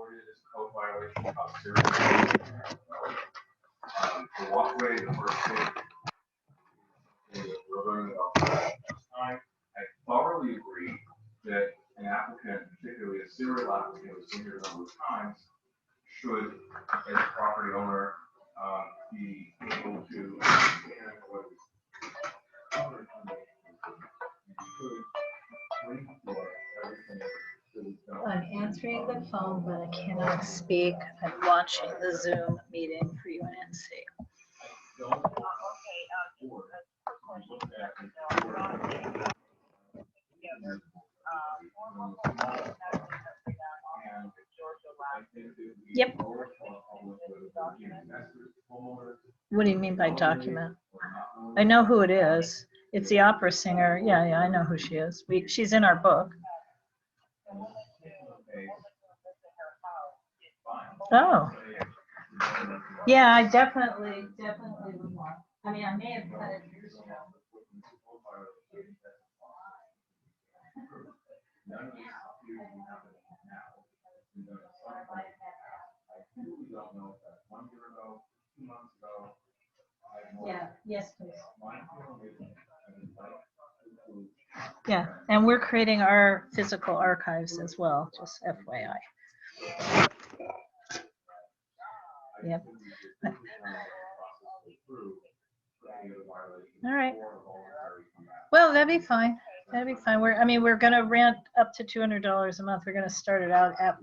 reported as code violation, how serious it is. The walkway, the first thing, we're learning about that next time. I thoroughly agree that an applicant, particularly a serial applicant who's been here a number of times, should, as a property owner, be able to I'm answering the phone, but I cannot speak. I'm watching the Zoom meeting for UNNC. Yep. What do you mean by document? I know who it is. It's the opera singer. Yeah, I know who she is. She's in our book. Oh. Yeah, I definitely would want. I mean, I may have cut it years ago. Yeah, yes, please. Yeah, and we're creating our physical archives as well, just FYI. Yep. All right. Well, that'd be fine. That'd be fine. We're going to rent up to $200 a month. We're going to start it out at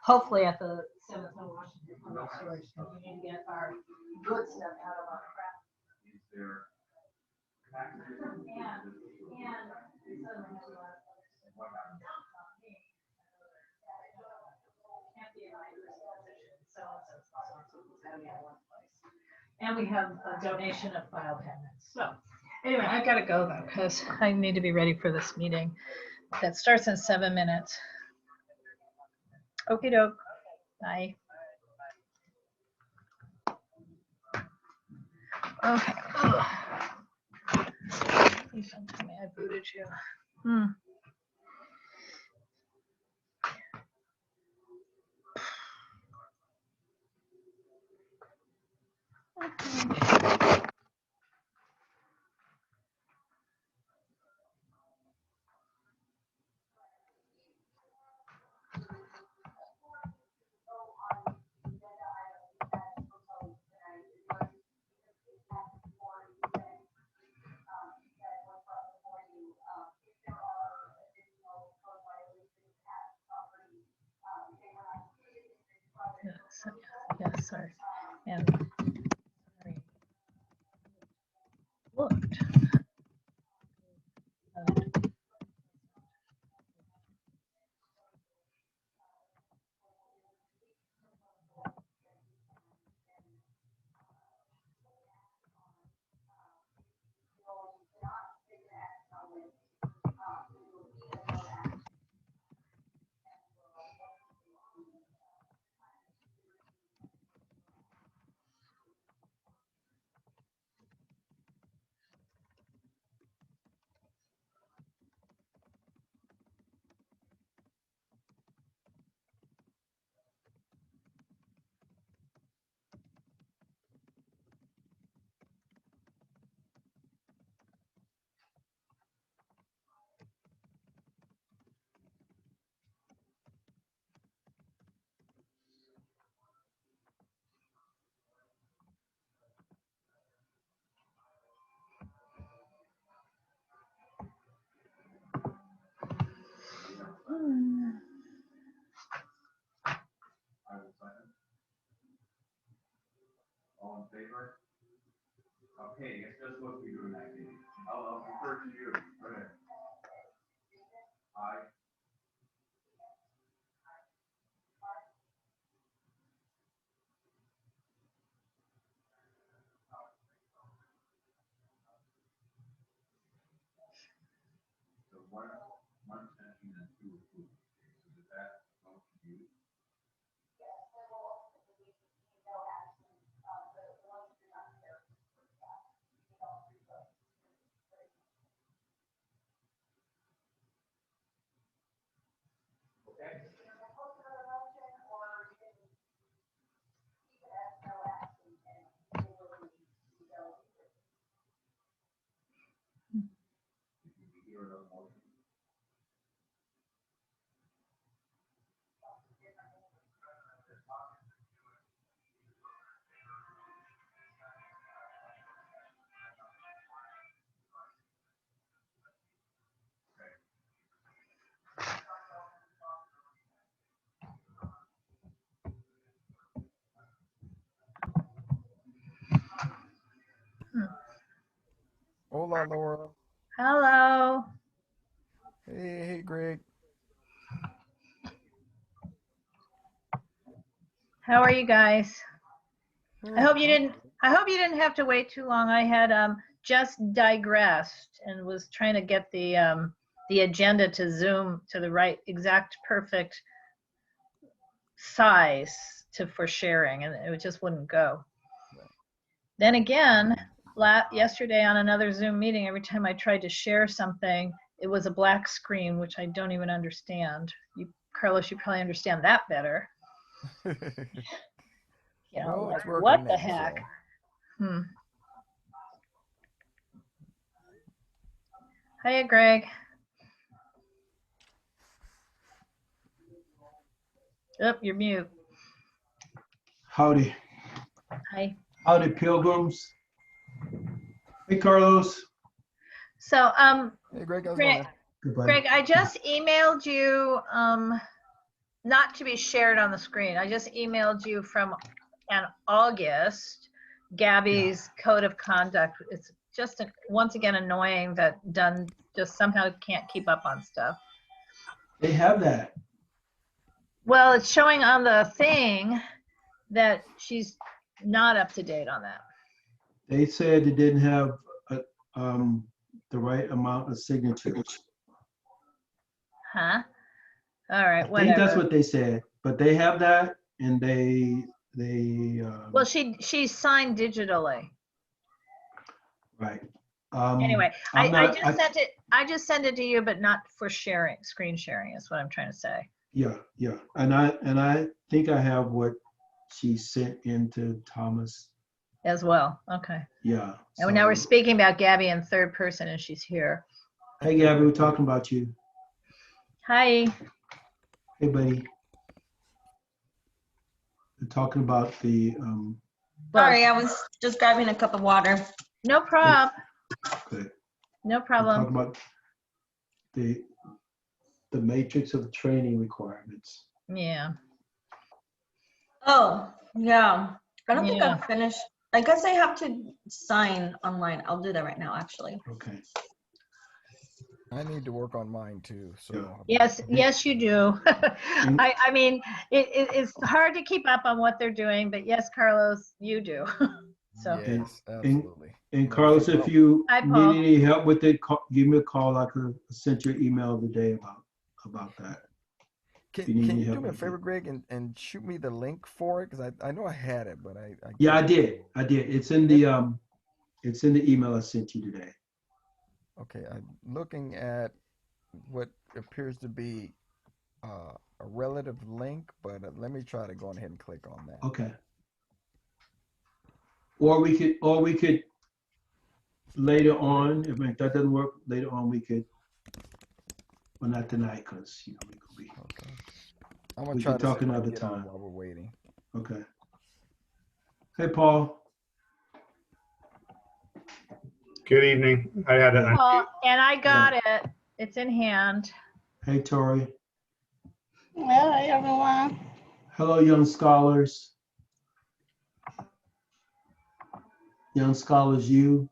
hopefully at the 7th of Washington Public Storage. We need to get our good stuff out of our crap. And we have a donation of file cabinets. So anyway, I've got to go though, because I need to be ready for this meeting that starts in 7 minutes. Okie doke. Bye. Okay. Please don't tell me I booted you. Okay. Yeah, sorry. And sorry. Looked. All in favor? Okay, it's just what we do in that meeting. I'll refer to you. Go ahead. Aye. So one abstention and two approved. So does that motion you? Okay. Hola, Laura. Hello. Hey, Greg. How are you guys? I hope you Oh, didn't have to wait too long. I had just digressed and was trying to get the agenda to zoom to the right exact perfect size for sharing, and it just wouldn't go. Then again, yesterday on another Zoom meeting, every time I tried to share something, it was a black screen, which I don't even understand. Carlos, you probably understand that better. You know, well, like, it's working what the now, heck? so. Hiya, Greg. Oh, you're mute. Howdy. Hi. Howdy, pilgrims. Hey, Carlos. So, Hey, Greg, how's it Greg, going, man? Goodbye. Greg, I just emailed you, not to be shared on the screen. I just emailed you from in August, Gabby's code of conduct. It's just once again annoying that Dunn just somehow can't keep up on stuff. They have that. Well, it's showing on the thing that she's not up to date on that. They said they didn't have the right amount of signatures. Huh? All right, I whatever. think that's what they said, but they have that, and they. Well, she signed digitally. Right. Anyway, I'm I not- just sent it. I just sent it to you, but not for sharing. Screen sharing is what I'm trying to say. Yeah, and I think I have what she sent into Thomas. As well. Okay. Yeah. And now we're so- speaking about Gabby in third person, and she's here. Hey, Gabby, we're talking about you. Hi. Hey, buddy. We're talking about the. Sorry, I was just grabbing a cup of water. No problem. Good. No We're problem. talking about the matrix of training requirements. Yeah. Oh, yeah. I don't think Yeah. I've finished. I guess I have to sign online. I'll do that right now, actually. Okay. I need to work on mine too. So Yes, you do. I mean, it's hard to keep up on what they're doing, but yes, Carlos, you do. So. Yes, absolutely. And Carlos, if you Hi, need Paul. any help with it, give me a call. I could send you an email today about that. Can you need any you do help me a with favor, it. Greg, and shoot me the link for it? Because I know I had it, but I Yeah, I couldn't. did. It's in the email I sent you today. Okay, I'm looking at what appears to be a relative link, but let me try to go ahead and click on that. Okay. Or we could later on, if that doesn't work, later on we could, well, not tonight, because we could be. Okay. I'm gonna We try can to see talk if I can another get on time. while we're waiting. Okay. Hey, Paul. Good evening. I had to Paul, and I got it. It's in hand. Hey, Tori. Hello, everyone. Hello, young scholars. Young scholars, you.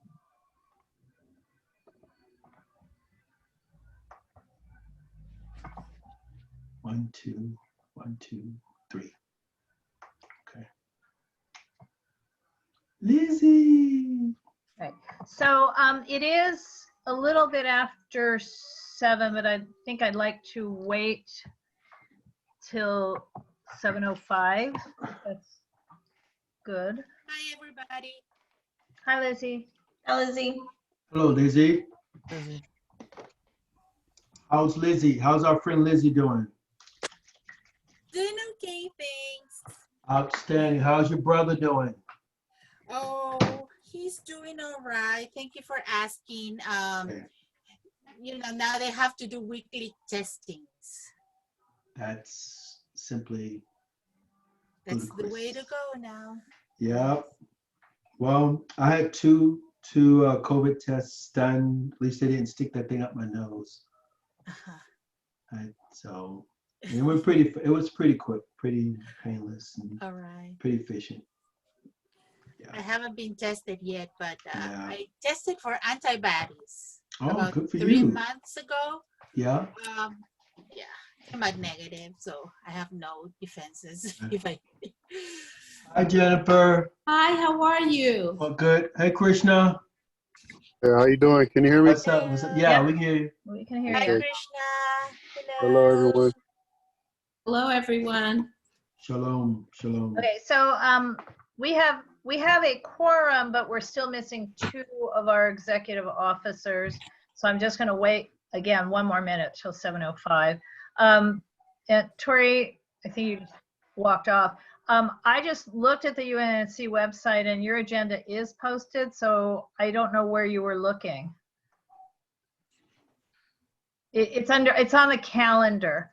One, two, 3. Okay. Lizzie. Right. So it is a little bit after 7, but I think I'd like to wait till 7:05. That's good. Hi, everybody. Hi, Lizzie. Hi, Lizzie. Hello, Lizzie. Busy. How's Lizzie? How's our friend Lizzie doing? Doing okay, thanks. Outstanding. How's your brother doing? Oh, he's doing all right. Thank you for asking. Okay. Now they have to do weekly testings. That's simply That's the way ludicrous. to go now. Yeah. Well, I had two COVID tests done. At least they didn't stick that thing up my nose. So it was pretty quick, pretty painless, and All right. pretty efficient. I haven't been tested yet, but Yeah. I tested for antibodies Oh, about good for 3 you. months ago. Yeah. Yeah, came out negative, so I have no defenses. Yeah. If I Hi, Jennifer. Hi, how are you? Oh, good. Hey, Krishna. Yeah, how you doing? Can you hear me? What's up? What's up? Yeah, Yep. we can hear you. We can hear Hi, you. Okay. Krishna. Hello, everyone. Hello, everyone. Shalom. Shalom. Okay, so we have a quorum, but we're still missing 2 of our executive officers. So I'm just going to wait again 1 more minute till 7:05. And Tori, I think you just walked off. I just looked at the UNNC website and your agenda is posted, so I don't know where you were looking. It's on the calendar.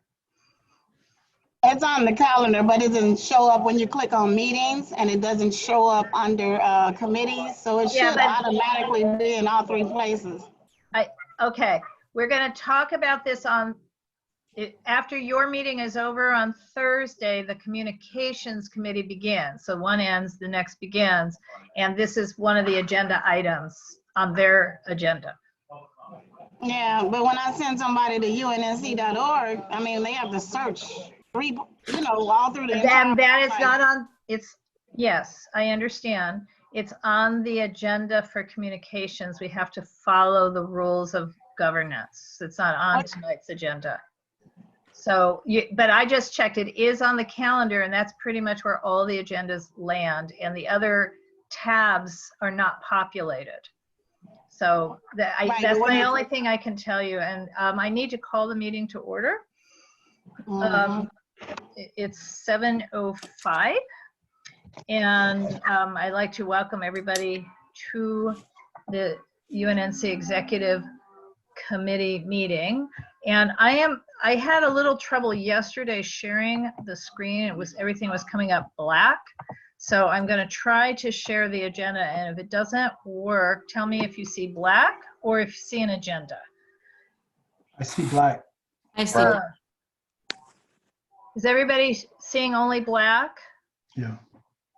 It's on the calendar, but it doesn't show up when you click on meetings, and it doesn't show up under committees. So it Yeah, should but- automatically be in all 3 places. Okay, we're going to talk about this after your meeting is over on Thursday. The communications committee begins. So one ends, the next begins, and this is one of the agenda items on their agenda. Yeah, but when I send somebody to UNNC.org, I mean, they have to search all through the entire. And that is website. not on. Yes, I understand. It's on the agenda for communications. We have to follow the rules of governance. It's not on tonight's agenda. So, but I just checked. It is on the calendar, and that's pretty much where all the agendas land. And the other tabs are not populated. So that's the only thing I can tell you. And I need to call the meeting to order. It's 7:05. And I'd like to welcome everybody to the UNNC Executive Committee meeting. And I had a little trouble yesterday sharing the screen. Everything was coming up black. So I'm going to try to share the agenda. And if it doesn't work, tell me if you see black or if you see an agenda. I see black. I see. Is everybody seeing only black? Yeah.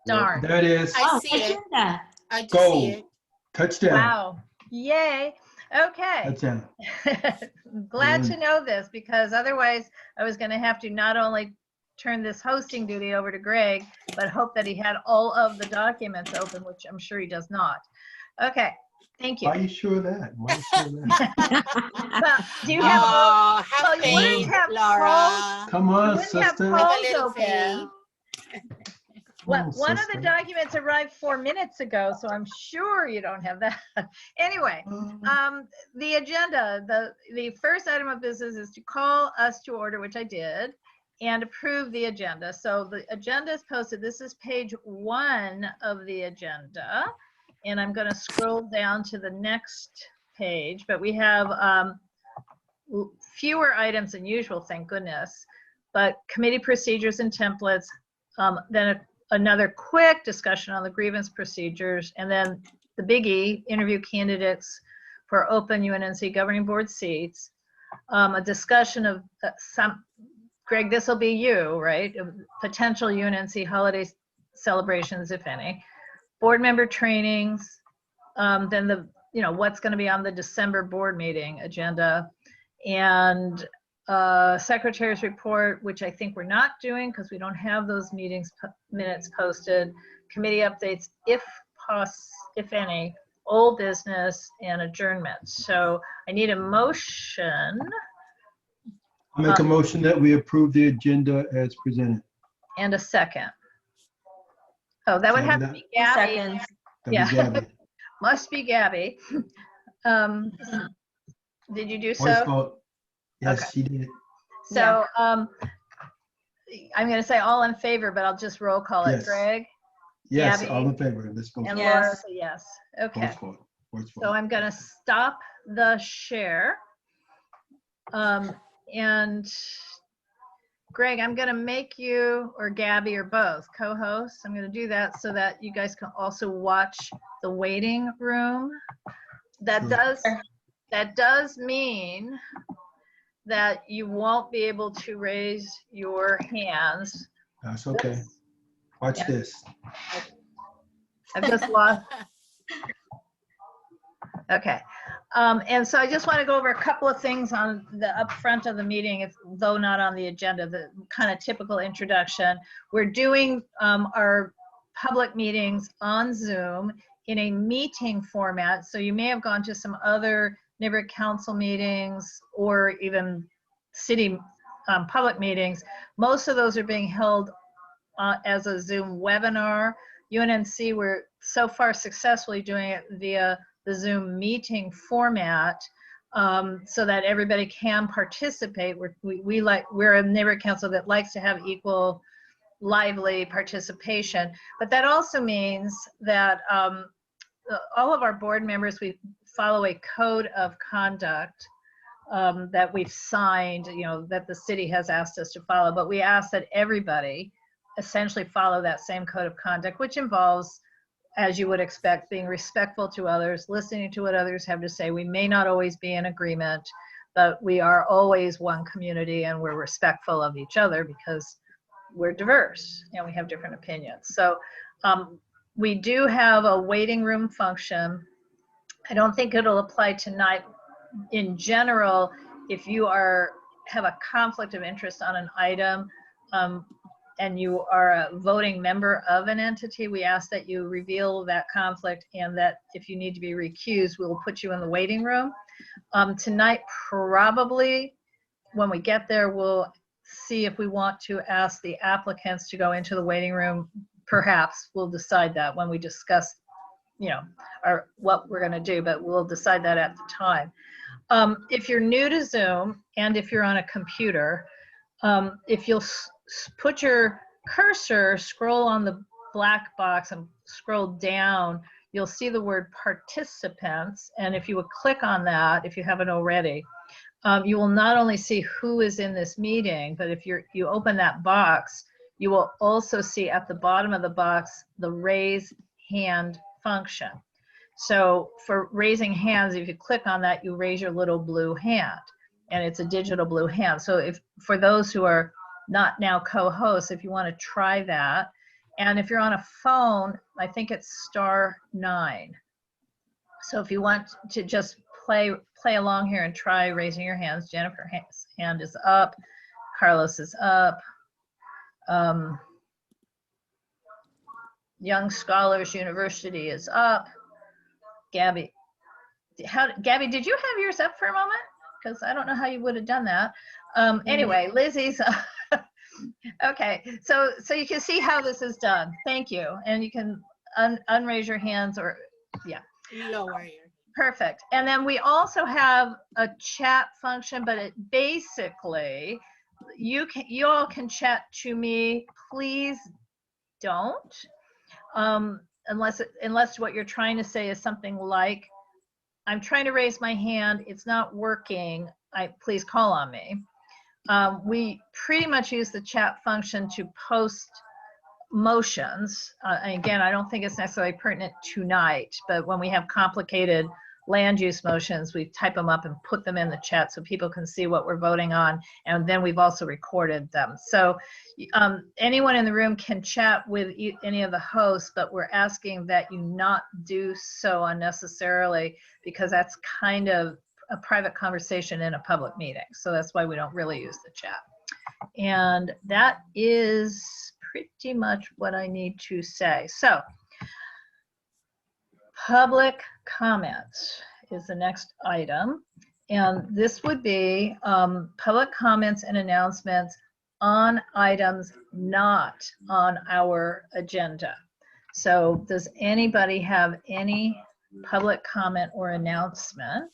Darn. There it is. I see it. Agenda. I just Go. see it. Touchdown. Wow. Yay. Okay. Touchdown. Glad Good. to know this, because otherwise I was going to have to not only turn this hosting duty over to Greg, but hope that he had all of the documents open, which I'm sure he does not. Okay. Thank you. Why are you sure of that? Why are you sure of that? Well, do you have all? Oh, have well, you wouldn't faith, have Laura. Come You on, wouldn't have sister. polls Have a little open. faith. Well, Oh, one of sister. the documents arrived 4 minutes ago, so I'm sure you don't have that. Anyway, the agenda, the first item of business is to call us to order, which I did, and approve the agenda. So the agenda is posted. This is page 1 of the agenda, and I'm going to scroll down to the next page, but we have fewer items than usual, thank goodness, but committee procedures and templates, then another quick discussion on the grievance procedures, and then the biggie, interview candidates for open UNNC governing board seats, a discussion of Greg, this will be you, right? Potential UNNC holiday celebrations, if any, board member trainings, then what's going to be on the December board meeting agenda, and secretary's report, which I think we're not doing because we don't have those minutes posted, committee updates, if any, old business, and adjournment. So I need a motion. I make a motion that we approve the agenda as presented. And a second. Oh, that would have to be Gabby. Seconds. That'd be Yeah. Gabby. Must be Gabby. Did you do Voice so? vote. Yes, Okay. she did. So I'm going to say all in favor, but I'll just roll call it. Yes. Greg Yes, Gabby. all in favor. Let's go. and for it. Laura Yes. say yes. Okay. Voice vote. Voice So vote. I'm going to stop the share. And Greg, I'm going to make you or Gabby or both co-hosts. I'm going to do that so that you guys can also watch the waiting room. That Sure. does mean that you won't be able to raise your hands. That's okay. Watch Yeah. this. I've just lost. Okay. And so I just want to go over a couple of things on the upfront of the meeting, though not on the agenda, the kind of typical introduction. We're doing our public meetings on Zoom in a meeting format. So you may have gone to some other neighborhood council meetings or even city public meetings. Most of those are being held as a Zoom webinar. UNNC, we're so far successfully doing it via the Zoom meeting format, so that everybody can participate. We're a neighborhood council that likes to have equal, lively participation. But that also means that all of our board members, we follow a code of conduct that we've signed, that the city has asked us to follow. But we ask that everybody essentially follow that same code of conduct, which involves, as you would expect, being respectful to others, listening to what others have to say. We may not always be in agreement, but we are always one community and we're respectful of each other because we're diverse and we have different opinions. So we do have a waiting room function. I don't think it'll apply tonight. In general, if you have a conflict of interest on an item, and you are a voting member of an entity, we ask that you reveal that conflict, and that if you need to be recused, we will put you in the waiting room. Tonight, probably, when we get there, we'll see if we want to ask the applicants to go into the waiting room. Perhaps we'll decide that when we discuss, what we're gonna do, but we'll decide that at the time. If you're new to Zoom, and if you're on a computer, if you'll put your cursor, scroll on the black box and scroll down, you'll see the word participants. And if you would click on that, if you haven't already, you will not only see who is in this meeting, but if you open that box, you will also see at the bottom of the box the raise hand function. So for raising hands, if you click on that, you raise your little blue hand, and it's a digital blue hand. So for those who are not now co-hosts, if you want to try that, and if you're on a phone, I think it's *9. So if you want to just play along here and try raising your hands, Jennifer's hand is up, Carlos is up, Young Scholars University is up, Gabby, did you have yours up for a moment? Because I don't know how you would have done that. Anyway, Lizzie's okay, so you can see how this is done. Thank you. And you can unraise your hands, or lower your. Perfect. And then we also have a chat function, but it basically, you all can chat to me. Please don't, unless what you're trying to say is something like, I'm trying to raise my hand, it's not working, please call on me. We pretty much use the chat function to post motions. Again, I don't think it's necessarily pertinent tonight, but when we have complicated land use motions, we type them up and put them in the chat so people can see what we're voting on, and then we've also recorded them. So anyone in the room can chat with any of the hosts, but we're asking that you not do so unnecessarily, because that's kind of a private conversation in a public meeting. So that's why we don't really use the chat. And that is pretty much what I need to say. So public comments is the next item. And this would be public comments and announcements on items not on our agenda. So does anybody have any public comment or announcement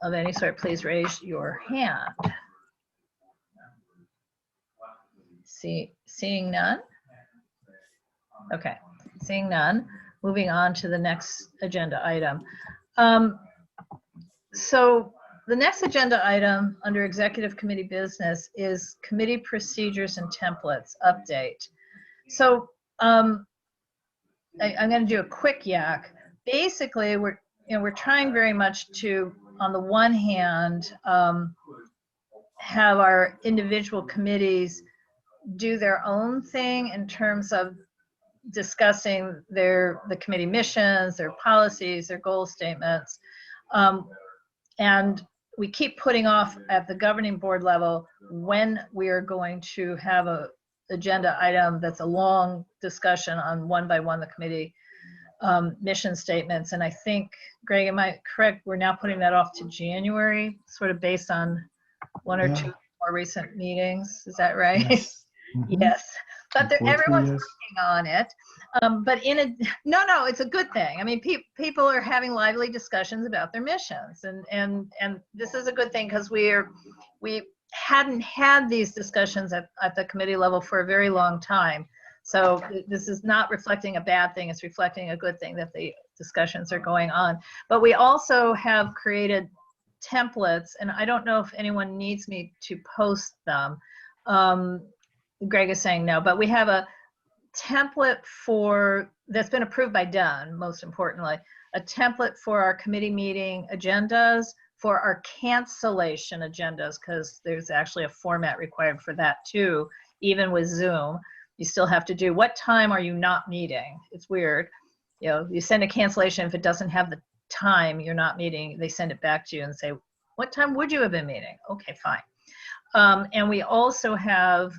of any sort? Please raise your hand. Seeing none? Okay, seeing none. Moving on to the next agenda item. So the next agenda item under executive committee business is committee procedures and templates update. So I'm going to do a quick yak. Basically, we're trying very much to, on the one hand, have our individual committees do their own thing in terms of discussing the committee missions, their policies, their goal statements. And we keep putting off at the governing board level when we are going to have a agenda item that's a long discussion on one by one the committee mission statements. And I think, Greg, am I correct? We're now putting that off to January, sort of based on one or Yeah. two more recent meetings. Is that right? Yes. Mhm. Yes. But Unfortunately, everyone's yes. working on it. But no, it's a good thing. I mean, people are having lively discussions about their missions, and this is a good thing because we hadn't had these discussions at the committee level for a very long time. So this is not reflecting a bad thing. It's reflecting a good thing that the discussions are going on. But we also have created templates, and I don't know if anyone needs me to post them. Greg is saying no, but we have a template that's been approved by Dunn, most importantly, a template for our committee meeting agendas, for our cancellation agendas, because there's actually a format required for that too. Even with Zoom, you still have to do, what time are you not meeting? It's weird. You know, you send a cancellation, if it doesn't have the time you're not meeting, they send it back to you and say, what time would you have been meeting? Okay, fine. And we also have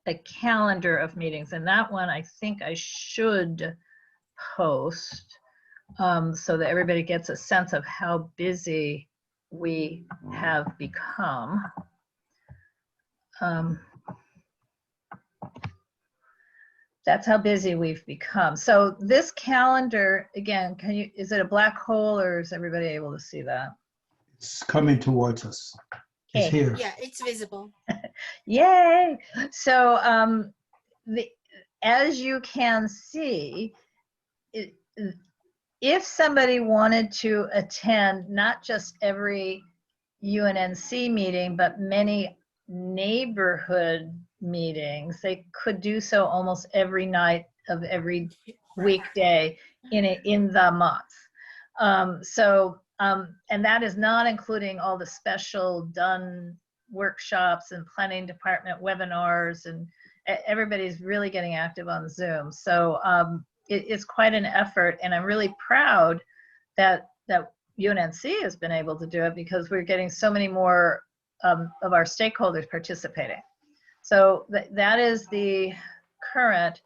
a calendar of meetings, and that one I think I should post so that everybody gets a sense of how busy we have become. That's how busy we've become. So this calendar, again, is it a black hole or is everybody able to see that? It's coming towards us. It's Okay. here. Yeah, it's visible. Yay! So as you can see, if somebody wanted to attend not just every UNNC meeting, but many neighborhood meetings, they could do so almost every night of every weekday in the month. And that is not including all the special done workshops and planning department webinars, and everybody's really getting active on Zoom. So it's quite an effort, and I'm really proud that UNNC has been able to do it because we're getting so many more of our stakeholders participating. So that is the current.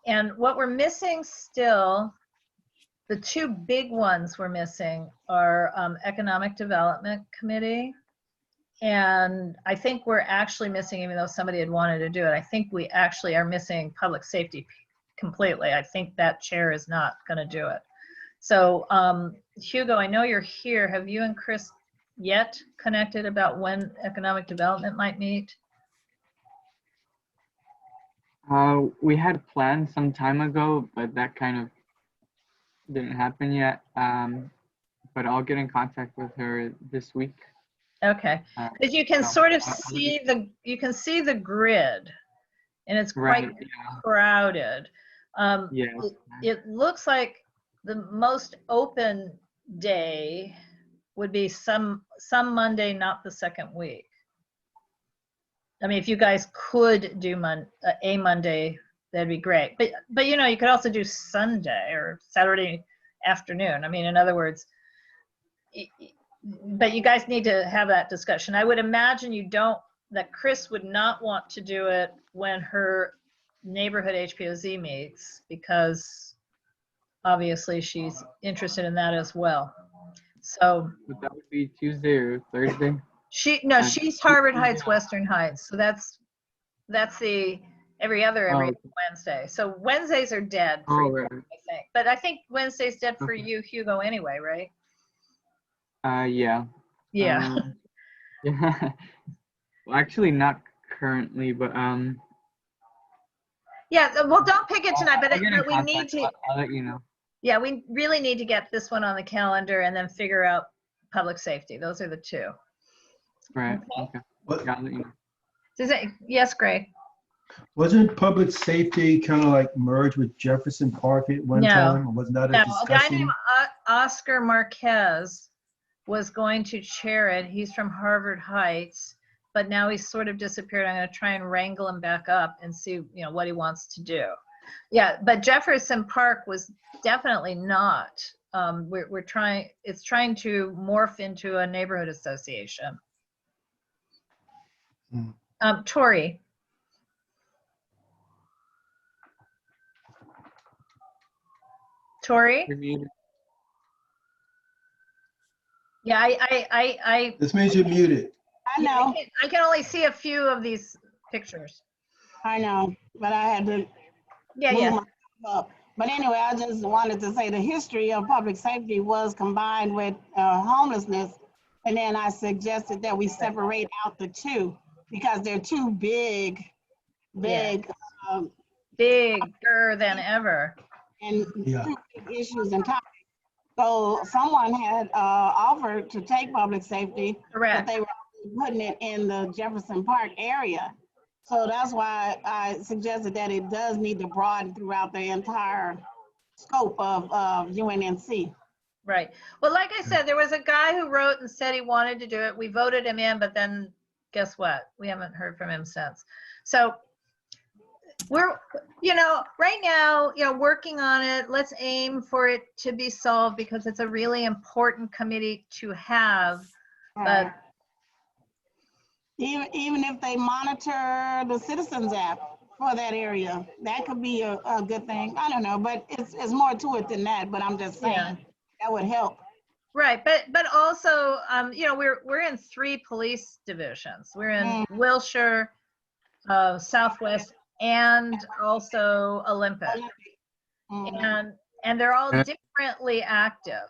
And what we're missing still, the two big ones we're missing are Economic Development Committee. And I think we're actually missing, even though somebody had wanted to do it, I think we actually are missing public safety completely. I think that chair is not going to do it. So Hugo, I know you're here. Have you and Chris yet connected about when economic development might meet? We had planned some time ago, but that kind of didn't happen yet. But I'll get in contact with her this week. Okay, because you can sort of see the grid, and it's quite crowded. Yes. It looks like the most open day would be some Monday, not the second week. I mean, if you guys could do a Monday, that'd be great. But you know, you could also do Sunday or Saturday afternoon. I mean, in other words, but you guys need to have that discussion. I would imagine that Chris would not want to do it when her neighborhood HPOZ meets, because obviously she's interested in that as well. So But that would be Tuesday or Thursday. She's Harvard Heights, Western Heights. So that's the every Wednesday. So Wednesdays are dead for you, Right. I think. But I think Wednesday's dead for you, Hugo, anyway, right? Yeah. Yeah. Yeah. Well, actually, not currently, but Yeah. Well, don't pick it tonight, but we need to. I'll let you know. Yeah, we really need to get this one on the calendar and then figure out public safety. Those are the two. Right. Okay. Yeah, I'll let you know. Yes, Greg. Wasn't public safety kind of like merged with Jefferson Park at one time? Or was that a discussion? A guy named Oscar Marquez was going to chair it. He's from Harvard Heights, but now he's sort of disappeared. I'm going to try and wrangle him back up and see, what he wants to do. Yeah, but Jefferson Park was definitely not. It's trying to morph into a neighborhood association. Tori. Tori? You're muted. Yeah, I This means you're muted. I know, I can only see a few of these pictures. I know, but I had to Yeah, move yeah. myself up. But anyway, I just wanted to say the history of public safety was combined with homelessness. And then I suggested that we separate out the two because they're two big, um, Bigger than ever. and Yeah. two big issues and topics. So someone had offered to take public safety, but Correct. they were putting it in the Jefferson Park area. So that's why I suggested that it does need to broaden throughout the entire scope of UNNC. Right. Well, like I said, there was a guy who wrote and said he wanted to do it. We voted him in, but then guess what? We haven't heard from him since. So we're, right now, working on it. Let's aim for it to be solved because it's a really important committee to have. But even if they monitor the Citizens app for that area, that could be a good thing. I don't know, but it's more to it than that. But I'm just saying that would help. Right, but also, we're in 3 police divisions. We're in Wilshire, Southwest, and also Olympus, and they're all differently active.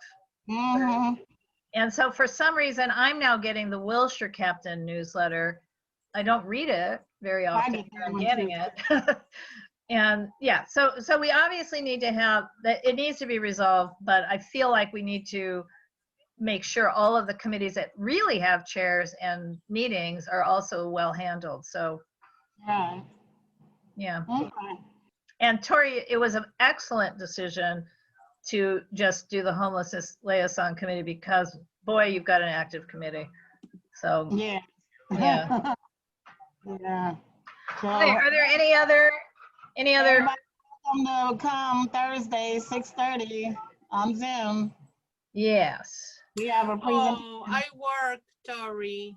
And so for some reason, I'm now getting the Wilshire Captain newsletter. I don't read it very often. I'm getting it. And yeah, so we obviously need to have that. It needs to be resolved, but I feel like we need to make sure all of the committees that really have chairs and meetings are also well handled. So yeah. And Tori, it was an excellent decision to just do the homelessness liaison committee because boy, you've got an active committee. So yeah. So, okay, are there any other everybody welcome to come Thursday 6:30 on Zoom. Yes. We have a presentation. Oh, I work, Tori.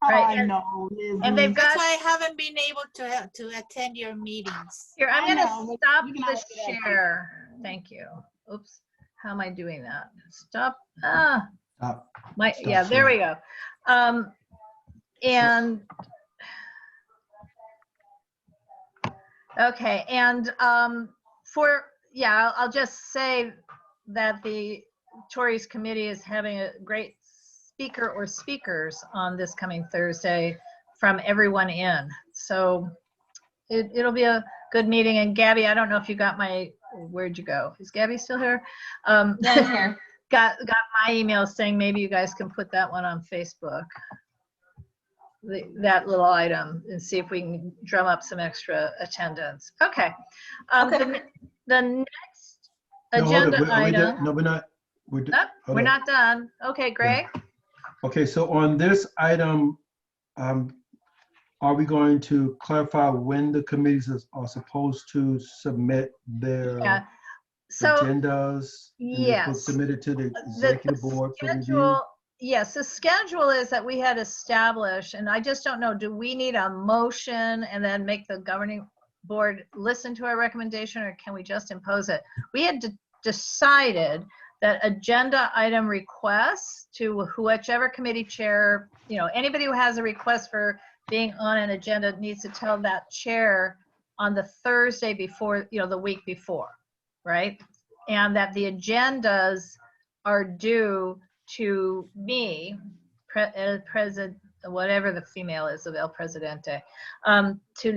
Right, I know, Lizzie. And they've That's got why I haven't been able to attend your meetings. here. I'm I gonna know, but stop you can the always do that. share. Thank you. Oops. How am I doing that? Stop. Stop Yeah, there we go. And okay, and I'll just say that the Tories committee is having a great speaker or speakers on this coming Thursday from everyone in. So it'll be a good meeting. And Gabby, I don't know if you got where'd you go? Is Gabby still here? Yeah, I'm here. Got my email saying maybe you guys can put that one on Facebook. That little item and see if we can drum up some extra attendance. Okay. The next agenda item. No, we're not. We're not done. Okay, Greg. Yeah. Okay, so on this item, are we going to clarify when the committees are supposed to submit their agendas? Yes. Submitted to the executive board for review? Yes, the schedule is that we had established, and I just don't know, do we need a motion and then make the governing board listen to our recommendation, or can we just impose it? We had decided that agenda item requests to whichever committee chair, anybody who has a request for being on an agenda needs to tell that chair on the Thursday before, the week before, right? And that the agendas are due to me, president, whatever the female is of El Presidente, to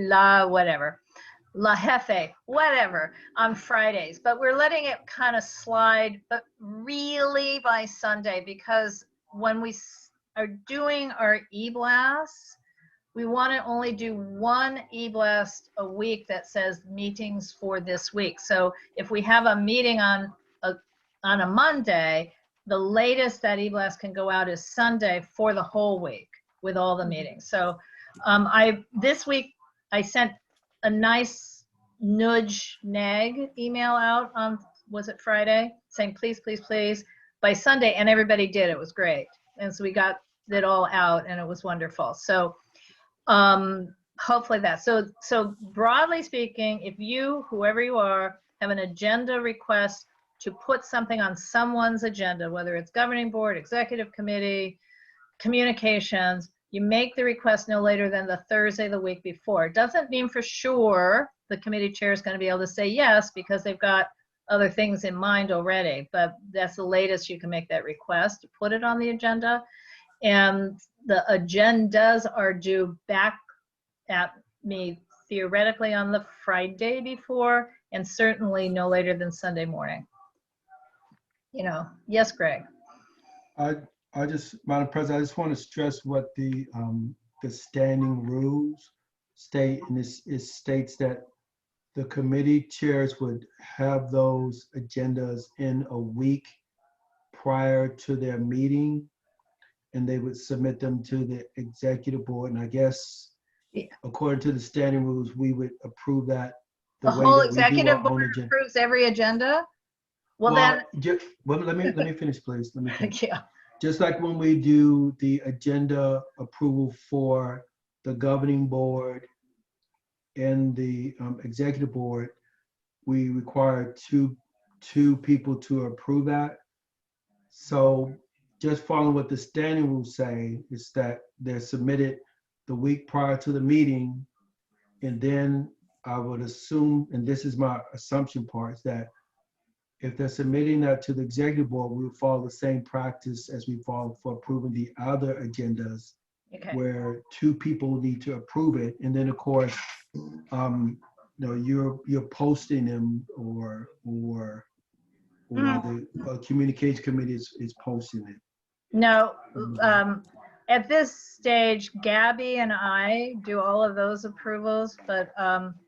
La Jefe, whatever, on Fridays. But we're letting it kind of slide, but really by Sunday, because when we are doing our e-blasts, we want to only do one e-blast a week that says meetings for this week. So if we have a meeting on a Monday, the latest that e-blast can go out is Sunday for the whole week with all the meetings. So This week, I sent a nice nag email out on, was it Friday? Saying, please, please, please, by Sunday, and everybody did. It was great. And so we got it all out, and it was wonderful. So hopefully that. So broadly speaking, if you, whoever you are, have an agenda request to put something on someone's agenda, whether it's governing board, executive committee, communications, you make the request no later than the Thursday the week before. It doesn't mean for sure the committee chair is going to be able to say yes because they've got other things in mind already, but that's the latest you can make that request to put it on the agenda. And the agendas are due back at me theoretically on the Friday before, and certainly no later than Sunday morning. Yes, Greg. I just, Madam President, I just want to stress what the standing rules state, and it states that the committee chairs would have those agendas in a week prior to their meeting, and they would submit them to the executive board. And I guess, according to the standing rules, we would approve that The whole executive board approves every agenda? Well, let me finish, please. Let me finish. Yeah. Just like when we do the agenda approval for the governing board and the executive board, we require two people to approve that. So just following what the standing rules say is that they're submitted the week prior to the meeting, and then I would assume, and this is my assumption part, is that if they're submitting that to the executive board, we will follow the same practice as we follow for approving the other agendas, where two people need to approve it. And then, of course, you're posting them, or the communication committee is posting it. No, at this stage, Gabby and I do all of those approvals, but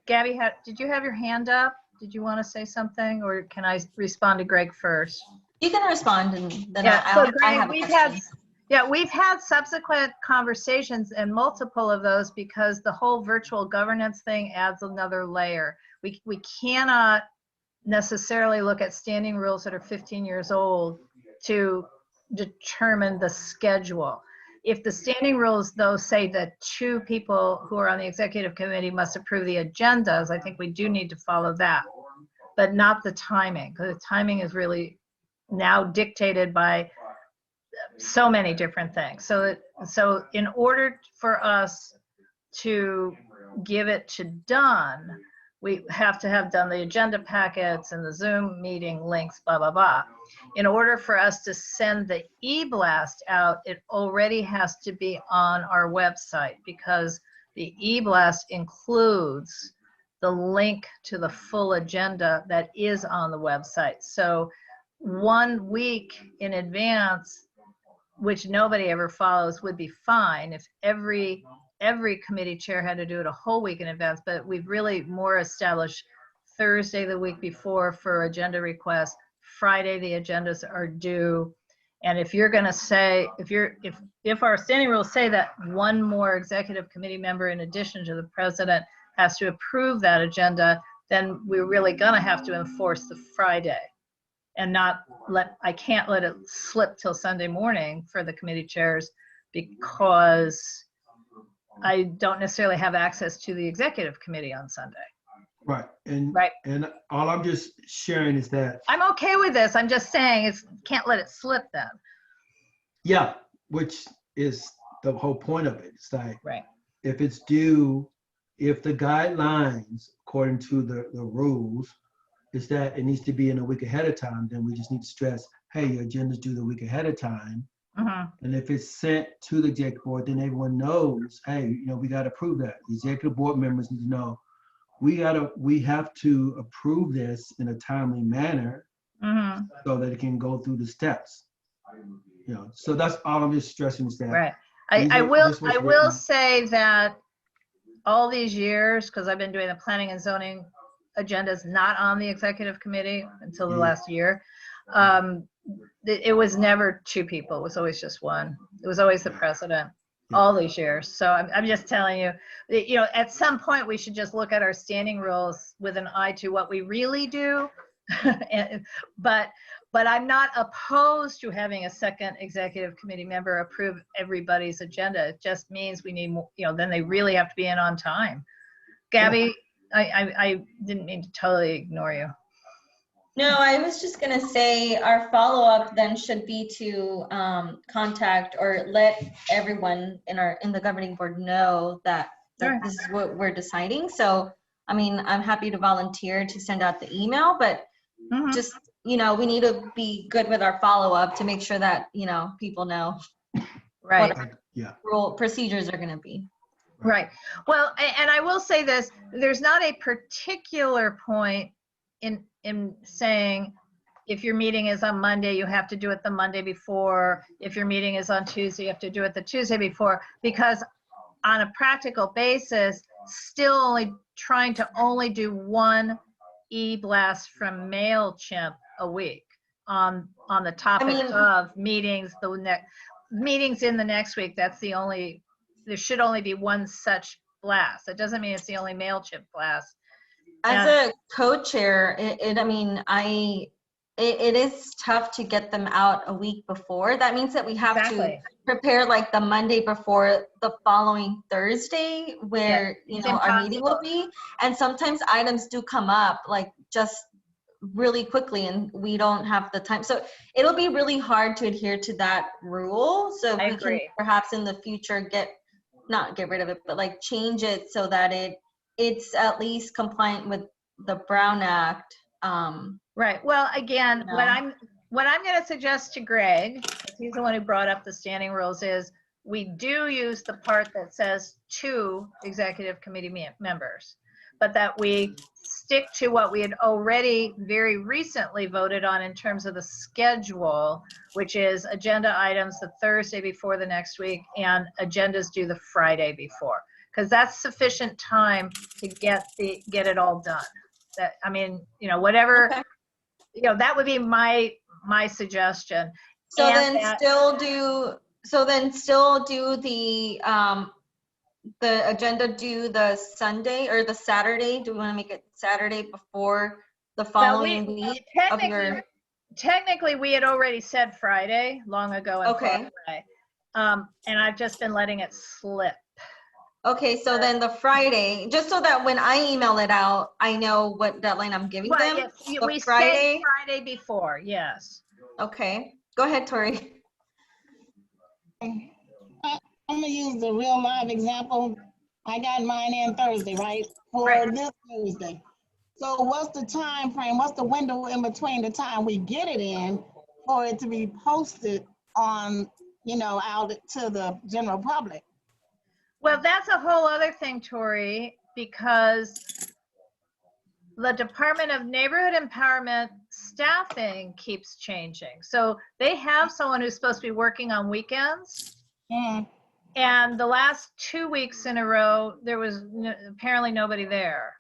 Gabby, did you have your hand up? Did you want to say something, or can I respond to Greg first? You can respond, and then Greg, have we've had subsequent conversations, and multiple of those, because the whole virtual governance thing adds another layer. We cannot necessarily look at standing rules that are 15 years old to determine the schedule. If the standing rules, though, say that two people who are on the executive committee must approve the agendas, I think we do need to follow that, but not the timing, because the timing is really now dictated by so many different things. So in order for us to give it to done, we have to have done the agenda packets and the Zoom meeting links, blah, blah, blah. In order for us to send the e-blast out, it already has to be on our website, because the e-blast includes the link to the full agenda that is on the website. So 1 week in advance, which nobody ever follows, would be fine if every committee chair had to do it a whole week in advance, but we've really more established Thursday the week before for agenda requests. Friday the agendas are due. And if you're going to say, if our standing rules say that one more executive committee member in addition to the president has to approve that agenda, then we're really going to have to enforce the Friday, and I can't let it slip till Sunday morning for the committee chairs, because I don't necessarily have access to the executive committee on Sunday. Right. And all I'm just sharing is that I'm okay with this. I'm just saying can't let it slip then. Yeah, which is the whole point of it. It's like, right, if it's due, if the guidelines, according to the rules, is that it needs to be in a week ahead of time, then we just need to stress, hey, your agenda's due the week ahead of time. And if it's sent to the executive board, then everyone knows, hey, we got to approve that. The executive board members need to know, we have to approve this in a timely manner, so that it can go through the steps. So that's all I'm just stressing is that. Right. I will say that all these years, because I've been doing the planning and zoning agendas not on the executive committee until the last year, it was never two people. It was always just one. It was always the president. all these years. So I'm just telling you, that, you know, at some point we should just look at our standing rules with an eye to what we really do. but I'm not opposed to having a second executive committee member approve everybody's agenda. It just means we need more, you know, then they really have to be in on time. Gabby, I didn't mean to totally ignore you. No, I was just gonna say our follow-up then should be to contact or let everyone in the governing board know that Sure. this is what we're deciding. So, I mean, I'm happy to volunteer to send out the email, but Mhm. just, you know, we need to be good with our follow-up to make sure that, you know, people know Right. what Yeah. rule procedures are gonna be. Right. Well, and I will say this, there's not a particular point in saying if your meeting is on Monday, you have to do it the Monday before. If your meeting is on Tuesday, you have to do it the Tuesday before, because on a practical basis, still only trying to only do one e-blast from MailChimp a week on the topic of meetings, meetings in the next week. That's the only, there should only be one such blast. It doesn't mean it's the only MailChimp blast. As a co-chair, I mean, it is tough to get them out a week before. That means that we have to prepare like the Monday before the following Thursday where, you know, our meeting will be. And sometimes items do come up like just really quickly and we don't have the time. So it'll be really hard to adhere to that rule. So we can perhaps in the future not get rid of it, but like change it so that it's at least compliant with the Brown Act. Right. Well, again, you know. what I'm going to suggest to Greg, he's the one who brought up the standing rules, is we do use the part that says 2 executive committee members, but that we stick to what we had already very recently voted on in terms of the schedule, which is agenda items the Thursday before the next week and agendas due the Friday before, because that's sufficient time to get it all done. That, I mean, you know, whatever, you know, that would be my suggestion. So then still do the agenda due the Sunday or the Saturday. Do we want to make it Saturday before the following week? Technically, we had already said Friday long ago. Okay. Friday. And I've just been letting it slip. Okay, so then the Friday, just so that when I email it out, I know what deadline I'm giving them. Yes, we say Friday before, yes. Okay, go ahead, Tori. I'm gonna use the real live example. I got mine in Thursday, right? For this Thursday. So what's the time frame? What's the window in between the time we get it in for it to be posted on, you know, out to the general public? Well, that's a whole other thing, Tori, because the Department of Neighborhood Empowerment staffing keeps changing. So they have someone who's supposed to be working on weekends. And the last 2 weeks in a row, there was apparently nobody there.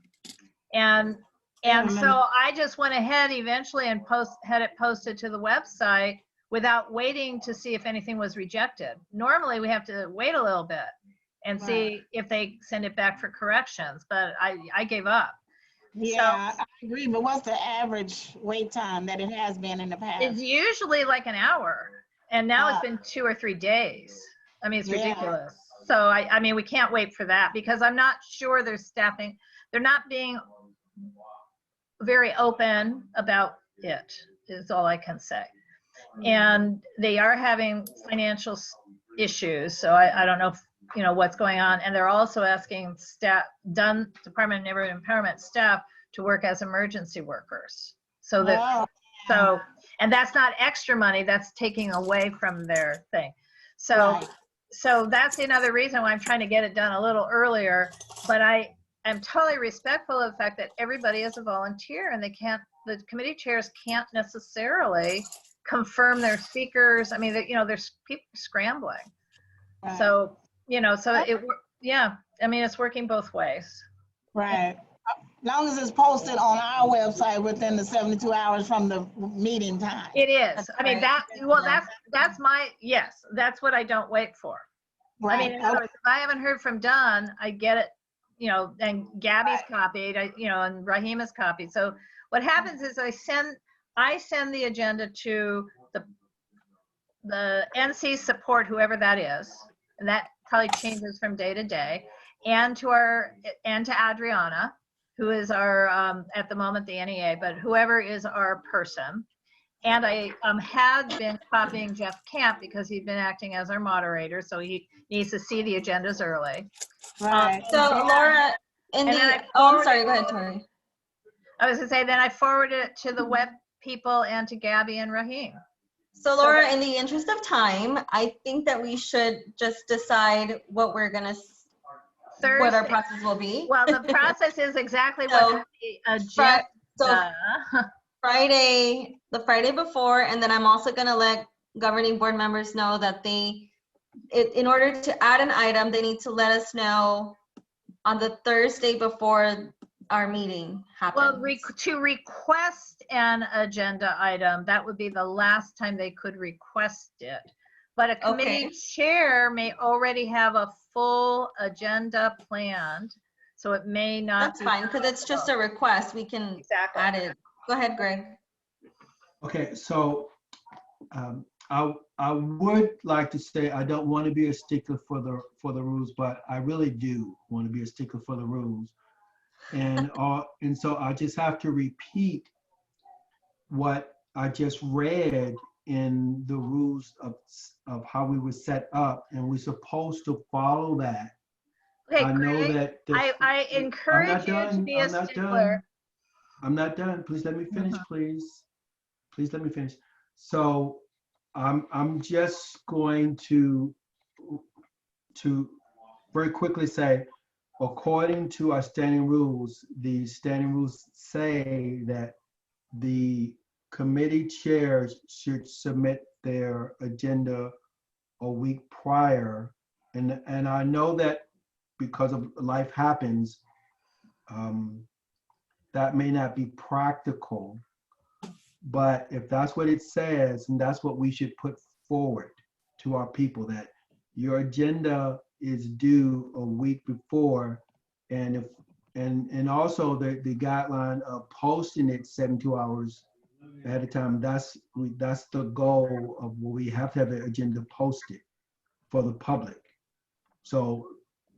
And so I just went ahead eventually and had it posted to the website without waiting to see if anything was rejected. Normally we have to wait a little bit and see if they send it back for corrections, but I gave up. Yeah, so, I agree, but what's the average wait time that it has been in the past? It's usually like an hour, and now it's been 2 or 3 days. I mean, it's ridiculous. So I mean, we can't wait for that because I'm not sure their staffing, they're not being very open about it, is all I can say. And they are having financial issues, so I don't know if, you know, what's going on. And they're also asking Department of Neighborhood Empowerment staff to work as emergency workers. So that, and that's not extra money, that's taking away from their thing. So, so that's another reason why I'm trying to get it done a little earlier, but I am totally respectful of the fact that everybody is a volunteer and the committee chairs can't necessarily confirm their speakers. I mean, you know, there's people scrambling. So, you know, so I mean, it's working both ways. Right. As long as it's posted on our website within the 72 hours from the meeting time. It is. I mean, that's what I don't wait for. I mean, in other Okay. words, if I haven't heard from Don, I get it, you know, and Gabby's copied, you know, and Raheem is copied. So what happens is I send the agenda to the NC support, whoever that is, and that probably changes from day to day, and to Adriana, who is our, at the moment, the NEA, but whoever is our person. And I had been copying Jeff Camp because he'd been acting as our moderator, so he needs to see the agendas early. Right. So Laura, in and then the, I oh, I'm sorry, go ahead, Tori. I was gonna say, then I forwarded it to the web people and to Gabby and Raheem. So Laura, in the interest of time, I think that we should just decide what we're gonna, what our Thursday. process will be. Well, the process is exactly So, what the agenda. So Friday, the Friday before, and then I'm also gonna let governing board members know that in order to add an item, they need to let us know on the Thursday before our meeting happens. Well, to request an agenda item, that would be the last time they could request it. But a committee chair may already have a full agenda planned, so it may not. That's fine, because it's just a request. We can add it. Go ahead, Greg. Okay, so I would like to say I don't want to be a stickler for the rules, but I really do want to be a stickler for the rules, and so I just have to repeat what I just read in the rules of how we were set up, and we're supposed to follow that. Okay, I know Greg, that I encourage you to be a stickler. I'm not done. Please let me finish, please. Please let me finish. So I'm just going to very quickly say, according to our standing rules, the standing rules say that the committee chairs should submit their agenda a week prior. And I know that because of life happens, that may not be practical, but if that's what it says, and that's what we should put forward to our people, that your agenda is due a week before, and also the guideline of posting it 72 hours ahead of time. That's the goal of what we have to have the agenda posted for the public. So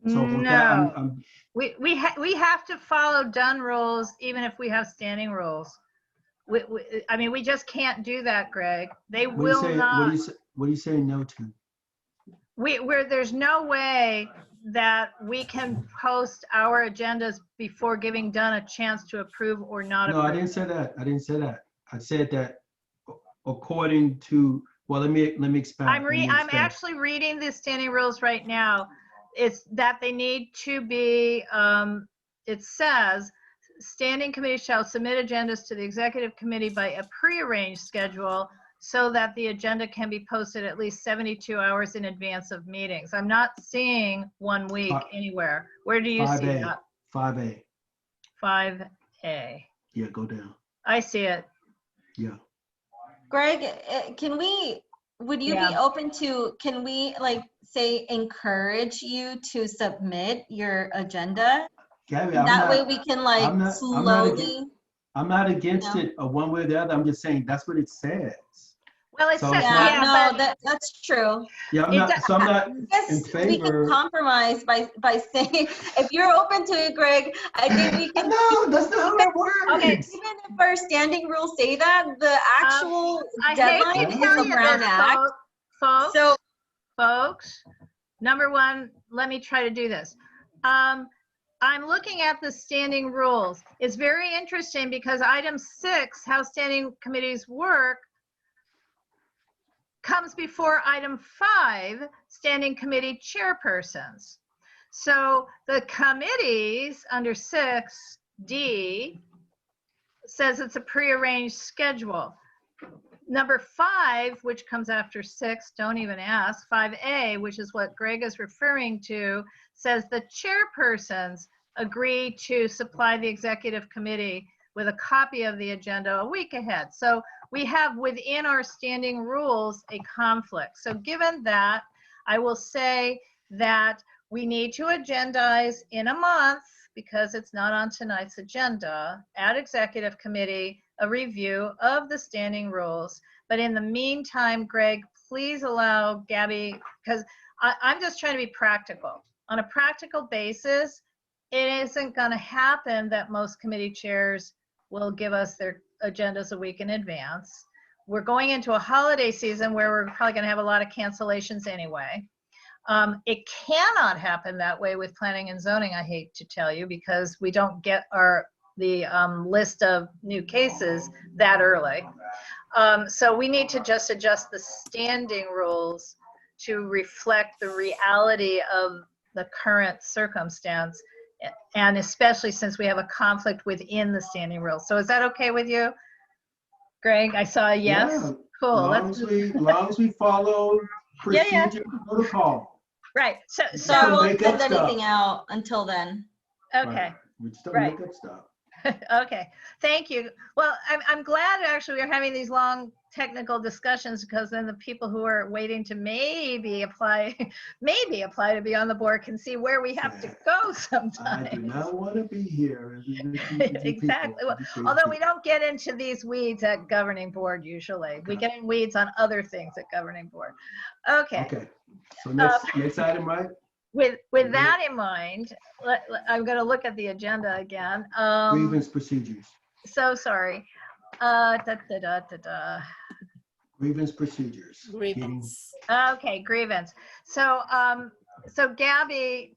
with that, we have to follow done rules, even if we have standing rules. I mean, we just can't do that, Greg. They will not. What do you say no to? There's no way that we can post our agendas before giving Dunn a chance to approve or not approve. No, I didn't say that. I didn't say that. I said that according to, well, let me expand. I'm actually reading the standing rules right now. It's that they need to be, it says, standing committee shall submit agendas to the executive committee by a prearranged schedule so that the agenda can be posted at least 72 hours in advance of meetings. I'm not seeing 1 week anywhere. Where do you see that? 5A. 5A. Yeah, go down. I see it. Yeah. Greg, would you be open to, can we say encourage you to submit your agenda? Gabby, that way we can slowly. I'm not against it one way or the other. I'm just saying that's what it says. Well, it says, that's true. Yeah, I'm not in favor. We can compromise by saying, if you're open to it, Greg, I think we can. No, that's not how that works. Okay, even if our standing rules say that, the actual deadline is the Brown Act. Folks, number one, let me try to do this. I'm looking at the standing rules. It's very interesting because item 6, how standing committees work, comes before item 5, standing committee chairpersons. So the committees under 6D says it's a prearranged schedule. Number 5, which comes after 6, don't even ask, 5A, which is what Greg is referring to, says the chairpersons agree to supply the executive committee with a copy of the agenda a week ahead. So we have within our standing rules a conflict. So given that, I will say that we need to agendize in a month, because it's not on tonight's agenda, at executive committee, a review of the standing rules. But in the meantime, Greg, please allow Gabby, because I'm just trying to be practical. On a practical basis, it isn't going to happen that most committee chairs will give us their agendas a week in advance. We're going into a holiday season where we're probably going to have a lot of cancellations anyway. It cannot happen that way with planning and zoning, I hate to tell you, because we don't get the list of new cases that early. So we need to just adjust the standing rules to reflect the reality of the current circumstance, and especially since we have a conflict within the standing rules. So is that okay with you, Greg? I saw a yes. Yeah, Cool. long as we follow procedure protocol. Right. So So I won't make up send anything stuff. out until then. okay. Right. We just don't Right. make up stuff. Okay, thank you. Well, I'm glad actually we're having these long technical discussions, because then the people who are waiting to maybe apply to be on the board can see where we have to go I sometimes. do not want to be here. Exactly. Well, although we don't get into these weeds at governing board usually. We get in weeds on other things at governing board. Okay. Okay. So next item, right? With that in mind, I'm going to look at the agenda again. Grievance procedures. So sorry. Grievance procedures. Grievance. Okay, grievance. So, so Gabby,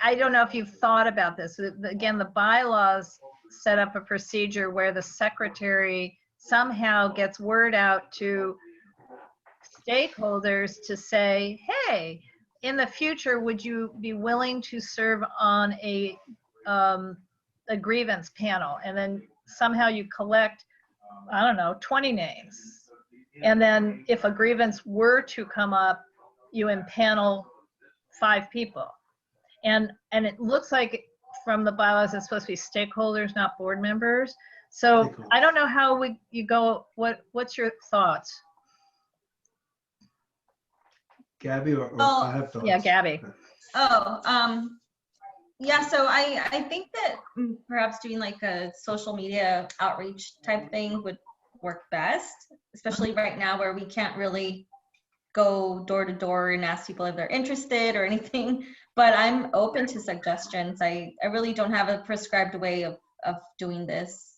I don't know if you've thought about this. Again, the bylaws set up a procedure where the secretary somehow gets word out to stakeholders to say, hey, in the future, would you be willing to serve on a grievance panel? And then somehow you collect, I don't know, 20 names. And then if a grievance were to come up, you impanel 5 people. And it looks like from the bylaws, it's supposed to be stakeholders, not board members. So I don't know how you go, what's your thoughts? Gabby or Oh, I have thoughts. Yeah, Gabby. Oh, yeah, so I think that perhaps doing like a social media outreach type thing would work best, especially right now where we can't really go door to door and ask people if they're interested or anything. But I'm open to suggestions. I really don't have a prescribed way of doing this.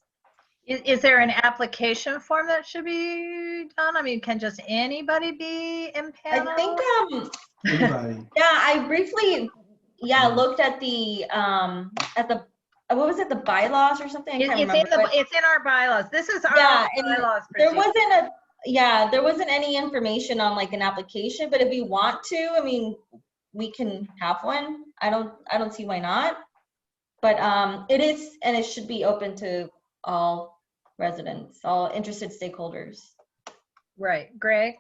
Is there an application form that should be done? I mean, can just anybody be impaneled? I think, Anybody. yeah, I briefly, looked at the, what was it, the bylaws or something? I can't remember. It's in our bylaws. This is our bylaws. There wasn't any information on like an application, but if we want to, I mean, we can have one. I don't see why not. But it is, and it should be open to all residents, all interested stakeholders. Right, Greg?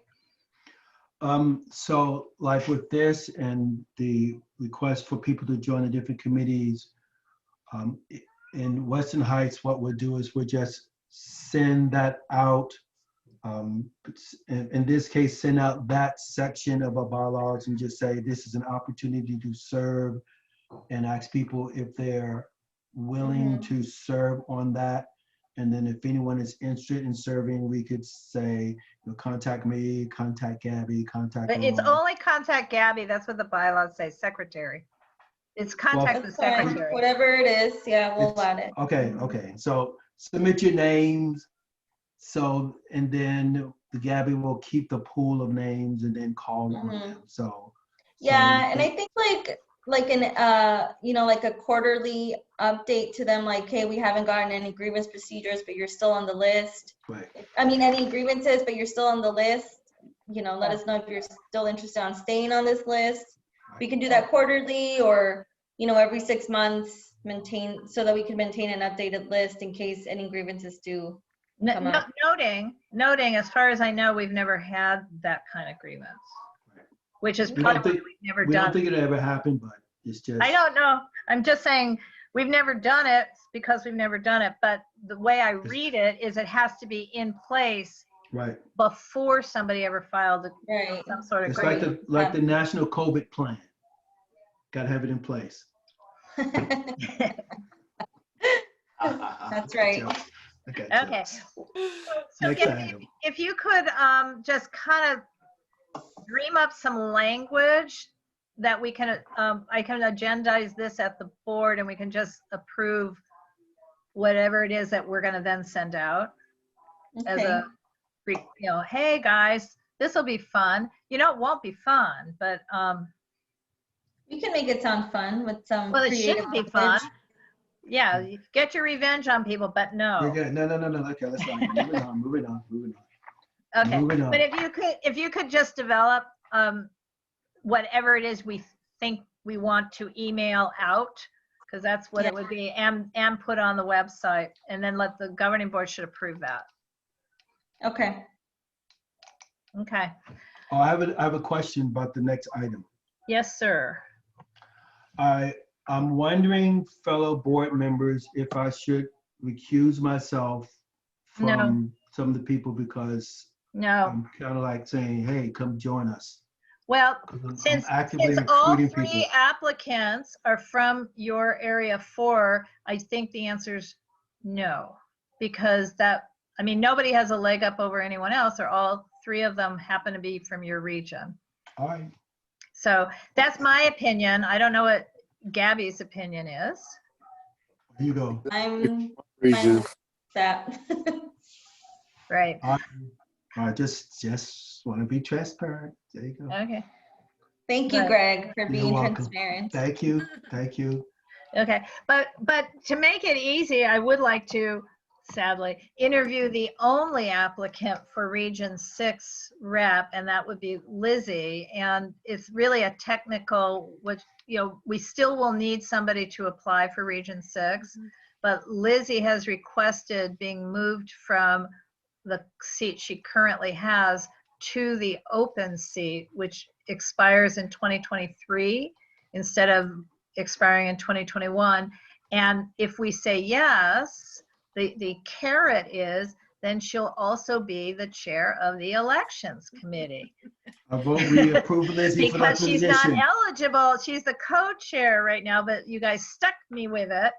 So like with this and the request for people to join the different committees, in Western Heights, what we'll do is we'll just send that out. In this case, send out that section of our bylaws and just say this is an opportunity to serve, and ask people if they're willing to serve on that. And then if anyone is interested in serving, we could say, contact me, contact Gabby, contact. But it's only contact Gabby. That's what the bylaws say, secretary. It's contact the secretary. Whatever it is, yeah, we'll add it. Okay. So submit your names. So, and then the Gabby will keep the pool of names and then call on them. So. Yeah, and I think like an like a quarterly update to them, like, hey, we haven't gotten any grievance procedures, but you're still on the list. Right. I mean, any grievances, but you're still on the list. Let us know if you're still interested on staying on this list. Right. We can do that quarterly, or every 6 months, so that we can maintain an updated list in case any grievances do come up. Noting, as far as I know, we've never had that kind of grievance. Which is probably why we've never done. We don't think it'll ever happen, but it's just. I don't know. I'm just saying we've never done it because we've never done it. But the way I read it is it has to be in place Right. before somebody ever filed Right. some sort of It's like grievance. the national COVID plan. Got to have it in place. That's right. I got Okay. jokes. So Next item. if you could just kind of dream up some language that we can, I can agendize this at the board and we can just approve whatever it is that we're going to then send out as Okay. a, you know, hey guys, this will be fun. You know, it won't be fun, but We can make it sound fun with some well, it creative should be language. fun. Yeah, you get your revenge on people, but no. You're good. No. Okay, let's not. Moving on. Okay, Moving on. but if you could just develop whatever it is we think we want to email out, because that's what it would be, and put on the website, and then let the governing board should approve that. Okay. Okay. Oh, I have a question about the next item. Yes, sir. I'm wondering, fellow board members, if I should recuse myself from some of the people because No. I'm kind of like saying, hey, come join us. Well, 'Cause I'm since actively all recruiting three people. applicants are from your area 4, I think the answer's no, because that, I mean, nobody has a leg up over anyone else, or all 3 of them happen to be from your region. All right. So that's my opinion. I don't know what Gabby's opinion is. Here you go. I'm fine Region. with that. Right. I just want to be transparent. There you go. Okay. Thank you, Right. Greg, for You're being welcome. transparent. Thank you. Thank you. Okay. But to make it easy, I would like to, sadly, interview the only applicant for Region 6 rep, and that would be Lizzie. And it's really a technical, which, you know, we still will need somebody to apply for Region 6, but Lizzie has requested being moved from the seat she currently has to the open seat, which expires in 2023 instead of expiring in 2021. And if we say yes, the carrot is then she'll also be the chair of the elections committee. I vote we approve Lizzie for that Because she's not position. eligible. She's the co-chair right now, but you guys stuck me with it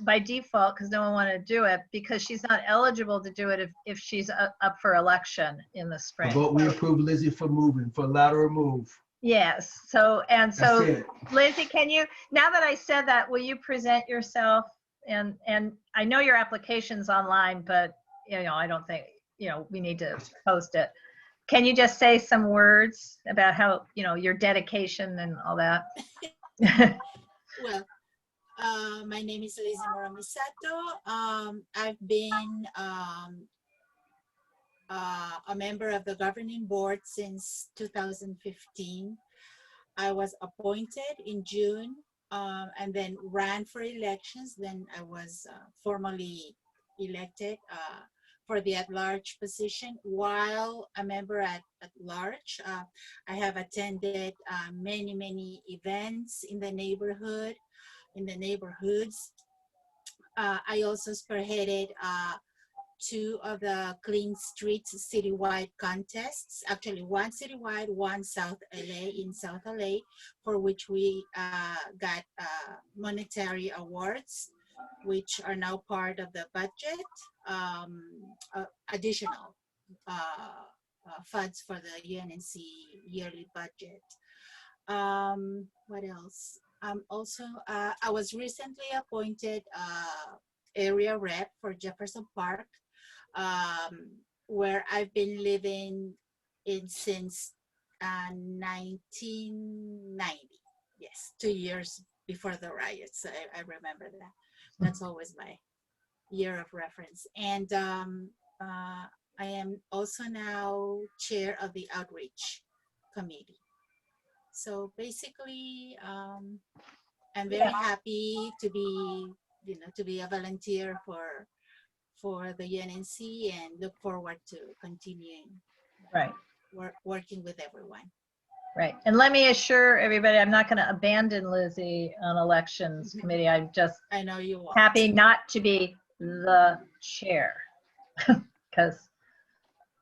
by default because no one wanted to do it, because she's not eligible to do it if she's up for election in the I spring. vote we approve Lizzie for lateral move. Yes. So That's it. Lizzie, can you, now that I said that, will you present yourself? And I know your application's online, but you know, I don't think, you know, we need to post it. Can you just say some words about how, you know, your dedication and all that? Well, my name is Lizzie Moramisato. I've been a member of the governing board since 2015. I was appointed in June and then ran for elections. Then I was formally elected for the at-large position. While a member at large, I have attended many events in the neighborhood, in the neighborhoods. I also spearheaded 2 of the Clean Streets citywide contests, actually 1 citywide, 1 South LA, in South LA, for which we got monetary awards, which are now part of the budget, additional funds for the UNNC yearly budget. What else? Also, I was recently appointed area rep for Jefferson Park, where I've been living in since 1990. Yes, 2 years before the riots. I remember that. That's always my year of reference. And I am also now chair of the outreach committee. So basically, I'm very happy to be, you know, to be a volunteer for the UNNC, and look forward to continuing working with everyone. Right. And let me assure everybody, I'm not going to abandon Lizzie on elections committee. I'm just I know you want. happy not to be the chair because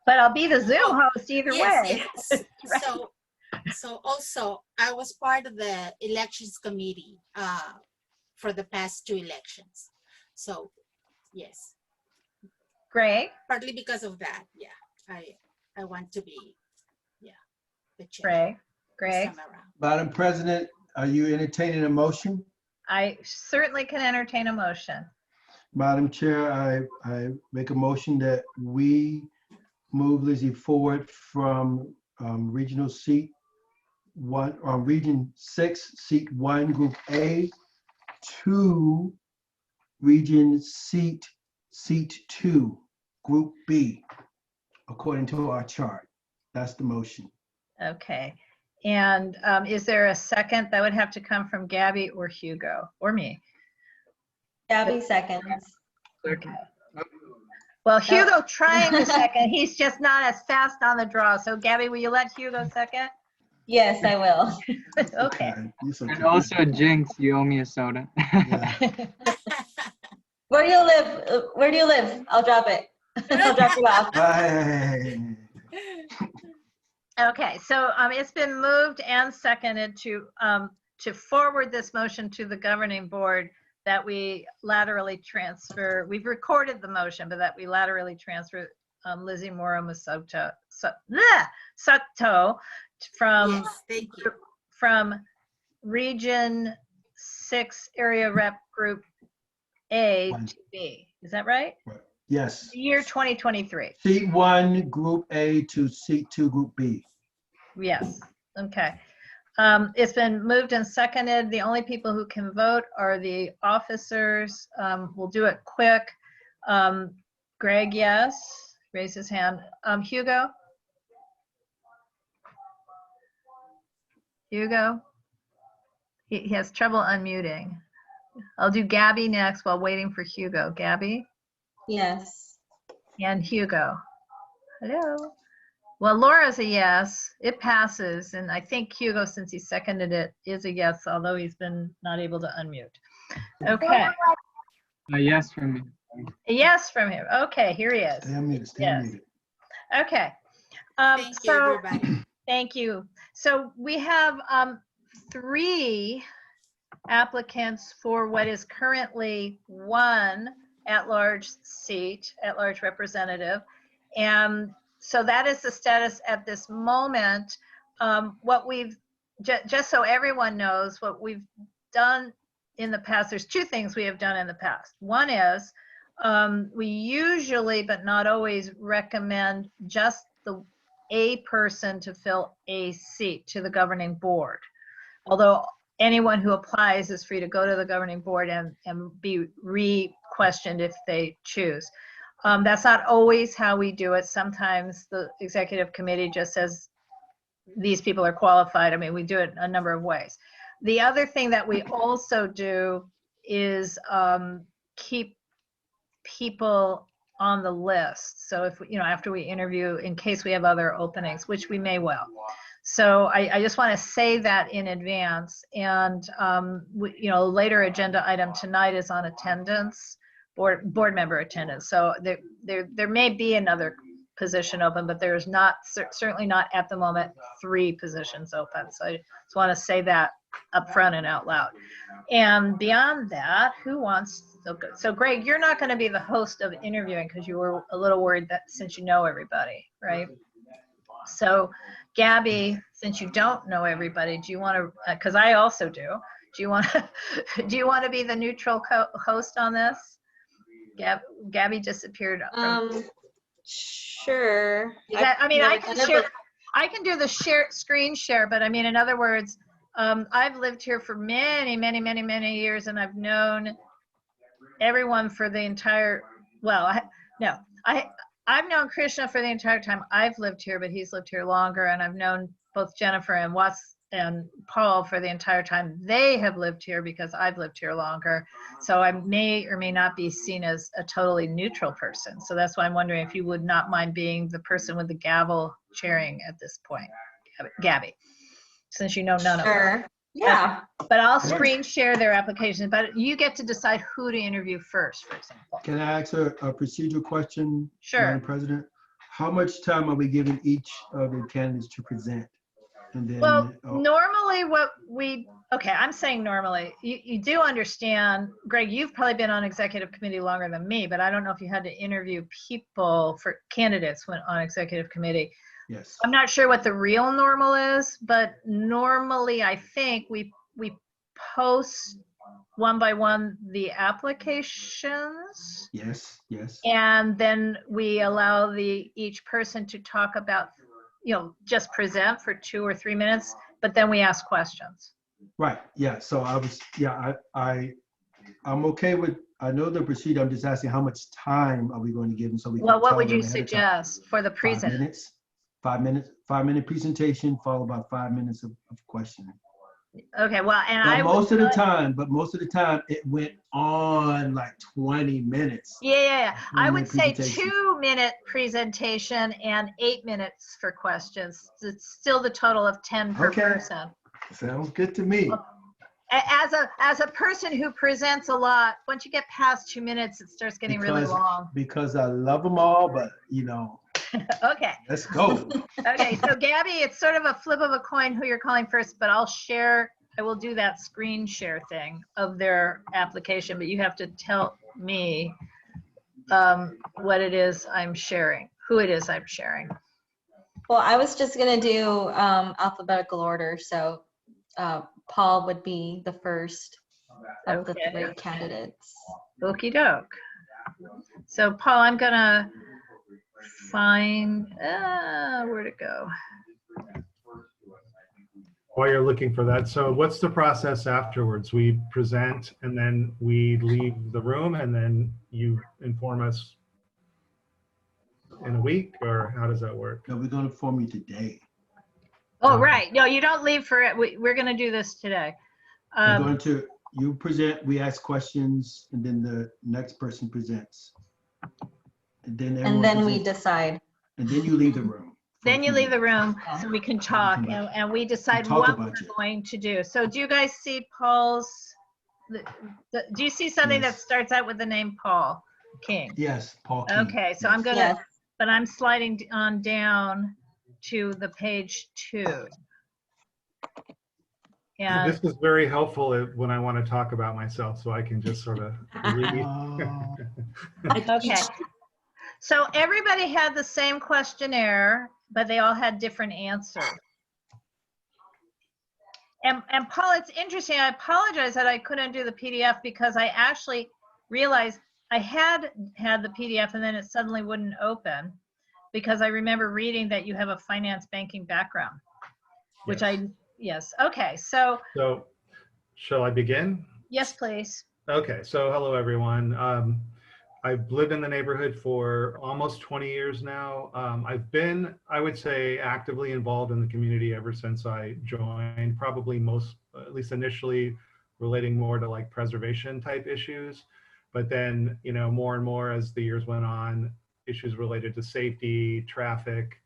But I'll be the Zoom host either way. Yes. Right. So also, I was part of the elections committee for the past 2 elections. So, yes. Great. Partly because of that, yeah. I want to be, the chair. Great. this Great. time around. Madam President, are you entertaining a motion? I certainly can entertain a motion. Madam Chair, I make a motion that we move Lizzie forward from regional seat 1, region 6, seat 1, group A, to region seat 2, group B, according to our chart. That's the motion. Okay. And is there a second? That would have to come from Gabby or Hugo or me. Gabby seconds. Second. Well, Hugo trying to second. He's just not as fast on the draw. So Gabby, will you let Hugo second? Yes, I will. Okay. It's okay. And also, Jinx, you owe me a soda. Yeah. Where do you live? Where do you live? I'll drop it. I'll drop you off. Hey. Okay, so it's been moved and seconded to forward this motion to the governing board that we laterally transfer. We've recorded the motion, but that we laterally transfer Lizzie Mora Masoto from Yes, thank you. from Region 6 Area Rep Group A to B. Is that right? Yes. Year 2023. Seat 1, group A to seat 2, group B. Yes. Okay. It's been moved and seconded. The only people who can vote are the officers. We'll do it quick. Greg, yes. Raise his hand. Hugo? Hugo? He has trouble unmuting. I'll do Gabby next while waiting for Hugo. Gabby? Yes. And Hugo? Hello? Well, Laura's a yes. It passes. And I think Hugo, since he seconded it, is a yes, although he's been not able to unmute. Okay. A yes from me. A yes from him. Okay, here he is. Stay unmuted. Stay Yes. unmuted. Okay. Thank you, So everybody. thank you. So we have 3 applicants for what is currently 1 at-large seat, at-large representative. And so that is the status at this moment. What we've, just so everyone knows, what we've done in the past, there's 2 things we have done in the past. One is we usually, but not always, recommend just a person to fill a seat to the governing board. Although anyone who applies is free to go to the governing board and be re-questioned if they choose. That's not always how we do it. Sometimes the executive committee just says these people are qualified. I mean, we do it a number of ways. The other thing that we also do is keep people on the list. So if, after we interview, in case we have other openings, which we may well. So I just want to say that in advance. And, later agenda item tonight is on attendance, board member attendance. So there may be another position open, but there's not, certainly not at the moment, 3 positions open. So I just want to say that up front and out loud. And beyond that, who wants, so Greg, you're not going to be the host of interviewing because you were a little worried that since you know everybody, right? So Gabby, since you don't know everybody, do you want to, because I also do you want to be the neutral host on this? Gabby disappeared. Sure. I can do the screen share, but I mean, in other words, I've lived here for many, many, many, many years, and I've known everyone for the entire, I've known Krishna for the entire time I've lived here, but he's lived here longer, and I've known both Jennifer and Watts and Paul for the entire time they have lived here because I've lived here longer. So I may or may not be seen as a totally neutral person. So that's why I'm wondering if you would not mind being the person with the gavel chairing at this point, Gabby, since you know none of them. Yeah. But I'll screen share their applications, but you get to decide who to interview first, for example. Can I ask a procedural question? Sure. Madam President? how much time are we giving each of the candidates to present? And then, Well, normally okay, I'm saying normally, you do understand, Greg, you've probably been on executive committee longer than me, but I don't know if you had to interview people for candidates when on executive committee. yes. I'm not sure what the real normal is, but normally I think we post one by one the applications. Yes, yes. And then we allow each person to talk about, just present for 2 or 3 minutes, but then we ask questions. Right, yeah, so I'm okay with, I know the procedure, I'm just asking how much time are we going to give them so we can Well, what tell would them you ahead of time? suggest for the 5 present? minutes, 5 minutes, 5-minute presentation, followed by 5 minutes of questioning. Okay, well, and But most of the time, it went on like 20 minutes. Yeah. I would say presentation. 2-minute presentation and 8 minutes for questions. It's still the total of 10 per Okay. person. Sounds good to me. As a person who presents a lot, once you get past 2 minutes, it starts getting really long. Because I love them all, but Okay. let's go. Okay, so Gabby, it's sort of a flip of a coin who you're calling first, but I will do that screen share thing of their application, but you have to tell me what it is I'm sharing, who it is I'm sharing. Well, I was just gonna do alphabetical order, so Paul would be the first of the 3 candidates. Okie doke. So Paul, I'm gonna find, where'd it go? While you're looking for that, so what's the process afterwards? We present and then we leave the room and then you inform us in a week, or how does that work? No, we're going to inform you today. Oh, right. No, you don't leave for it. We're going to do this today. You present, we ask questions, and then the next person presents. And then we decide. And then you leave the room. Then you leave the room so we can talk and we decide what we're going to do. So do you guys see Paul's, do you see something that starts out with the name Paul King? Yes, Paul King. Okay, so I'm gonna, but I'm sliding on down to the page 2. And this is very helpful when I want to talk about myself, so I can just sort of read. Okay. So everybody had the same questionnaire, but they all had different answers. And Paul, it's interesting. I apologize that I couldn't do the PDF because I actually realized I had the PDF and then it suddenly wouldn't open because I remember reading that you have a finance banking background, which yes. Okay. So Shall I begin? Yes, please. Okay. So hello, everyone. I've lived in the neighborhood for almost 20 years now. I've been, I would say, actively involved in the community ever since I joined, probably at least initially relating more to like preservation type issues. But then, more and more as the years went on, issues related to safety, traffic,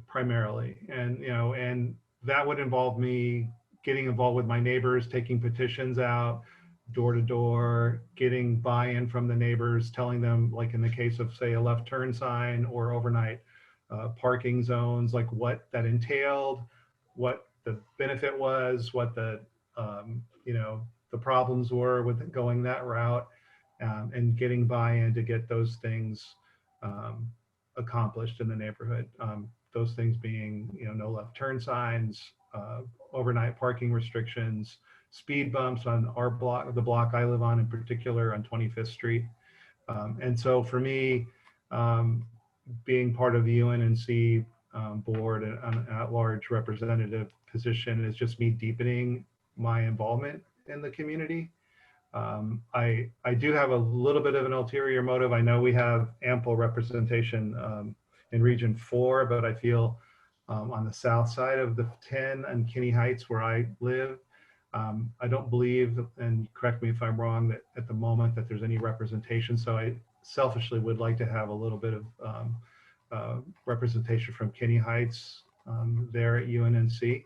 primarily. And that would involve me getting involved with my neighbors, taking petitions out, door to door, getting buy-in from the neighbors, telling them, like in the case of say a left turn sign or overnight parking zones, like what that entailed, what the benefit was, what the the problems were with going that route, and getting buy-in to get those things accomplished in the neighborhood. Those things being, no left turn signs, overnight parking restrictions, speed bumps on our block, the block I live on in particular, on 25th Street. And so for me, being part of the UNNC board and an at-large representative position is just me deepening my involvement in the community. I do have a little bit of an ulterior motive. I know we have ample representation in Region 4, but I feel on the south side of the 10 and Kinney Heights where I live, I don't believe, and correct me if I'm wrong, that at the moment that there's any representation. So I selfishly would like to have a little bit of representation from Kinney Heights there at UNNC.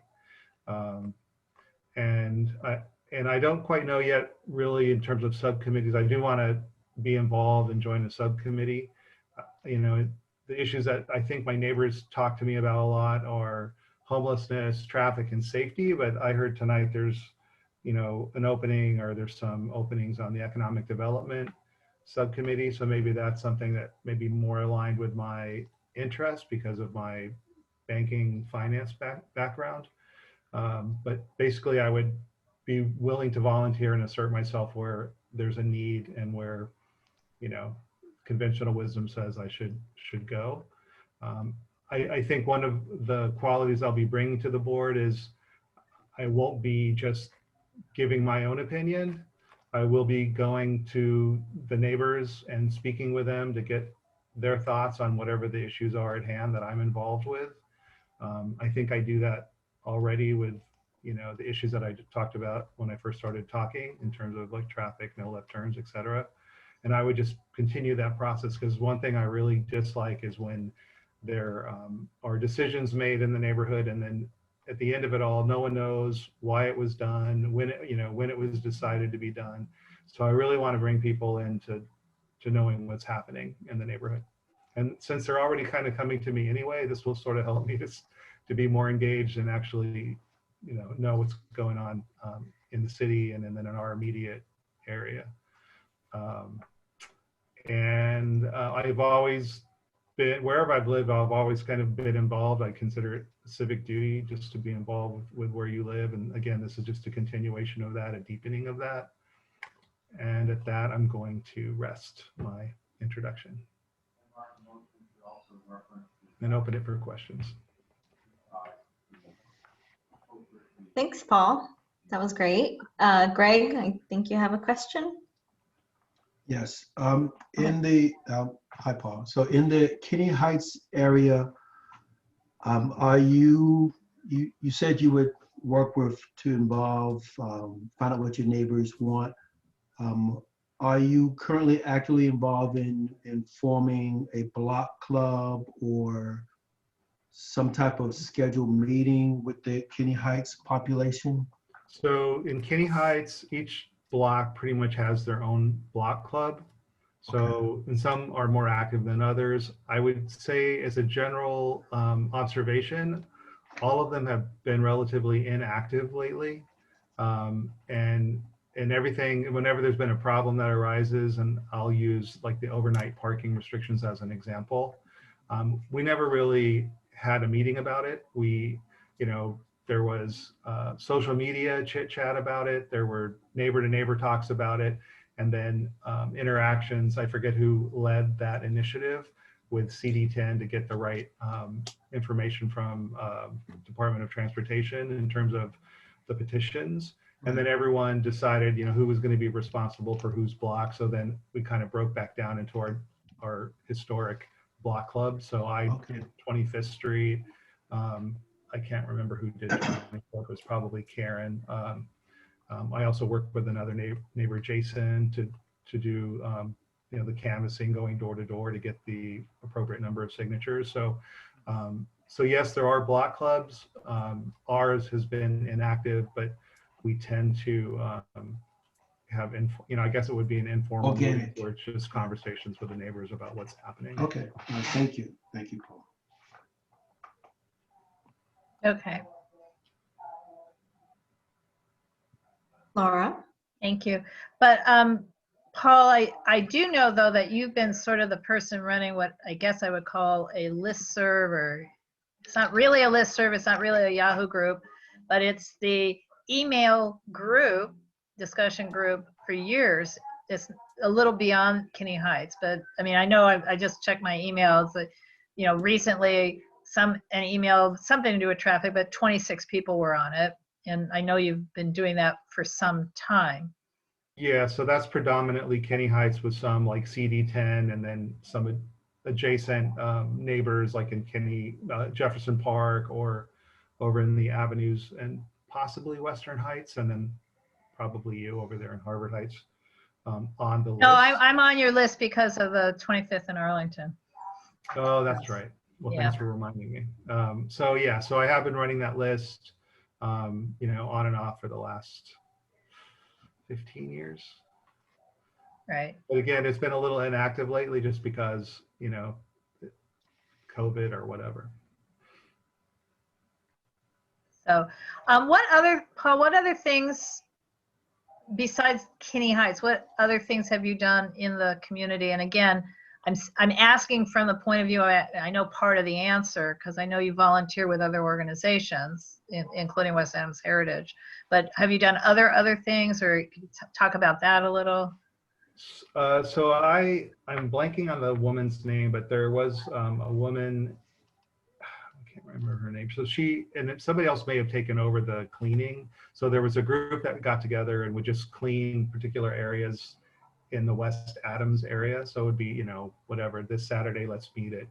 And I don't quite know yet really in terms of subcommittees. I do want to be involved and join a subcommittee. the issues that I think my neighbors talk to me about a lot are homelessness, traffic, and safety. But I heard tonight there's, an opening, or there's some openings on the economic development subcommittee. So maybe that's something that may be more aligned with my interest because of my banking finance background. But basically I would be willing to volunteer and assert myself where there's a need and where, conventional wisdom says I should go. I think one of the qualities I'll be bringing to the board is I won't be just giving my own opinion. I will be going to the neighbors and speaking with them to get their thoughts on whatever the issues are at hand that I'm involved with. I think I do that already with, the issues that I talked about when I first started talking in terms of like traffic, no left turns, et cetera. And I would just continue that process, because one thing I really dislike is when there are decisions made in the neighborhood, and then at the end of it all, no one knows why it was done, when it was decided to be done. So I really want to bring people into knowing what's happening in the neighborhood. And since they're already kind of coming to me anyway, this will sort of help me to be more engaged and actually, know what's going on in the city and then in our immediate area. I've always been, wherever I've lived, I've always kind of been involved. I consider it a civic duty just to be involved with where you live. And again, this is just a continuation of that, a deepening of that. And at that, I'm going to rest my introduction and open it for questions. Thanks, Paul. That was great. Greg, I think you have a question. Yes. Hi, Paul. So in the Kinney Heights area, are you said you would work to involve, find out what your neighbors want. Are you currently actively involved in forming a block club or some type of scheduled meeting with the Kinney Heights population? So in Kinney Heights, each block pretty much has their own block club. So, and some are more active than others. I would say as a general observation, all of them have been relatively inactive lately. And everything, whenever there's been a problem that arises, and I'll use like the overnight parking restrictions as an example, we never really had a meeting about it. There was social media chit chat about it. There were neighbor to neighbor talks about it. And then interactions, I forget who led that initiative with CD10 to get the right information from Department of Transportation in terms of the petitions. And then everyone decided, who was going to be responsible for whose block. So then we kind of broke back down into our historic block club. So I did 25th Street. I can't remember who did 24th. It was probably Karen. I also worked with another neighbor, Jason, to do the canvassing, going door to door to get the appropriate number of signatures. So yes, there are block clubs. Ours has been inactive, but we tend to have, I guess it would be an informal meeting where it's just conversations with the neighbors about what's happening. Okay, thank you, Paul. Okay. Laura? Thank you. But Paul, I do know though that you've been sort of the person running what I guess I would call a listserv, or it's not really a listserv, it's not really a Yahoo group, but it's the email group, discussion group for years. It's a little beyond Kinney Heights, but I mean, I know I just checked my emails that, recently an email, something to do with traffic, but 26 people were on it. And I know you've been doing that for some time. Yeah, so that's predominantly Kinney Heights with some like CD10 and then some adjacent neighbors like in Kinney, Jefferson Park, or over in the avenues and possibly Western Heights, and then probably you over there in Harvard Heights on the list. No, I'm on your list because of the 25th in Arlington. Oh, that's right. Well, Yeah. Thanks for reminding me. So I have been running that list, on and off for the last 15 years. Right. But again, it's been a little inactive lately just because, COVID or whatever. So, Paul, what other things besides Kinney Heights, what other things have you done in the community? And again, I'm asking from the point of view, I know part of the answer because I know you volunteer with other organizations, including West Adams Heritage. But have you done other things, or can you talk about that a little? So I'm blanking on the woman's name, but there was a woman, I can't remember her name. So somebody else may have taken over the cleaning. So there was a group that got together and would just clean particular areas in the West Adams area. So it would be, you know, whatever, this Saturday, let's meet at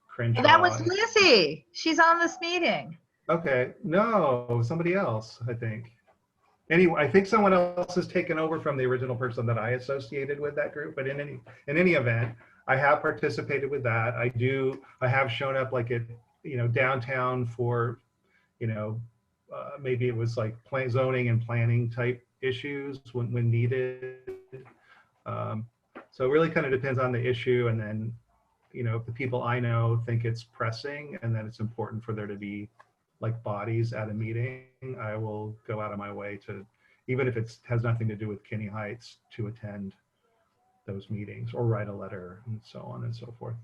Crenshaw. That was Lizzie. She's on this meeting. Okay. No, somebody else, I think. Anyway, I think someone else has taken over from the original person that I associated with that group. But in any event, I have participated with that. I have shown up like at, you know, downtown for, you know, maybe it was like zoning and planning type issues when needed. So it really kind of depends on the issue. And then, you know, if the people I know think it's pressing and that it's important for there to be like bodies at a meeting, I will go out of my way to, even if it has nothing to do with Kinney Heights, to attend those meetings or write a letter and so on and so forth.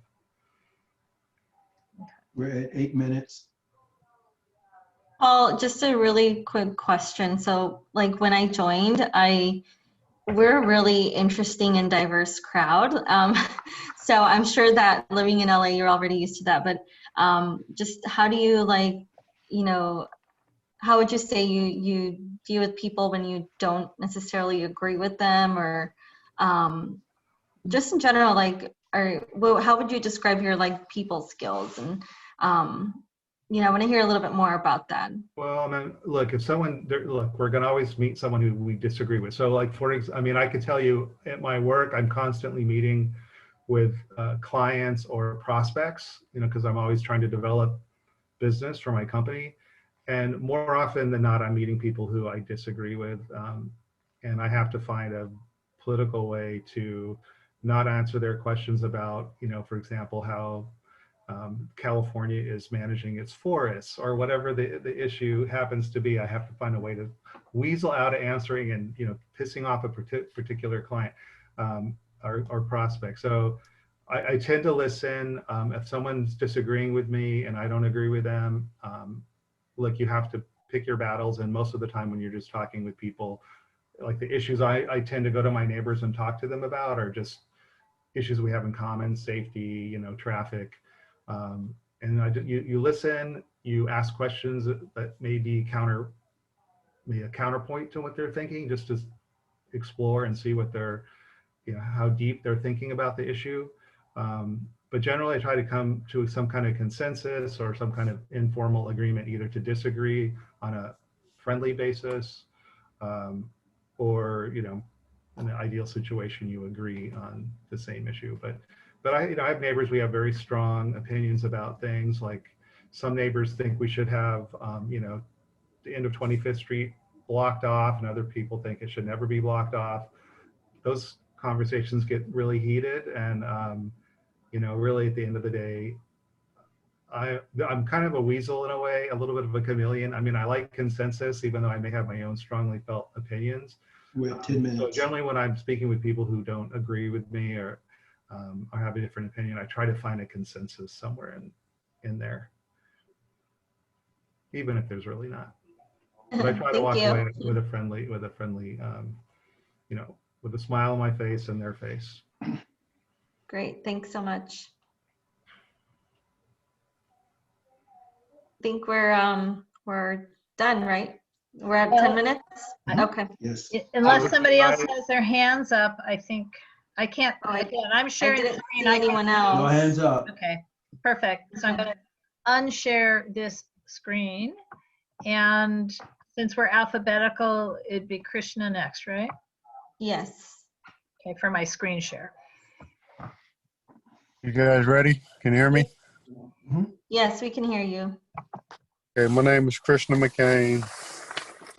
We're at 8 minutes. Paul, just a really quick question. So like when I joined, we're a really interesting and diverse crowd. So I'm sure that living in LA, you're already used to that, but just how do you like, you know, how would you say you deal with people when you don't necessarily agree with them, or just in general, like, how would you describe your like people skills? And you know, I want to hear a little bit more about that. Well, I mean, look, we're going to always meet someone who we disagree with. So like, I mean, I could tell you at my work, I'm constantly meeting with clients or prospects, you know, because I'm always trying to develop business for my company. And more often than not, I'm meeting people who I disagree with. And I have to find a political way to not answer their questions about, you know, for example, how California is managing its forests or whatever the issue happens to be. I have to find a way to weasel out of answering and, you know, pissing off a particular client or prospect. So I tend to listen. If someone's disagreeing with me and I don't agree with them, look, you have to pick your battles. And most of the time when you're just talking with people, like the issues I tend to go to my neighbors and talk to them about are just issues we have in common, safety, you know, traffic. And you listen, you ask questions that may be a counterpoint to what they're thinking, just to explore and see what they're, you know, how deep they're thinking about the issue. But generally I try to come to some kind of consensus or some kind of informal agreement, either to disagree on a friendly basis, or, you know, in the ideal situation, you agree on the same issue. But I have neighbors, we have very strong opinions about things. Like some neighbors think we should have, you know, the end of 25th Street blocked off, and other people think it should never be blocked off. Those conversations get really heated. And, you know, really at the end of the day, I'm kind of a weasel in a way, a little bit of a chameleon. I mean, I like consensus, even though I may have my own strongly felt opinions. We're at 10 minutes. So generally when I'm speaking with people who don't agree with me or have a different opinion, I try to find a consensus somewhere in there, even if there's really not. But I try to walk away with a friendly, you know, with a smile on my face and their face. Great, thanks so much. I think we're done, right? We're at 10 minutes? Okay. Yes. Unless somebody else has their hands up, I think, I can't, again, I'm sharing the screen. Anyone else? No hands up. Okay, perfect. So I'm gonna unshare this screen. And since we're alphabetical, it'd be Krishna next, right? Yes. Okay, for my screen share. You guys ready? Can you hear me? Yes, we can hear you. Okay, my name is Krishna McCain,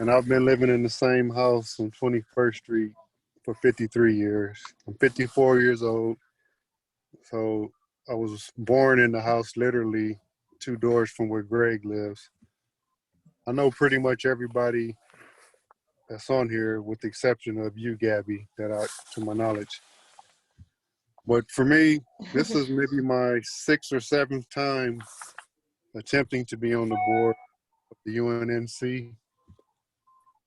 and I've been living in the same house on 21st Street for 53 years. I'm 54 years old. So I was born in the house literally 2 doors from where Greg lives. I know pretty much everybody that's on here with the exception of you, Gabby, to my knowledge. But for me, this is maybe my 6th or 7th time attempting to be on the board of the UNNC.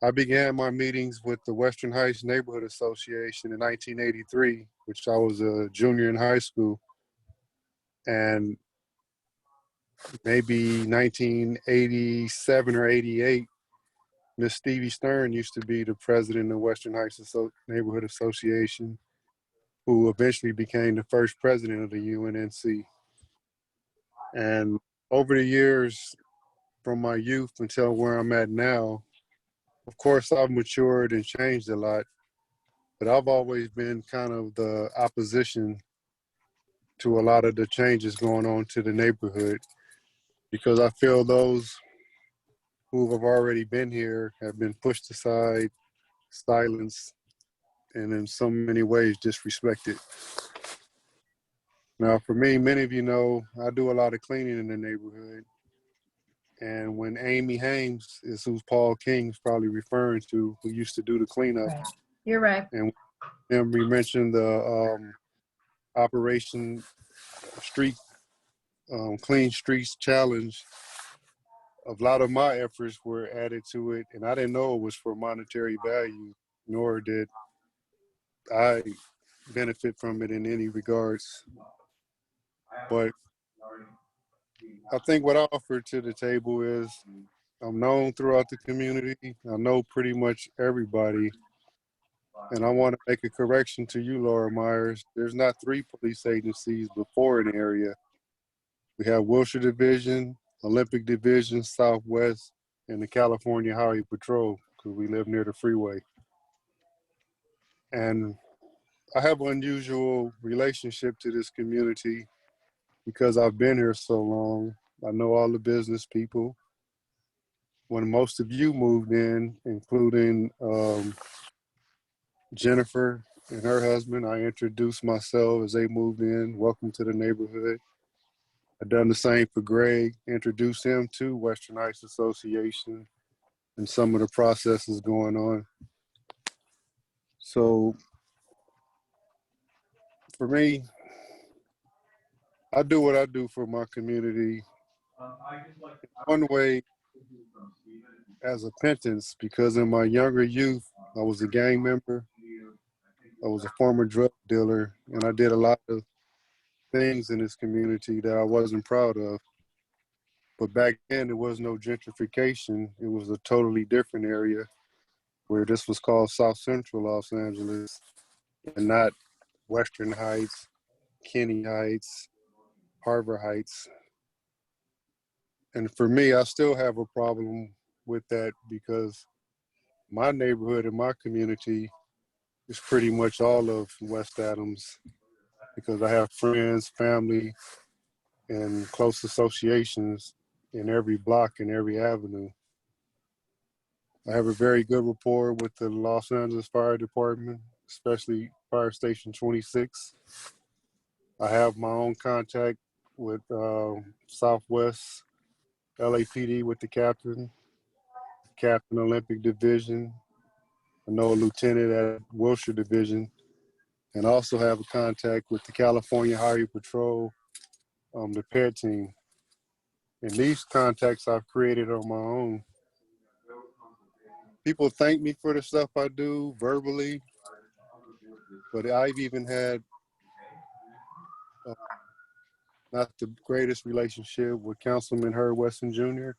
I began my meetings with the Western Heights Neighborhood Association in 1983, which I was a junior in high school. And maybe 1987 or 88, Miss Stevie Stern used to be the president of Western Heights Neighborhood Association, who eventually became the first president of the UNNC. And over the years, from my youth until where I'm at now, of course, I've matured and changed a lot, but I've always been kind of the opposition to a lot of the changes going on to the neighborhood, because I feel those who have already been here have been pushed aside, silenced, and in so many ways disrespected. Now, for me, many of you know I do a lot of cleaning in the neighborhood. And when Amy Hames is who Paul King's probably referring to, who used to do the cleanup. Right. You're right. And we mentioned the Operation Street Clean Streets Challenge. A lot of my efforts were added to it, and I didn't know it was for monetary value, nor did I benefit from it in any regards. But I think what I offer to the table is I'm known throughout the community. I know pretty much everybody. And I want to make a correction to you, Laura Myers. There's not 3 police agencies before an area. We have Wilshire Division, Olympic Division, Southwest, and the California Highway Patrol, because we live near the freeway. And I have an unusual relationship to this community because I've been here so long. I know all the business people. When most of you moved in, including Jennifer and her husband, I introduced myself as they moved in. Welcome to the neighborhood. I've done the same for Greg, introduced him to Western Heights Association and some of the processes going on. So for me, I do what I do for my community. One way as a penance, because in my younger youth, I was a gang member. I was a former drug dealer, and I did a lot of things in this community that I wasn't proud of. But back then, there was no gentrification. It was a totally different area where this was called South Central Los Angeles and not Western Heights, Kenny Heights, Harbor Heights. And for me, I still have a problem with that because my neighborhood and my community is pretty much all of West Adams, because I have friends, family, and close associations in every block and every avenue. I have a very good rapport with the Los Angeles Fire Department, especially Fire Station 26. I have my own contact with Southwest LAPD with the captain Olympic Division. I know a lieutenant at Wilshire Division, and also have a contact with the California Highway Patrol, the PED team. And these contacts I've created on my own. People thank me for the stuff I do verbally, but I've even had not the greatest relationship with Councilman Herb Weston Jr.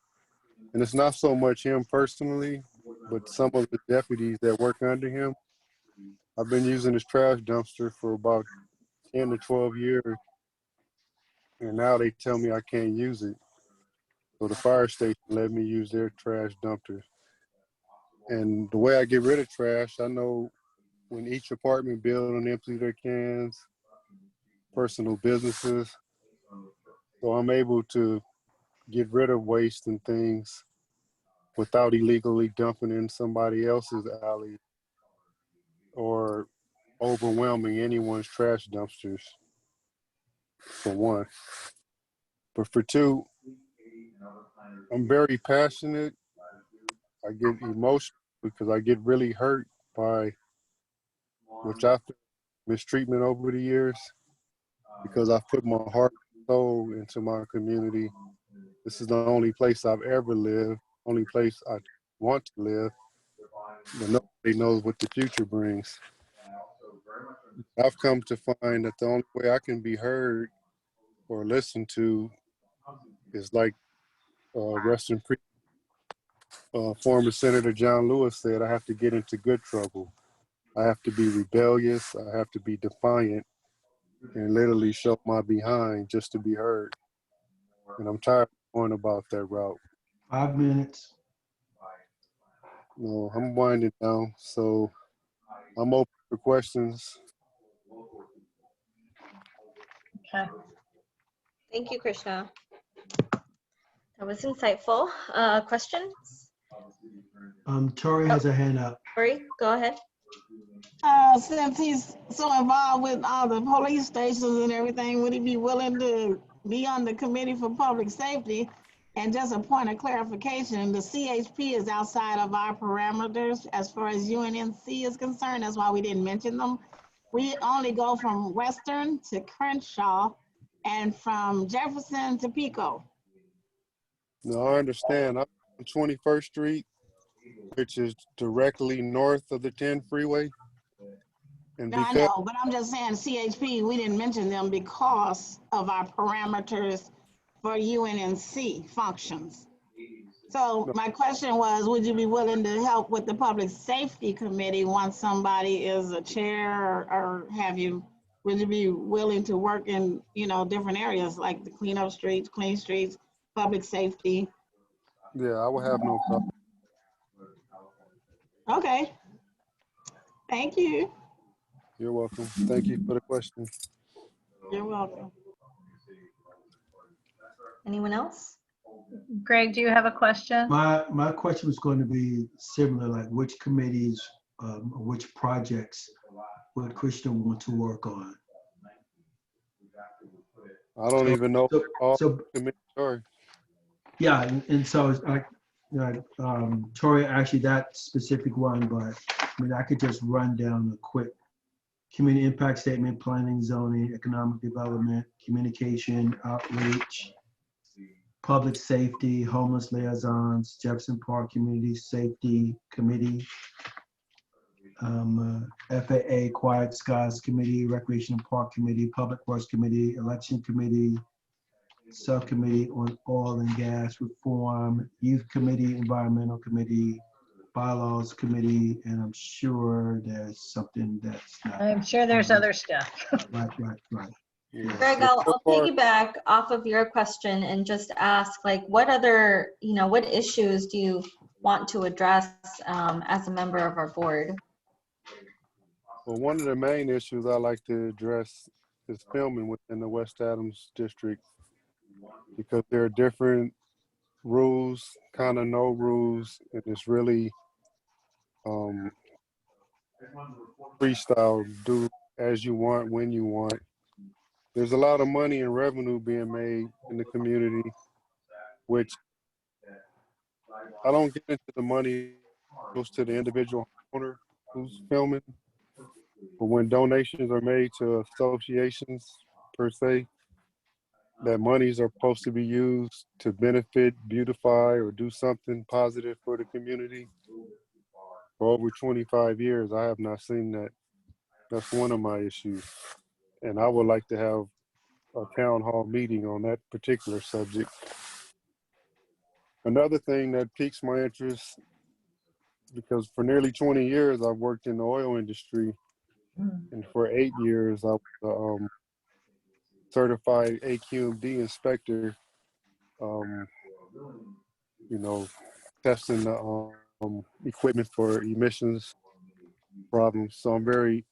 And it's not so much him personally, but some of the deputies that work under him. I've been using his trash dumpster for about 10 to 12 years, and now they tell me I can't use it. So the fire station let me use their trash dumpster. And the way I get rid of trash, I know when each apartment building empty their cans, personal businesses. So I'm able to get rid of waste and things without illegally dumping in somebody else's alley or overwhelming anyone's trash dumpsters. for one. But for two, I'm very passionate. I get emotional because I get really hurt by which I feel mistreatment over the years because I've put my heart and soul into my community. This is the only place I've ever lived, only place I want to live, but nobody knows what the future brings. I've come to find that the only way I can be heard or listened to is like rest in peace, former Senator John Lewis said, I have to get into good trouble. I have to be rebellious. I have to be defiant and literally show my behind just to be heard. And I'm tired of going about that route. 5 minutes. No, I'm winding down, so I'm open for questions. Okay. Thank you, Krishna. That was insightful. Questions? Tori has her hand up. Tori, go ahead. Since he's so involved with all the police stations and everything, would he be willing to be on the Committee for Public Safety? And just a point of clarification, the CHP is outside of our parameters as far as UNNC is concerned. That's why we didn't mention them. We only go from Western to Crenshaw and from Jefferson to Pico. No, I understand. I'm on 21st Street, which is directly north of the 10 freeway. And No, I know, but I'm just saying CHP, we didn't mention them because of our parameters for UNNC functions. So my question was, would you be willing to help with the Public Safety Committee once somebody is a chair or have you, would you be willing to work in, you know, different areas like the clean up streets, clean streets, public safety? Yeah, I would have no problem. Okay. Thank you. You're welcome. Thank you for the question. You're welcome. Anyone else? Greg, do you have a question? My question was going to be similar, like which committees, or which projects would Krishna want to work on? I don't even know all committees are. Yeah, and so it's like, Tori, actually that specific one, but I mean, I could just run down a quick community impact statement, planning, zoning, economic development, communication, outreach, public safety, homeless liaisons, Jefferson Park Community Safety Committee, FAA Quiet Skies Committee, Recreation and Park Committee, Public Works Committee, Election Committee, Subcommittee on Oil and Gas Reform, Youth Committee, Environmental Committee, Bylaws Committee, and I'm sure there's something that's not. I'm sure there's other stuff. Right. Yeah. Greg, I'll piggyback off of your question and just ask, like, what other, you know, what issues do you want to address as a member of our board? Well, one of the main issues I like to address is filming within the West Adams district, because there are different rules, kind of no rules, and it's really freestyle, do as you want, when you want. There's a lot of money and revenue being made in the community, which I don't get into the money goes to the individual owner who's filming, but when donations are made to associations per se, that monies are supposed to be used to benefit, beautify, or do something positive for the community. For over 25 years, I have not seen that. That's one of my issues. And I would like to have a town hall meeting on that particular subject. Another thing that piques my interest, because for nearly 20 years, I've worked in the oil industry. And for 8 years, I was a certified AQMD inspector, testing the equipment for emissions problems. So I'm very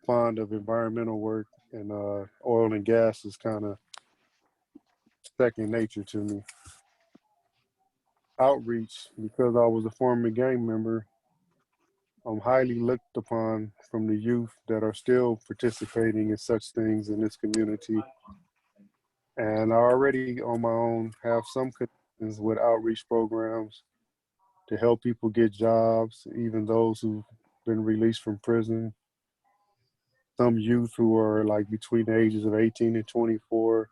fond of environmental work, and oil and gas is kind of second nature to me. Outreach, because I was a former gang member, I'm highly looked upon from the youth that are still participating in such things in this community. And I already on my own have some connections with outreach programs to help people get jobs, even those who've been released from prison. Some youth who are like between the ages of 18 and 24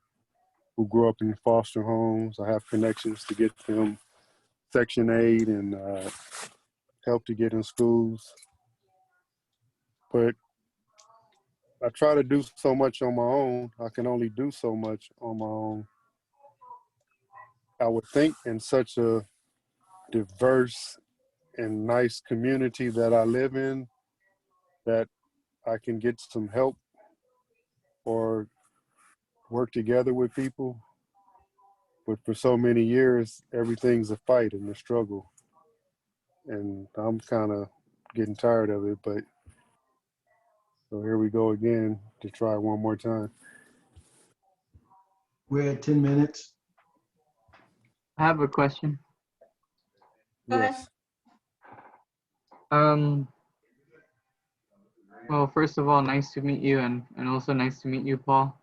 who grew up in foster homes. I have connections to get them Section 8 and help to get in schools. But I try to do so much on my own. I can only do so much on my own. I would think in such a diverse and nice community that I live in that I can get some help or work together with people. But for so many years, everything's a fight and a struggle. And I'm kind of getting tired of it, but so here we go again to try one more time. We're at 10 minutes. I have a question. Go ahead. Yes. Well, first of all, nice to meet you, and also nice to meet you, Paul.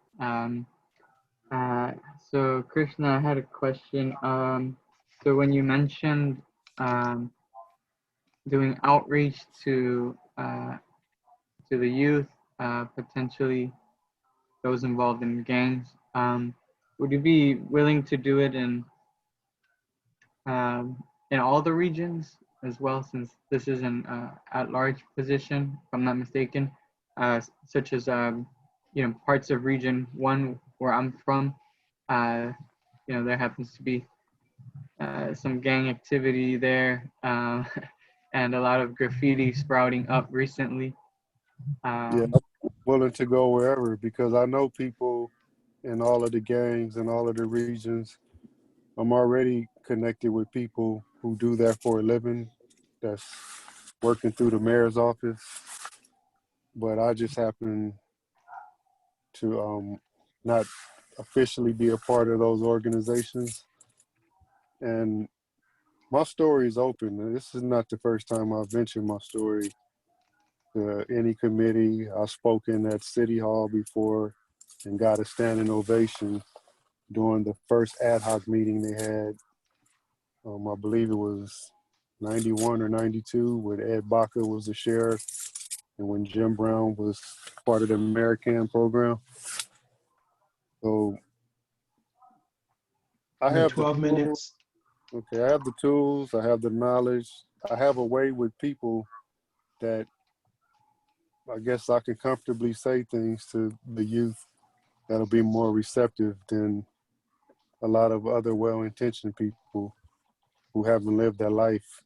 So Krishna, I had a question. So when you mentioned doing outreach to the youth, potentially those involved in gangs, would you be willing to do it in all the regions as well, since this is an at-large position, if I'm not mistaken, such as parts of Region 1 where I'm from, there happens to be some gang activity there, and a lot of graffiti sprouting up recently. Yeah, I'm willing to go wherever because I know people in all of the gangs and all of the regions. I'm already connected with people who do that for a living, that's working through the mayor's office. But I just happen to not officially be a part of those organizations. And my story is open. This is not the first time I've mentioned my story to any committee. I've spoken at City Hall before and got a standing ovation during the first ad hoc meeting they had. I believe it was 91 or 92 when Ed Baca was the sheriff and when Jim Brown was part of the American program. So I have 12 minutes. Okay, I have the tools, I have the knowledge, I have a way with people that I guess I can comfortably say things to the youth that'll be more receptive than a lot of other well-intentioned people who haven't lived their life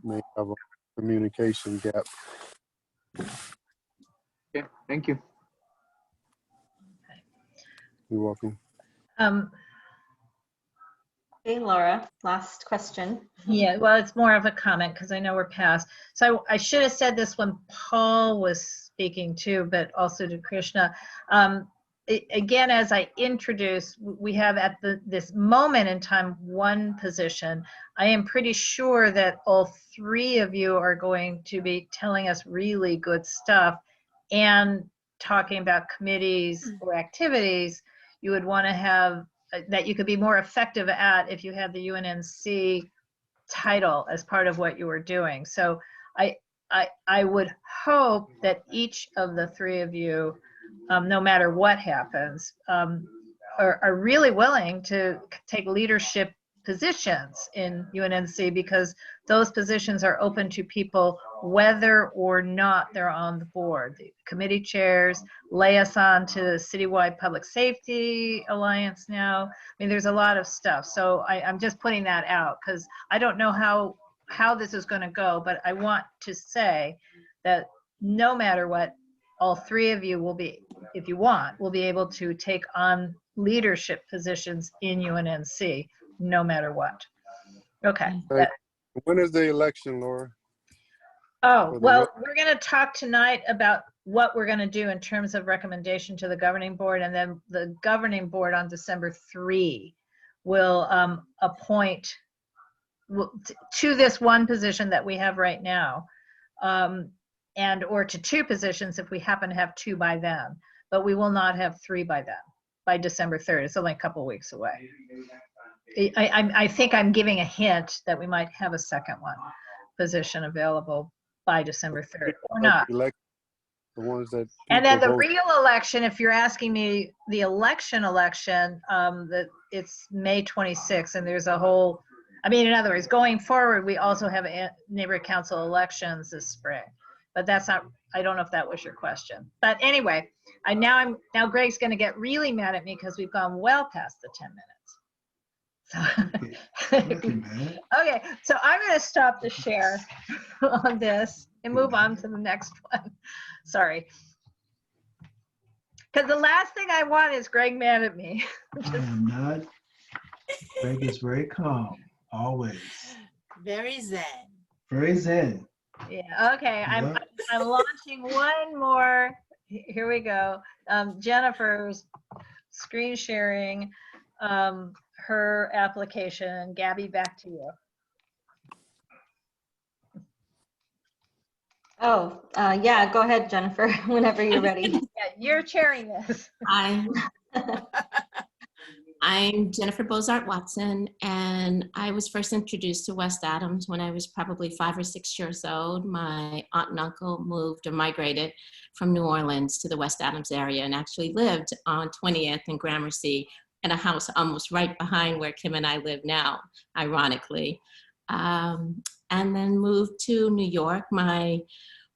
may have a communication gap. Okay, thank you. You're welcome. Okay, Laura, last question. Yeah, well, it's more of a comment because I know we're past. So I should have said this when Paul was speaking too, but also to Krishna. Again, as I introduced, we have at this moment in time one position. I am pretty sure that all three of you are going to be telling us really good stuff and talking about committees or activities you would want to have that you could be more effective at if you had the UNNC title as part of what you were doing. So I would hope that each of the three of you, no matter what happens, are really willing to take leadership positions in UNNC because those positions are open to people whether or not they're on the board. The committee chairs lay us on to Citywide Public Safety Alliance now. I mean, there's a lot of stuff. So I'm just putting that out because I don't know how this is going to go, but I want to say that no matter what, all three of you will be, if you want, will be able to take on leadership positions in UNNC, no matter what. Okay. Hey, when is the election, Laura? Oh, well, we're going to talk tonight about what we're going to do in terms of recommendation to the governing board, and then the governing board on December 3 will appoint to this one position that we have right now, and or to two positions if we happen to have two by then, but we will not have three by then. by December 3rd. It's only a couple of weeks away. I think I'm giving a hint that we might have a second position available by December 3rd or not. The ones that And then the people vote. real election, if you're asking me the election, that it's May 26th, and there's a whole, I mean, in other words, going forward, we also have neighborhood council elections this spring. But that's not, I don't know if that was your question. But anyway, now Greg's going to get really mad at me because we've gone well past the 10 minutes. So, okay, so I'm going to stop the share on this and move on to the next one. Sorry. Because the last thing I want is Greg mad at me. I am not. Greg is very calm, always. Very zen. Very zen. Yeah, okay, I'm launching one more. Here we go. Jennifer's screen sharing her application. Gabby, back to you. Oh, yeah, go ahead, Jennifer, whenever you're ready. Yeah, you're chairing this. I'm Jennifer Bozart Watson, and I was first introduced to West Adams when I was probably 5 or 6 years old. My aunt and uncle moved or migrated from New Orleans to the West Adams area and actually lived on 20th and Gramercy in a house almost right behind where Kim and I live now, ironically. And then moved to New York. My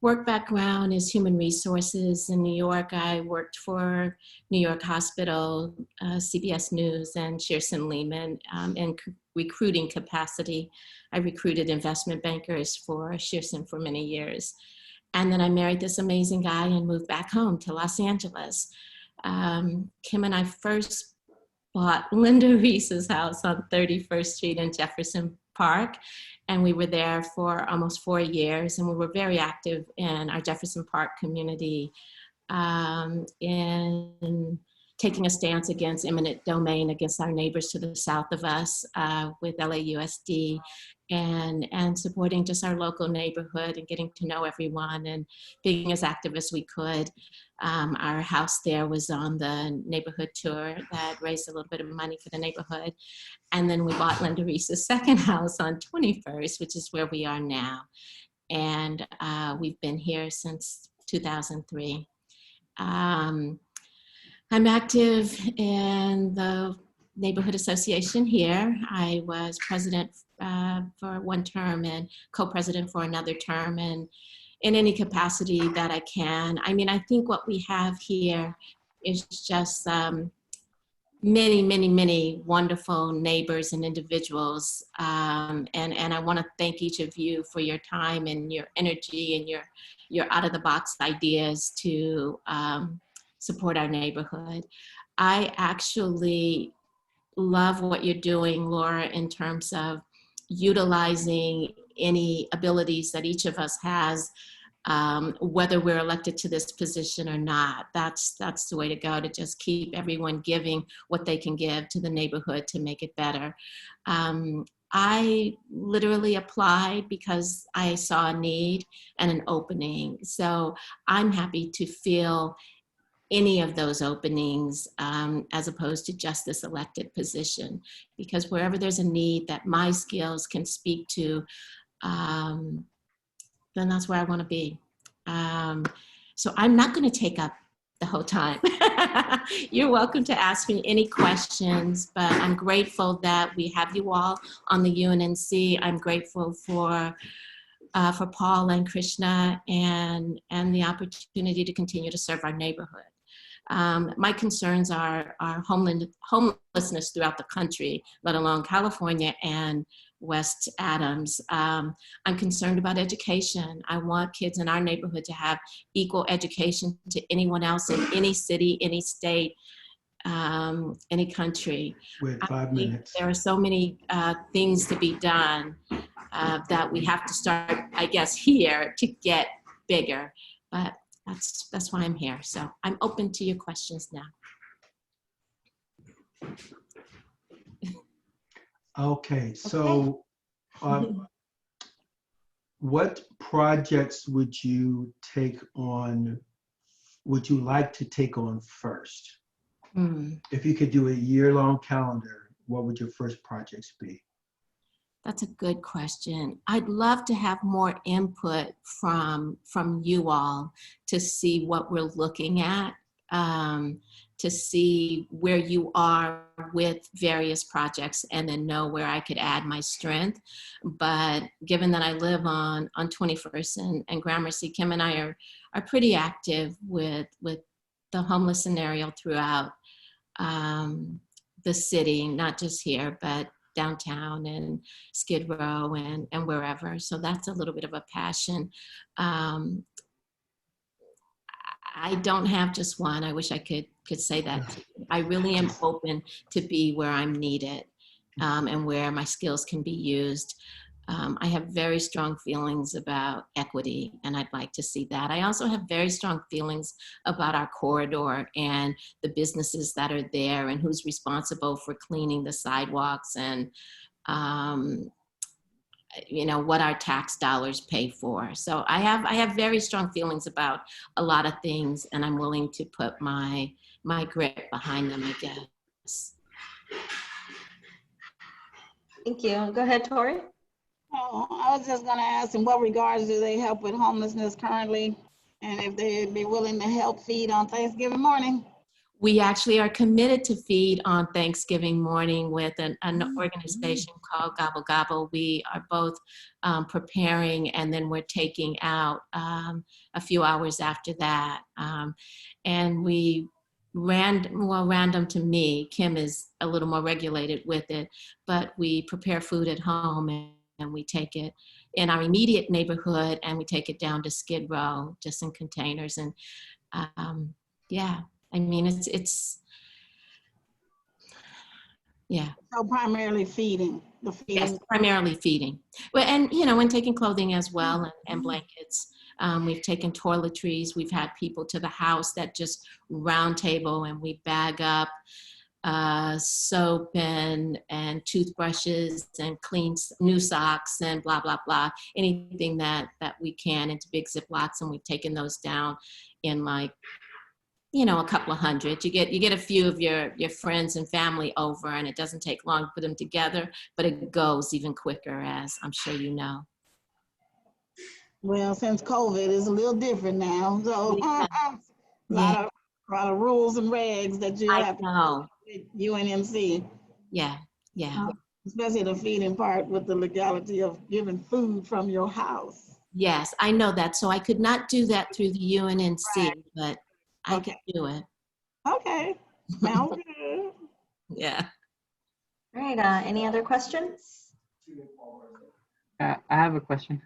work background is human resources. In New York, I worked for New York Hospital, CBS News, and Shearson Lehman in recruiting capacity. I recruited investment bankers for Shearson for many years. And then I married this amazing guy and moved back home to Los Angeles. Kim and I first bought Linda Reese's house on 31st Street in Jefferson Park. And we were there for almost 4 years, and we were very active in our Jefferson Park community in taking a stance against eminent domain against our neighbors to the south of us with LAUSD and supporting just our local neighborhood and getting to know everyone and being as active as we could. Our house there was on the neighborhood tour that raised a little bit of money for the neighborhood. And then we bought Linda Reese's second house on 21st, which is where we are now. And we've been here since 2003. I'm active in the neighborhood association here. I was president for one term and co-president for another term, and in any capacity that I can. I mean, I think what we have here is just many, many, many wonderful neighbors and individuals. And I want to thank each of you for your time and your energy and your out-of-the-box ideas to support our neighborhood. I actually love what you're doing, Laura, in terms of utilizing any abilities that each of us has, whether we're elected to this position or not. That's the way to go, to just keep everyone giving what they can give to the neighborhood to make it better. I literally applied because I saw a need and an opening. So I'm happy to fill any of those openings as opposed to just this elected position, because wherever there's a need that my skills can speak to, then that's where I want to be. So I'm not going to take up the whole time. You're welcome to ask me any questions, but I'm grateful that we have you all on the UNNC. I'm grateful for Paul and Krishna and the opportunity to continue to serve our neighborhood. My concerns are homelessness throughout the country, let alone California and West Adams. I'm concerned about education. I want kids in our neighborhood to have equal education to anyone else in any city, any state, any country. We're at 5 minutes. There are so many things to be done that we have to start, I guess, here to get bigger. But that's why I'm here. So I'm open to your questions now. Okay, so what projects would you like to take on first? If you could do a year-long calendar, what would your first projects be? That's a good question. I'd love to have more input from you all to see what we're looking at, to see where you are with various projects, and then know where I could add my strength. But given that I live on 21st and Gramercy, Kim and I are pretty active with the homeless scenario throughout the city, not just here, but downtown and Skid Row and wherever. So that's a little bit of a passion. I don't have just one. I wish I could say that. I really am open to be where I'm needed, and where my skills can be used. I have very strong feelings about equity, and I'd like to see that. I also have very strong feelings about our corridor and the businesses that are there and who's responsible for cleaning the sidewalks and, you know, what our tax dollars pay for. So I have very strong feelings about a lot of things, and I'm willing to put my grit behind them, I guess. Thank you. Go ahead, Tori. Oh, I was just gonna ask, in what regards do they help with homelessness currently? And if they'd be willing to help feed on Thanksgiving morning? We actually are committed to feed on Thanksgiving morning with an organization called Gobble Gobble. We are both preparing, and then we're taking out a few hours after that. And we random to me, Kim is a little more regulated with it, but we prepare food at home and we take it in our immediate neighborhood and we take it down to Skid Row just in containers. And yeah, I mean, it's yeah. So primarily feeding, the feeding. Yes, primarily feeding. Well, and you know, and taking clothing as well, and blankets. We've taken toiletries. We've had people to the house that just round table, and we bag up soap and toothbrushes and clean new socks and blah blah blah. Anything that we can into big Ziplocs, and we've taken those down in, like, you know, a couple of hundred. You get a few of your friends and family over, and it doesn't take long to put them together, but it goes even quicker, as I'm sure you know. Well, since COVID, it's a little different now. So Yeah. a lot of rules and regs that you have to know. with UNNC. Yeah. Especially the feeding part with the legality of giving food from your house. Yes, I know that. So I could not do that through the UNNC, right, but I could do it. Okay. Sounds good. Yeah. All right. Any other questions? I have a question.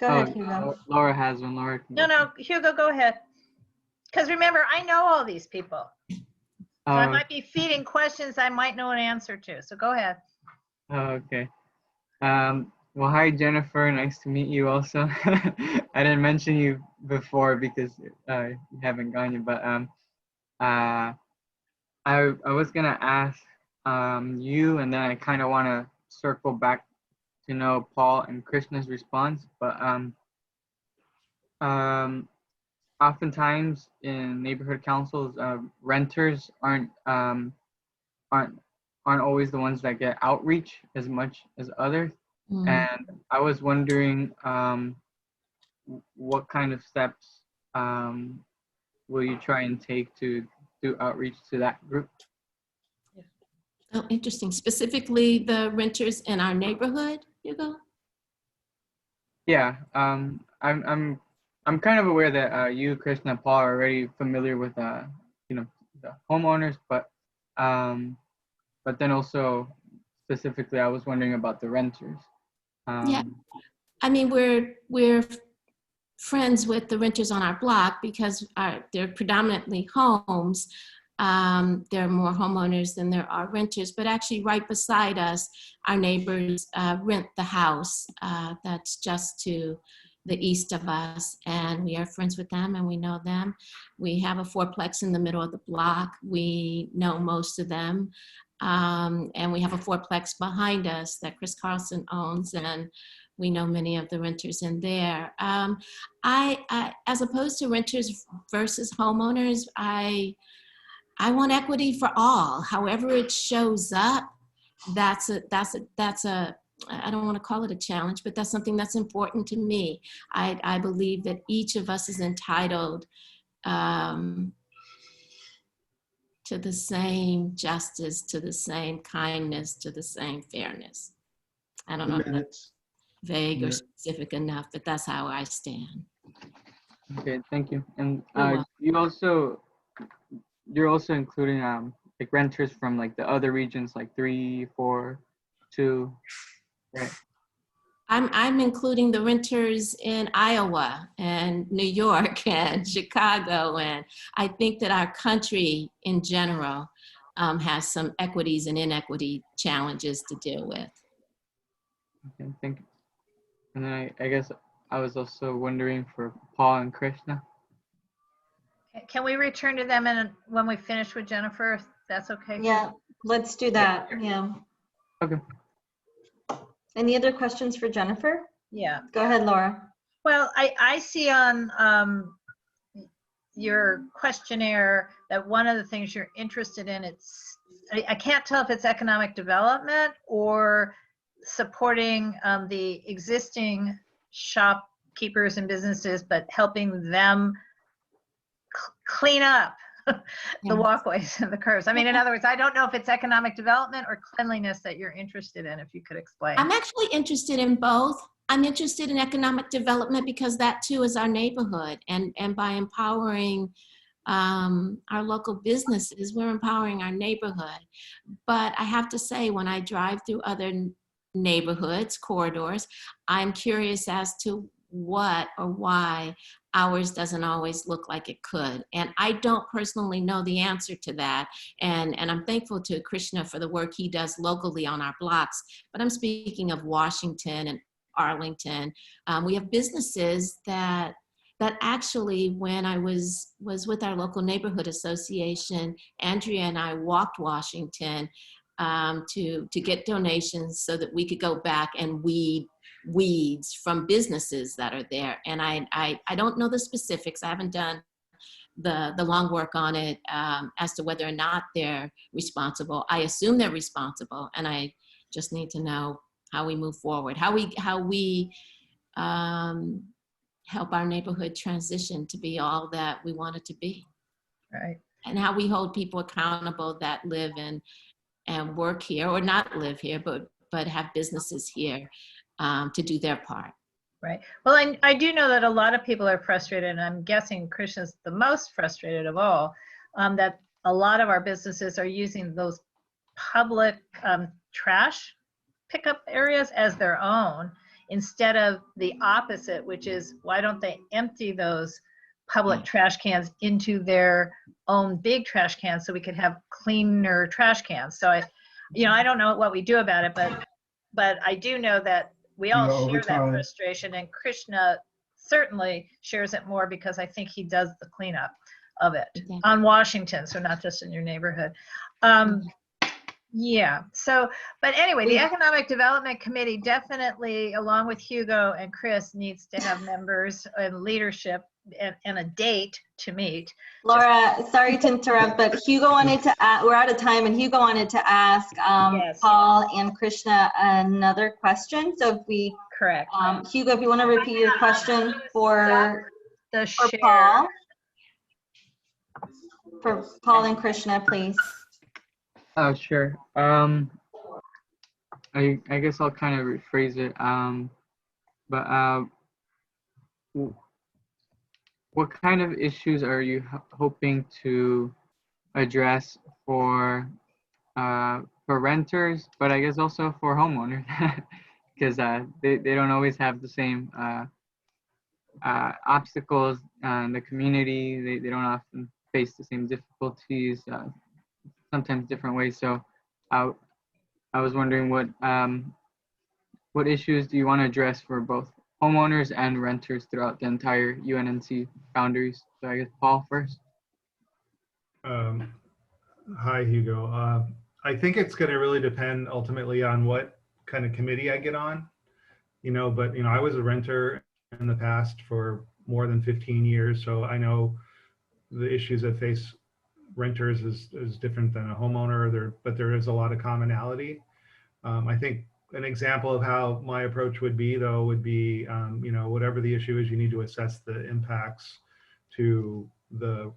Go ahead, Hugo. Laura has one. Laura. No, Hugo, go ahead. Because remember, I know all these people. So I might be feeding questions I might know an answer to. So go ahead. Okay. Well, hi, Jennifer. Nice to meet you also. I didn't mention you before because you haven't gone yet, but I was going to ask you, and then I kind of want to circle back to know Paul and Krishna's response, but oftentimes in neighborhood councils, renters aren't always the ones that get outreach as much as others. And I was wondering what kind of steps will you try and take to do outreach to that group? Oh, interesting. Specifically the renters in our neighborhood, Hugo? Yeah, I'm kind of aware that you, Krishna, and Paul are already familiar with you know, the homeowners, but then also specifically, I was wondering about the renters. Yeah, I mean, we're friends with the renters on our block because they're predominantly homes. There are more homeowners than there are renters, but actually right beside us, our neighbors rent the house that's just to the east of us, and we are friends with them and we know them. We have a fourplex in the middle of the block. We know most of them. And we have a fourplex behind us that Chris Carlson owns, and we know many of the renters in there. I as opposed to renters versus homeowners, I I want equity for all. However it shows up, that's a I don't want to call it a challenge, but that's something that's important to me. I believe that each of us is entitled to the same justice, to the same kindness, to the same fairness. I don't know if that's vague or specific enough, but that's how I stand. Okay, thank you. And You're you're also including like renters from like the other regions, like 3, 4, 2, right? I'm including the renters in Iowa and New York and Chicago, and I think that our country in general has some equities and inequity challenges to deal with. Okay, thank you. And then I guess I was also wondering for Paul and Krishna. Can we return to them when we finish with Jennifer, if that's okay? Yeah, let's do that. Yeah. Okay. Any other questions for Jennifer? Yeah. Go ahead, Laura. Well, I see on your questionnaire that one of the things you're interested in, I can't tell if it's economic development or supporting the existing shopkeepers and businesses, but helping them clean up the walkways and the curves. I mean, in other words, I don't know if it's economic development or cleanliness that you're interested in, if you could explain. I'm actually interested in both. I'm interested in economic development because that too is our neighborhood, and by empowering our local businesses, we're empowering our neighborhood. But I have to say, when I drive through other neighborhoods, corridors, I'm curious as to what or why ours doesn't always look like it could. And I don't personally know the answer to that. And I'm thankful to Krishna for the work he does locally on our blocks. But I'm speaking of Washington and Arlington. We have businesses that actually, when I was with our local neighborhood association, Andrea and I walked Washington to get donations so that we could go back and weed weeds from businesses that are there. And I don't know the specifics. I haven't done the long work on it as to whether or not they're responsible. I assume they're responsible, and I just need to know how we move forward, how we help our neighborhood transition to be all that we want it to be. Right. And how we hold people accountable that live in and work here, or not live here, but have businesses here to do their part. Right. Well, I do know that a lot of people are frustrated, and I'm guessing Krishna's the most frustrated of all, that a lot of our businesses are using those public trash pickup areas as their own, instead of the opposite, which is, why don't they empty those public trash cans into their own big trash cans so we could have cleaner trash cans? So I don't know what we do about it, but I do know that we all share that frustration, and Krishna certainly shares it more because I think he does the cleanup of it on Washington, so not just in your neighborhood. Yeah, so, but anyway, the Economic Development Committee definitely, along with Hugo and Chris, needs to have members and leadership and a date to meet. Laura, sorry to interrupt, but Hugo wanted to we're out of time, and Hugo wanted to ask Paul and Krishna another question. So if we, correct. Hugo, if you want to repeat your question for Paul. For Paul and Krishna, please. Oh, sure. I guess I'll kind of rephrase it. What kind of issues are you hoping to address for renters, but I guess also for homeowners, because they don't always have the same obstacles in the community. They don't often face the same difficulties. Sometimes different ways. So I was wondering what issues do you want to address for both homeowners and renters throughout the entire UNNC boundaries? So I guess Paul first. Hi, Hugo. I think it's going to really depend ultimately on what kind of committee I get on, but I was a renter in the past for more than 15 years. So I know the issues that face renters is different than a homeowner, but there is a lot of commonality. I think an example of how my approach would be, though, would be, whatever the issue is, you need to assess the impacts to the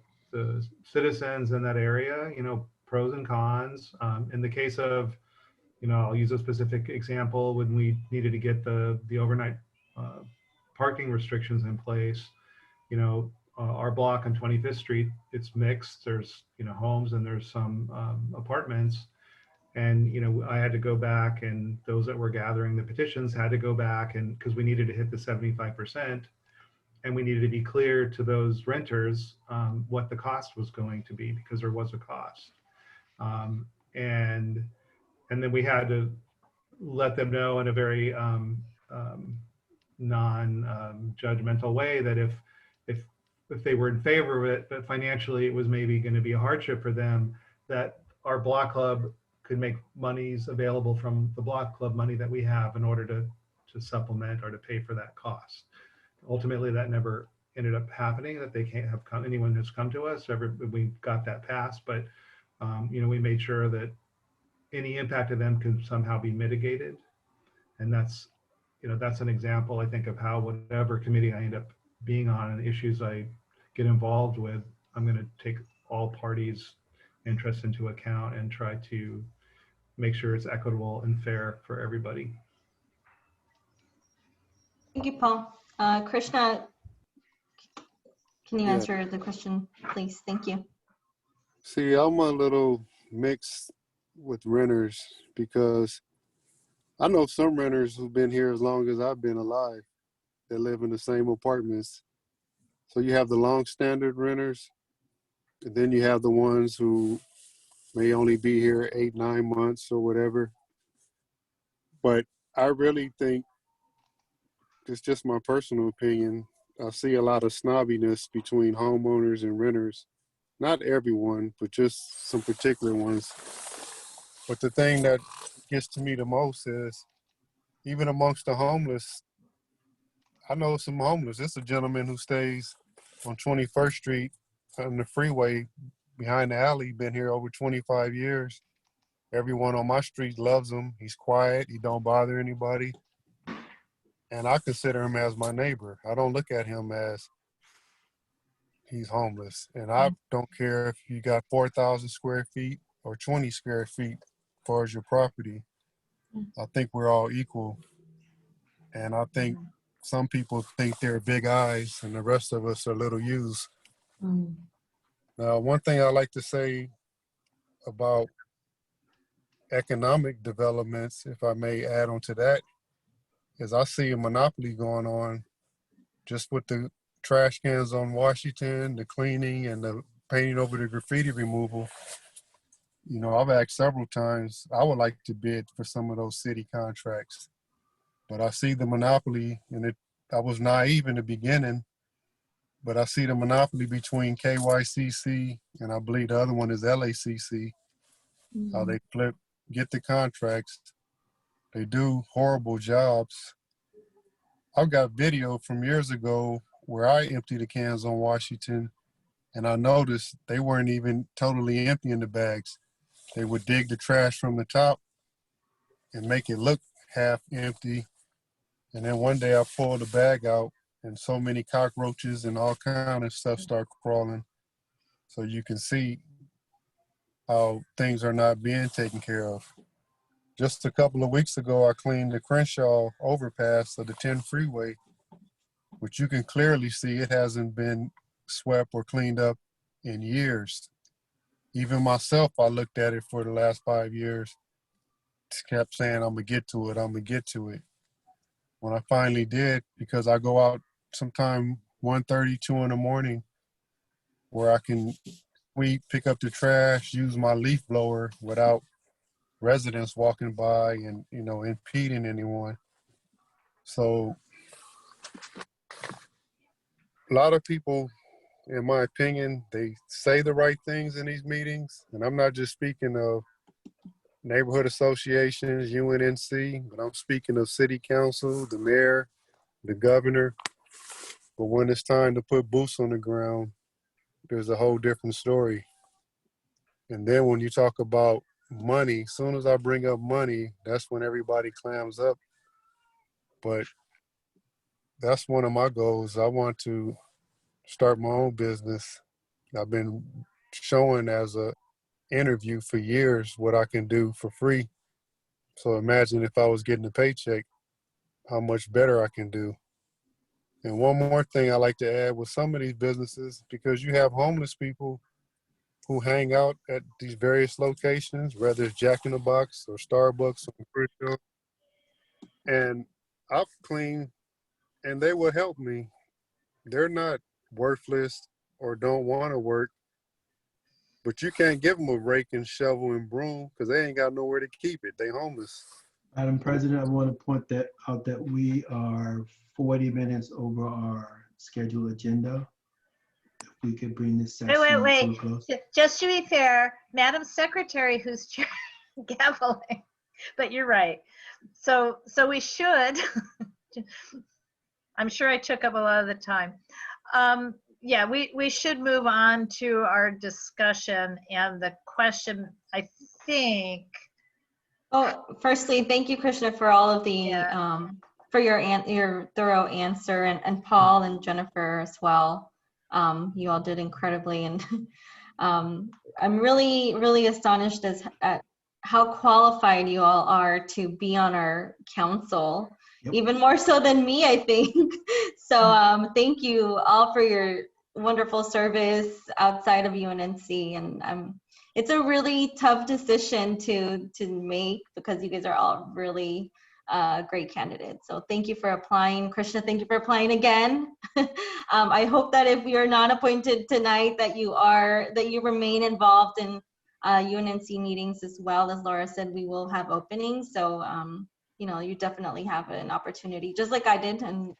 citizens in that area, pros and cons. In the case of, I'll use a specific example when we needed to get the overnight parking restrictions in place. Our block on 25th Street, it's mixed. There's, homes and there's some apartments. And, I had to go back, and those that were gathering the petitions had to go back, and because we needed to hit the 75%, and we needed to be clear to those renters what the cost was going to be, because there was a cost. And then we had to let them know in a very non-judgmental way that if they were in favor of it, but financially it was maybe going to be a hardship for them, that our block club could make monies available from the block club money that we have in order to supplement or to pay for that cost. Ultimately, that never ended up happening, that they can't have come, anyone who's come to us, we got that passed, but we made sure that any impact to them could somehow be mitigated. And that's an example, I think, of how whatever committee I end up being on and issues I get involved with, I'm going to take all parties' interests into account and try to make sure it's equitable and fair for everybody. Thank you, Paul. Krishna, can you Yeah. answer the question, please? Thank you. See, I'm a little mixed with renters because I know some renters who've been here as long as I've been alive that live in the same apartments. So you have the long standard renters, and then you have the ones who may only be here 8-9 months or whatever. But I really think, it's just my personal opinion, I see a lot of snobbiness between homeowners and renters. Not everyone, but just some particular ones. But the thing that gets to me the most is, even amongst the homeless, I know some homeless. There's a gentleman who stays on 21st Street on the freeway behind the alley, been here over 25 years. Everyone on my street loves him. He's quiet. He don't bother anybody. And I consider him as my neighbor. I don't look at him as he's homeless. And I don't care if you got 4,000 square feet or 20 square feet as far as your property. I think we're all equal. And I think some people think they're big eyes and the rest of us are little U's. Now, one thing I like to say about economic developments, if I may add on to that, is I see a monopoly going on just with the trash cans on Washington, the cleaning and the painting over the graffiti removal. I've asked several times, I would like to bid for some of those city contracts, but I see the monopoly, and I was naive in the beginning, but I see the monopoly between KYCC and I believe the other one is LACC, how they get the contracts. They do horrible jobs. I've got video from years ago where I emptied the cans on Washington, and I noticed they weren't even totally emptying the bags. They would dig the trash from the top and make it look half empty. And then one day I pulled the bag out, and so many cockroaches and all kind of stuff start crawling. So you can see how things are not being taken care of. Just a couple of weeks ago, I cleaned the Crenshaw overpass of the 10 freeway, which you can clearly see it hasn't been swept or cleaned up in years. Even myself, I looked at it for the last 5 years, kept saying, I'm gonna get to it, I'm gonna get to it. When I finally did, because I go out sometime 1:30, 2 in the morning, where I can sweep, pick up the trash, use my leaf blower without residents walking by and, impeding anyone. So a lot of people, in my opinion, they say the right things in these meetings. And I'm not just speaking of neighborhood associations, UNNC, but I'm speaking of city council, the mayor, the governor. But when it's time to put boots on the ground, there's a whole different story. And then when you talk about money, as soon as I bring up money, that's when everybody clams up. But that's one of my goals. I want to start my own business. I've been showing as a interview for years what I can do for free. So imagine if I was getting a paycheck, how much better I can do. And one more thing I like to add with some of these businesses, because you have homeless people who hang out at these various locations, whether it's Jack in the Box or Starbucks or Crystal, and I'll clean and they will help me. They're not worthless or don't want to work, but you can't give them a rake and shovel and broom because they ain't got nowhere to keep it. They homeless. Madam President, I want to point that out that we are 40 minutes over our scheduled agenda. If we could bring this Wait, session wait, to a wait. close. Just to be fair, Madam Secretary, who's gaveling, but you're right. So we should. I'm sure I took up a lot of the time. Yeah, we should move on to our discussion, and the question, I think. Oh, firstly, thank you, Krishna, for all of the for your thorough answer, and Paul and Jennifer as well. You all did incredibly, and I'm really astonished at how qualified you all are to be on our council. Yep. Even more so than me, I think. So thank you all for your wonderful service outside of UNNC, and it's a really tough decision to make because you guys are all really great candidates. So thank you for applying. Krishna, thank you for applying again. I hope that if we are not appointed tonight, that you remain involved in UNNC meetings as well. As Laura said, we will have openings. So you definitely have an opportunity, just like I did, and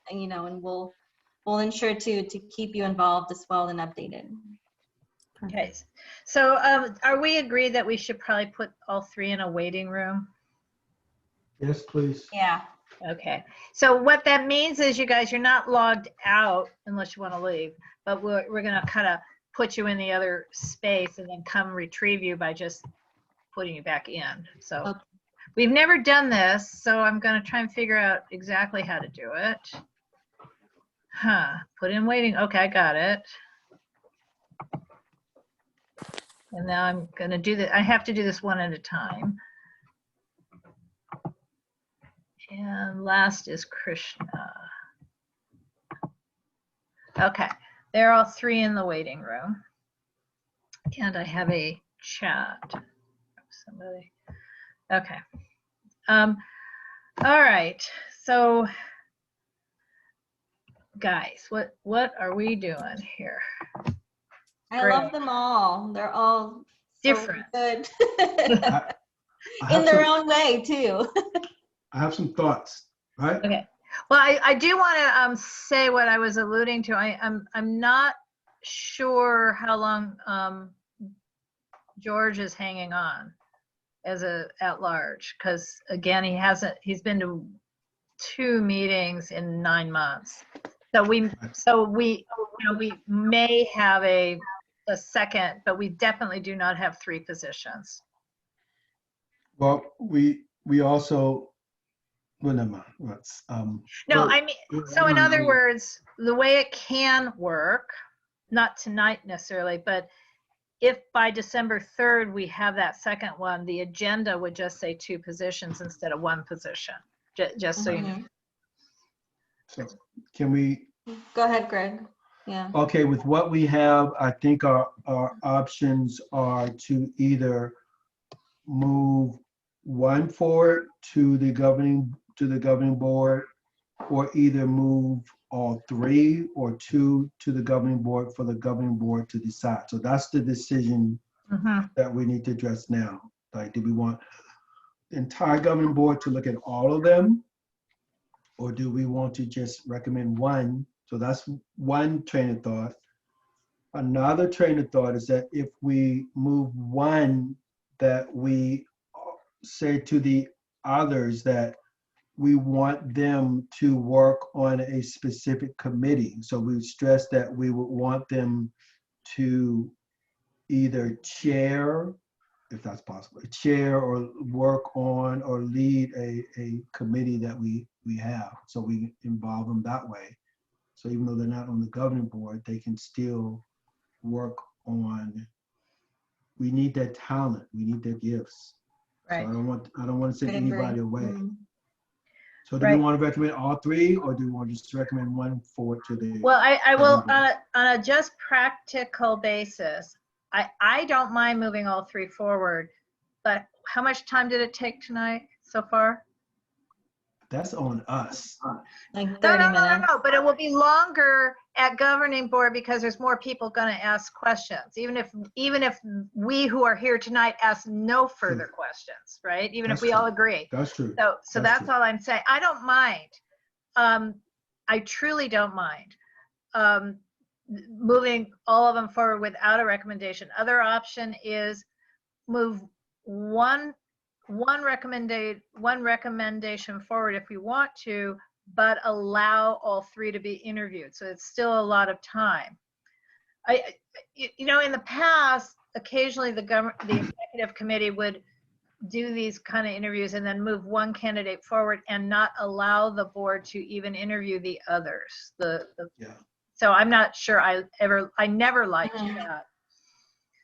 we'll ensure to keep you involved as well and updated. Okay, so are we agreed that we should probably put all three in a waiting room? Yes, please. Yeah. Okay, so what that means is, you guys, you're not logged out unless you want to leave, but we're gonna kind of put you in the other space and then come retrieve you by just putting you back in. So okay. We've never done this, so I'm gonna try and figure out exactly how to do it. Put in waiting. Okay, I got it. And now I'm gonna do that. I have to do this one at a time. And last is Krishna. Okay, they're all three in the waiting room. And I have a chat. Somebody. Okay. All right. So, guys, what are we doing here? I love them all. They're all different, so good. In their own way too. I have some thoughts. Right. Okay. Well, I do want to say what I was alluding to. I'm not sure how long George is hanging on as at large, because again, he's been to 2 meetings in 9 months. So we may have a second, but we definitely do not have 3 positions. Well, we also. Well, never mind. No, I mean, so in other words, the way it can work, not tonight necessarily, but if by December 3rd we have that second one, the agenda would just say 2 positions instead of 1 position. Just so you know. So can we? Go ahead, Greg. Yeah. Okay, with what we have, I think our options are to either move 1 forward to the governing board, or either move all 3 or 2 to the governing board for the governing board to decide. So that's the decision that we need to address now. Like, do we want the entire governing board to look at all of them, or do we want to just recommend 1? So that's one train of thought. Another train of thought is that if we move 1, that we say to the others that we want them to work on a specific committee. So we stress that we would want them to either chair, if that's possible, chair or work on or lead a committee that we have. So we involve them that way. So even though they're not on the governing board, they can still work on, we need their talent, we need their gifts. Right. So I don't want to send I agree. anybody away. Mhm. So do Right. we want to recommend all three, or do we want to just recommend one forward to the? Well, I will, governing on a just practical basis, I don't mind moving all three forward, but how much time did it take tonight so far? That's on us. Like No, 30 no, no, no, minutes. no, but it will be longer at governing board because there's more people going to ask questions, even if we who are here tonight ask no further questions, right? Even if That's we all true. agree. That's true. So That's that's true. all I'm saying. I don't mind. I truly don't mind moving all of them forward without a recommendation. Other option is move one recommendation forward if we want to, but allow all three to be interviewed. So it's still a lot of time. You know, in the past, occasionally the executive committee would do these kind of interviews and then move one candidate forward and not allow the board to even interview the others. Yeah. So I'm not sure I never liked that.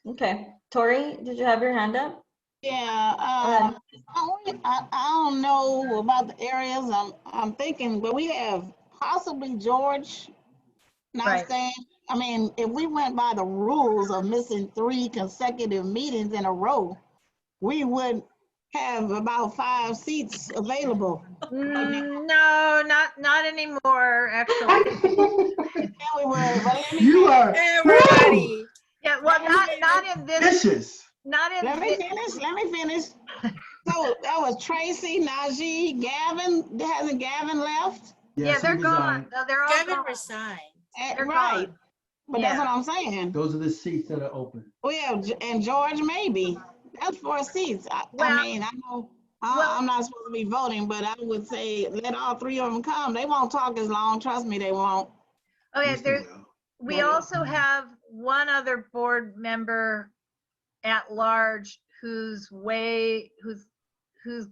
Okay. Tori, did you have your hand up? Yeah, ahead. I don't know about the areas I'm thinking, but we have possibly George not Right. staying. I mean, if we went by the rules of missing 3 consecutive meetings in a row, we would have about 5 seats available. No, not anymore, actually. Yeah, we would, but let me You finish. are Everybody. Yeah, well, not in this, vicious. not in Let me this. finish. So that was Tracy, Najee, Gavin. Hasn't Gavin left? Yeah, Yes, they're he gone. resigned. No, they're all Gavin gone. resigned. They're Right. gone. But Yeah. that's what I'm saying. Those are the seats that are open. Oh yeah, and George maybe. That's 4 seats. I Well- mean, I know well- I'm not supposed to be voting, but I would say let all 3 of them come. They won't talk as long. Trust me, they won't. Okay, Yes, they there's, will. we also have one other board member at large who's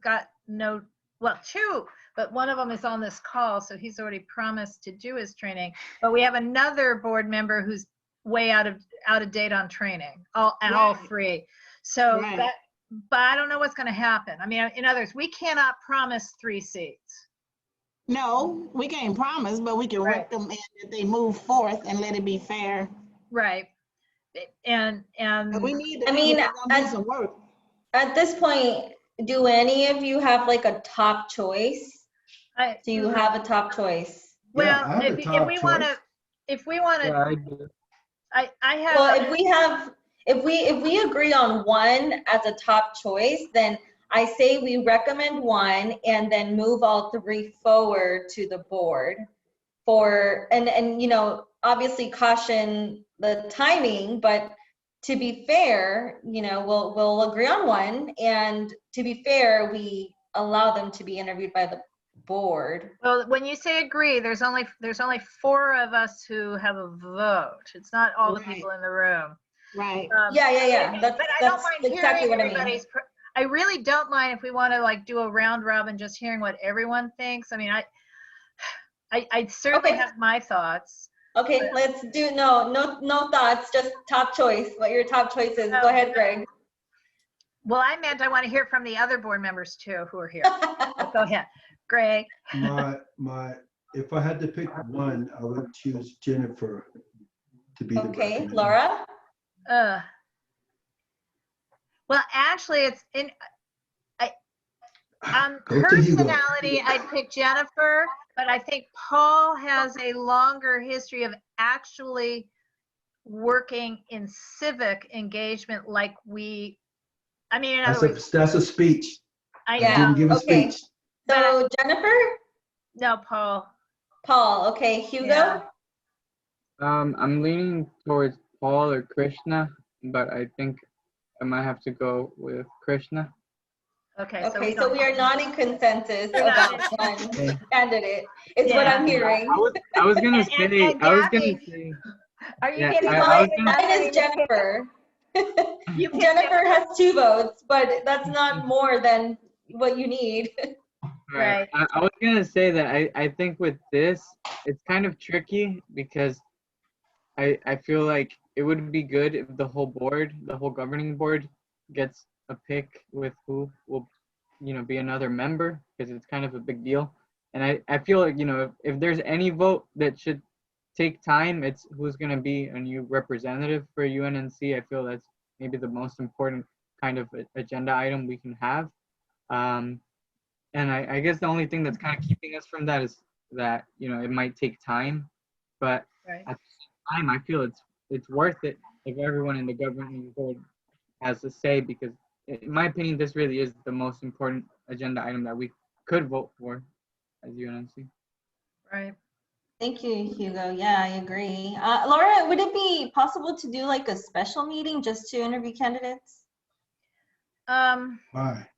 got no, well, 2, but one of them is on this call, so he's already promised to do his training. But we have another board member who's way out of date on training, all 3. So Right. that, but I don't know what's going to happen. I mean, in other words, we cannot promise 3 seats. No, we can't promise, but we can Right. recommend that they move forth and let it be fair. Right. And But we need to I mean, do some work. At this point, do any of you have like a top choice? Do you have a top choice? well, Yeah, I have a if top we want to, choice. Yeah, I do. I have. Well, if we agree on one as a top choice, then I say we recommend one and then move all 3 forward to the board for, and you know, obviously caution the timing, but to be fair, you know, we'll agree on one, and to be fair, we allow them to be interviewed by the board. Well, when you say agree, there's only 4 of us who have a vote. It's not all the Right. people in the room. Right. Yeah. But I don't mind exactly hearing what I mean. everybody's. I really don't mind if we want to like do a round robin, just hearing what everyone thinks. I mean, I certainly Okay. have my thoughts. Okay, let's do, no thoughts, just top choice, what your top choice is. Go ahead, Greg. Well, I meant I want to hear from the other board members too who are here. Go ahead, Greg. If I had to pick one, I would choose Jennifer to be the Okay, recommended. Laura? Well, actually, it's in. Go to Hugo. Personality, I'd pick Jennifer, but I think Paul has a longer history of actually working in civic engagement like we, I mean, in other words, That's a speech. I Yeah. know. Didn't give a Okay. speech. So Jennifer? No, Paul. Paul, okay, Hugo? Yeah. I'm leaning towards Paul or Krishna, but I think I might have to go with Krishna. Okay, Okay, so we are not in consensus about one Okay. candidate, is what I'm hearing. I was gonna say, And Gabby, are you yeah, getting I was Mine is Jennifer. Jennifer has 2 votes, but that's not more than what you need. Right. I was gonna say that I think with this, it's kind of tricky because I feel like it would be good if the whole board, the whole governing board, gets a pick with who will, be another member, because it's kind of a big deal. And I feel like, if there's any vote that should take time, it's who's going to be a new representative for UNNC. I feel that's maybe the most important kind of agenda item we can have. And I guess the only thing that's kind of keeping us from that is that, it might take time, but Right. at the same time, I feel it's worth it if everyone in the governing board has a say, because in my opinion, this really is the most important agenda item that we could vote for as UNNC. Right. Thank you, Hugo. Yeah, I agree. Laura, would it be possible to do like a special meeting just to interview candidates? Why?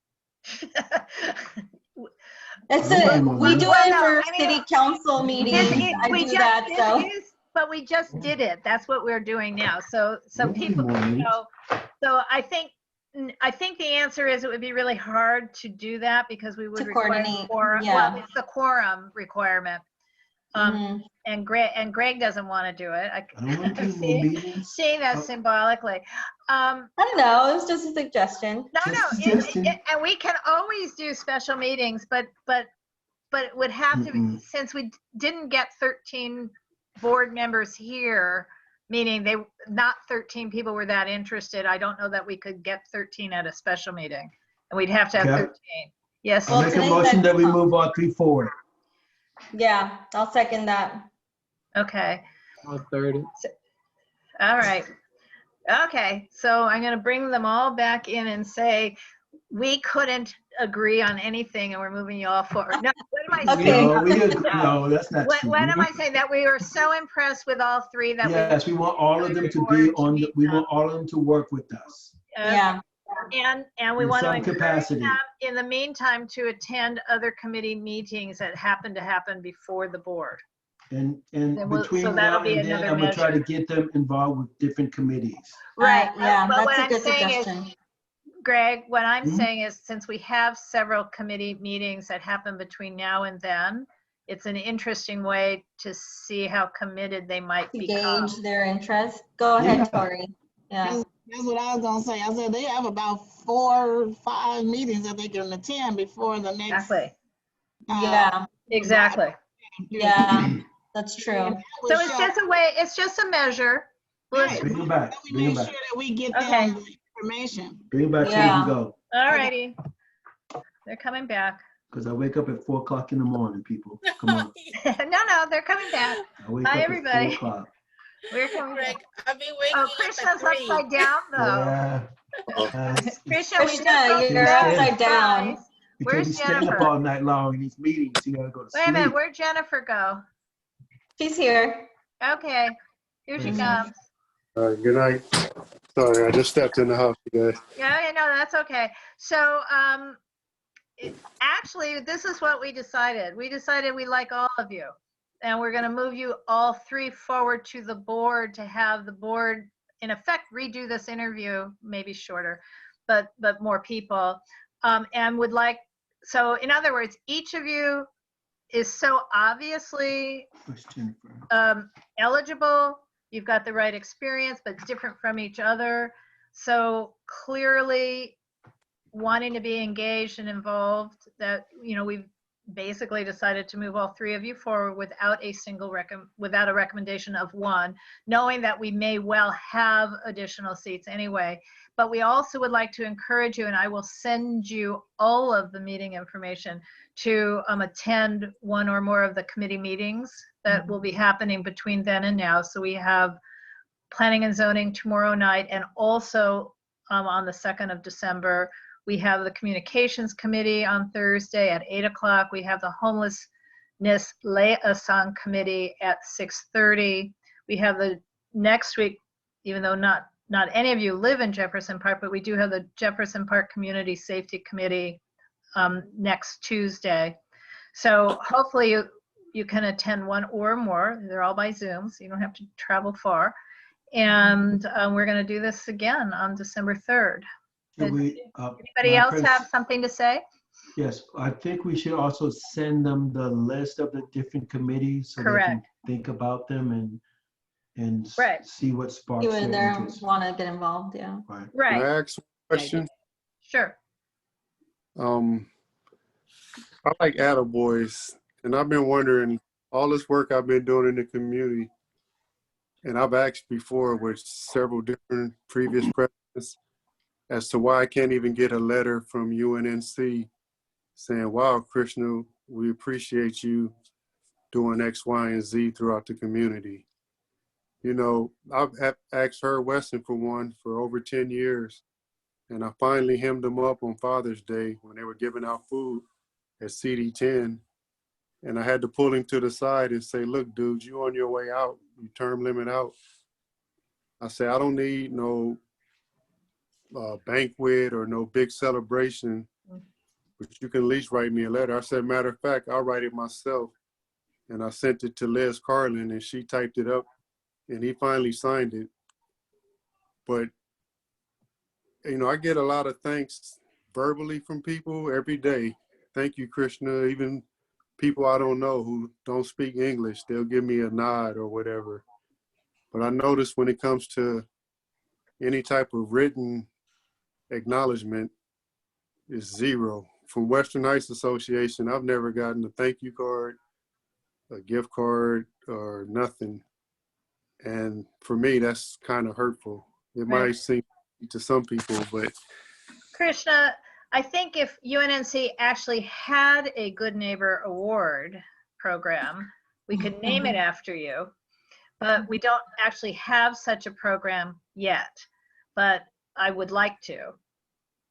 It's we do Well, it no, for I mean, city council meetings. I do that, so. But we just did it. That's what we're doing now. So people, so I think the answer is it would be really hard to do that because we would To require coordinate, quorum. yeah. Well, it's the quorum requirement. And Greg doesn't want to do it. I don't want to do more meetings. Seeing that symbolically. I don't know. It was just a suggestion. And we can always do special meetings, but it would have to be, since we didn't get 13 board members here, meaning not 13 people were that interested. I don't know that we could get 13 at a special meeting, and we'd have to have 13. Yes. I'll make a motion that we move all 3 forward. Yeah, I'll second that. Okay. I'll third it. All right. Okay, so I'm going to bring them all back in and say we couldn't agree on anything, and we're moving you all forward. No, what am I saying? No, that's not true. What am I saying? That we were so impressed with all 3 that yes, we want all of them to be on. We want all of them to work with us. Yeah. And we want to encourage capacity. them in the meantime to attend other committee meetings that happen to happen before the board. And between now and then, I'm gonna try to get them involved with different committees. Right. Yeah, but that's a good suggestion. Greg, what I'm saying is, since we have several committee meetings that happen between now and then, it's an interesting way to see how committed they might become. Gauge their interest. Go ahead, Tori. Yeah. That's what I was gonna say. I said they have about 4 or 5 meetings that they can attend before the next. Exactly. Yeah. Exactly. Yeah, that's true. So it's just a way. It's just a measure. Right. Bring them back. We make sure that we get them the information. Bring them back so we can go. All righty. They're coming back. Because I wake up at 4 o'clock in the morning, people. Come on. No, they're coming back. I wake Hi, up everybody. At 4 o'clock. We're coming Greg, back. I've been waking up Krishna's at 3. upside down, though. Krishna, you're upside down. Because you stay up all night long in these meetings. You gotta go to sleep. Wait a minute, where'd Jennifer go? She's here. Okay, here she comes. All right, good night. Sorry, I just stepped in the house today. Yeah, no, that's okay. So, actually, this is what we decided. We decided we like all of you, and we're going to move you all 3 forward to the board to have the board, in effect, redo this interview, maybe shorter, but more people, and would like. So, in other words, each of you is so obviously eligible. You've got the right experience, but different from each other. So clearly wanting to be engaged and involved, that, we've basically decided to move all 3 of you forward without a recommendation of one, knowing that we may well have additional seats anyway. But we also would like to encourage you, and I will send you all of the meeting information, to attend 1 or more of the committee meetings that will be happening between then and now. So we have Planning and Zoning tomorrow night, and also on the 2nd of December, we have the Communications Committee on Thursday at 8 o'clock. We have the Homelessness Liaison Committee at 6:30. We have the next week, even though not any of you live in Jefferson Park, but we do have the Jefferson Park Community Safety Committee next Tuesday. So hopefully you can attend 1 or more. They're all by Zoom, so you don't have to travel far. And we're going to do this again on December 3rd. Should we, Anybody else have something to say? Yes, I think we should also send them the list of the different committees so they can Correct. think about them and Right. see what sparks You and their there interest. want to get involved, yeah. Right. Can Right. I ask a question? Sure. I like attaboys, and I've been wondering all this work I've been doing in the community, and I've asked before with several different previous presidents as to why I can't even get a letter from UNNC saying, wow, Krishna, we appreciate you doing X, Y, and Z throughout the community. You know, I've asked her Weston for one for over 10 years, and I finally hemmed them up on Father's Day when they were giving out food at CD10. And I had to pull him to the side and say, look, dude, you on your way out, you term limit out. I said, I don't need no banquet or no big celebration, but you can at least write me a letter. I said, matter of fact, I'll write it myself. And I sent it to Liz Carlin, and she typed it up, and he finally signed it. But, you know, I get a lot of thanks verbally from people every day. Thank you, Krishna. Even people I don't know who don't speak English, they'll give me a nod or whatever. But I notice when it comes to any type of written acknowledgement, it's zero. From Western Heights Association, I've never gotten a thank you card, a gift card, or nothing. And for me, that's kind of hurtful. It might seem to some people, but Krishna, I think if UNNC actually had a Good Neighbor Award program, we could name it after you, but we don't actually have such a program yet, but I would like to.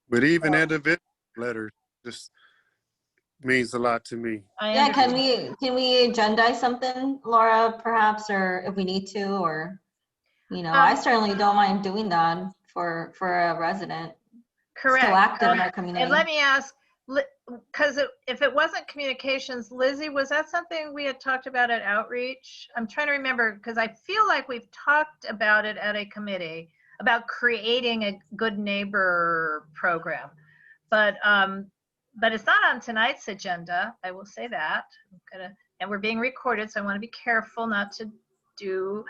But even individual letters just means a lot to me. Yeah, can we agendize something, Laura, perhaps, or if we need to, or, you know, I certainly don't mind doing that for a resident. Correct. Still active in our community. And let me ask, because if it wasn't communications, Lizzie, was that something we had talked about at outreach? I'm trying to remember, because I feel like we've talked about it at a committee about creating a good neighbor program, but it's not on tonight's agenda. I will say that. And we're being recorded, so I want to be careful not to do,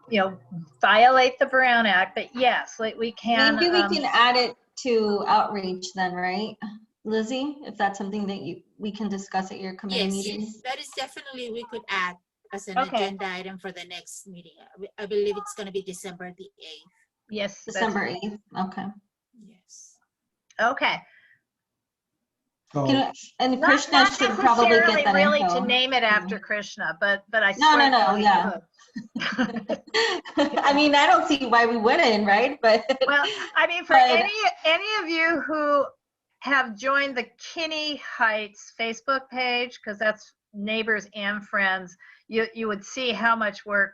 you know, violate the Brown Act. But yes, like we can. Maybe we can add it to outreach then, right, Lizzie? If that's something that we can discuss at your committee meeting. Yes, that is definitely we could add as an agenda item for the next meeting. I believe it's going to be December the 8th. Yes. December 8th. Okay. Yes. Okay. And Krishna should probably get that really info. to name it after Krishna, but I no, yeah. I mean, I don't see why we wouldn't, right? But well, I mean, for any of you who have joined the Kinney Heights Facebook page, because that's neighbors and friends, you would see how much work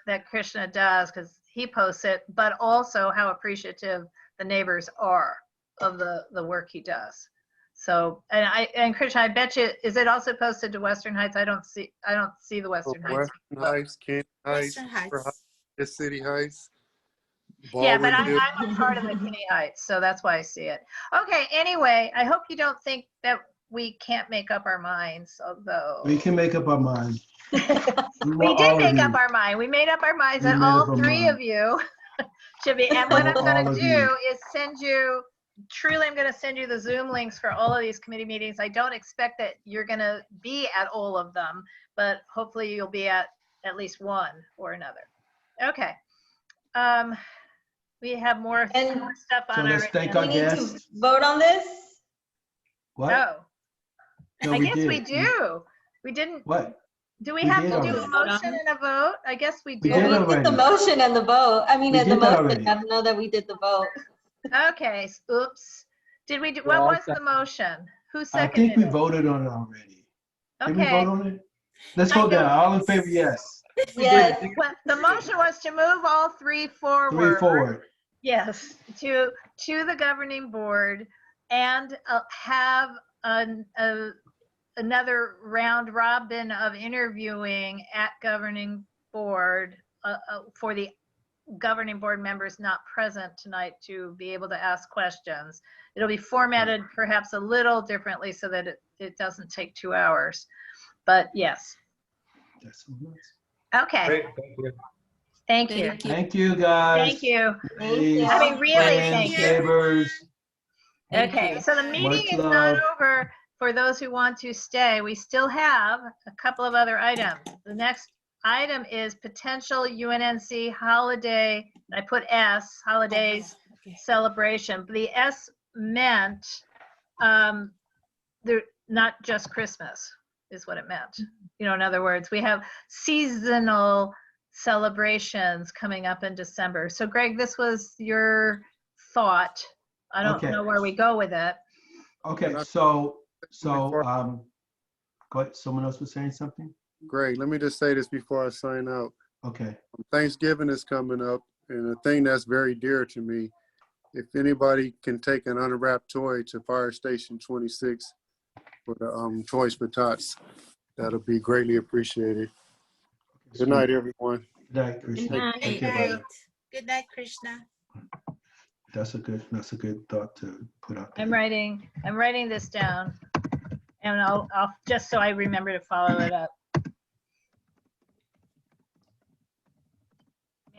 that Krishna does, because he posts it, but also how appreciative the neighbors are of the work he does. So, and Krishna, I bet you, is it also posted to Western Heights? I don't see the Western Heights. Western Heights, Kent Heights, City Heights. Yeah, but I'm a part of the Kinney Heights, so that's why I see it. Okay, anyway, I hope you don't think that we can't make up our minds, although. We can make up our mind. We did make up our mind. We made up our minds that all three of you should be. And what I'm going to do is send you, truly, I'm going to send you the Zoom links for all of these committee meetings. I don't expect that you're going to be at all of them, but hopefully you'll be at least one or another. Okay. We have more stuff on our agenda. We need to vote on this? What? No, I guess we do. We didn't. What? Do we have to do a motion and a vote? I guess we do. We did the motion and the vote. I mean, the motion. I don't know that we did the vote. Okay. Oops. Did we do? What was the motion? Who seconded it? I think we voted on it already. Okay. Did we vote on it? Let's go down. All in favor, yes. Yes. Well, the motion was to move all three forward. Yes, to the governing board and have another round robin of interviewing at governing board for the governing board members not present tonight to be able to ask questions. It'll be formatted perhaps a little differently so that it doesn't take 2 hours. But yes. That's so nice. Okay. Great, thank you. Thank you. Thank you. Thank you, guys. Thank you. Ladies, I mean, really, friends, thank you. neighbors. Thank Okay, you. so the meeting Much is not love. over. For those who want to stay, we still have a couple of other items. The next item is potential UNNC holiday, I put S, holidays Okay. celebration. The S meant they're not just Christmas is what it meant. You know, in other words, we have seasonal celebrations coming up in December. So Greg, this was your thought. I don't Okay. know where we go with it. Okay, so, go ahead. Someone else was saying something? Great. Let me just say this before I sign out. Okay. Thanksgiving is coming up, and a thing that's very dear to me, if anybody can take an unwrapped toy to Fire Station 26 for the Toys for Tots, that'll be greatly appreciate. Good night, everyone. Good night, Krishna. Good night. Take Good care, brother. night. Good night, Krishna. That's a good thought to put out there. I'm writing this down, and I'll just so I remember to follow it up.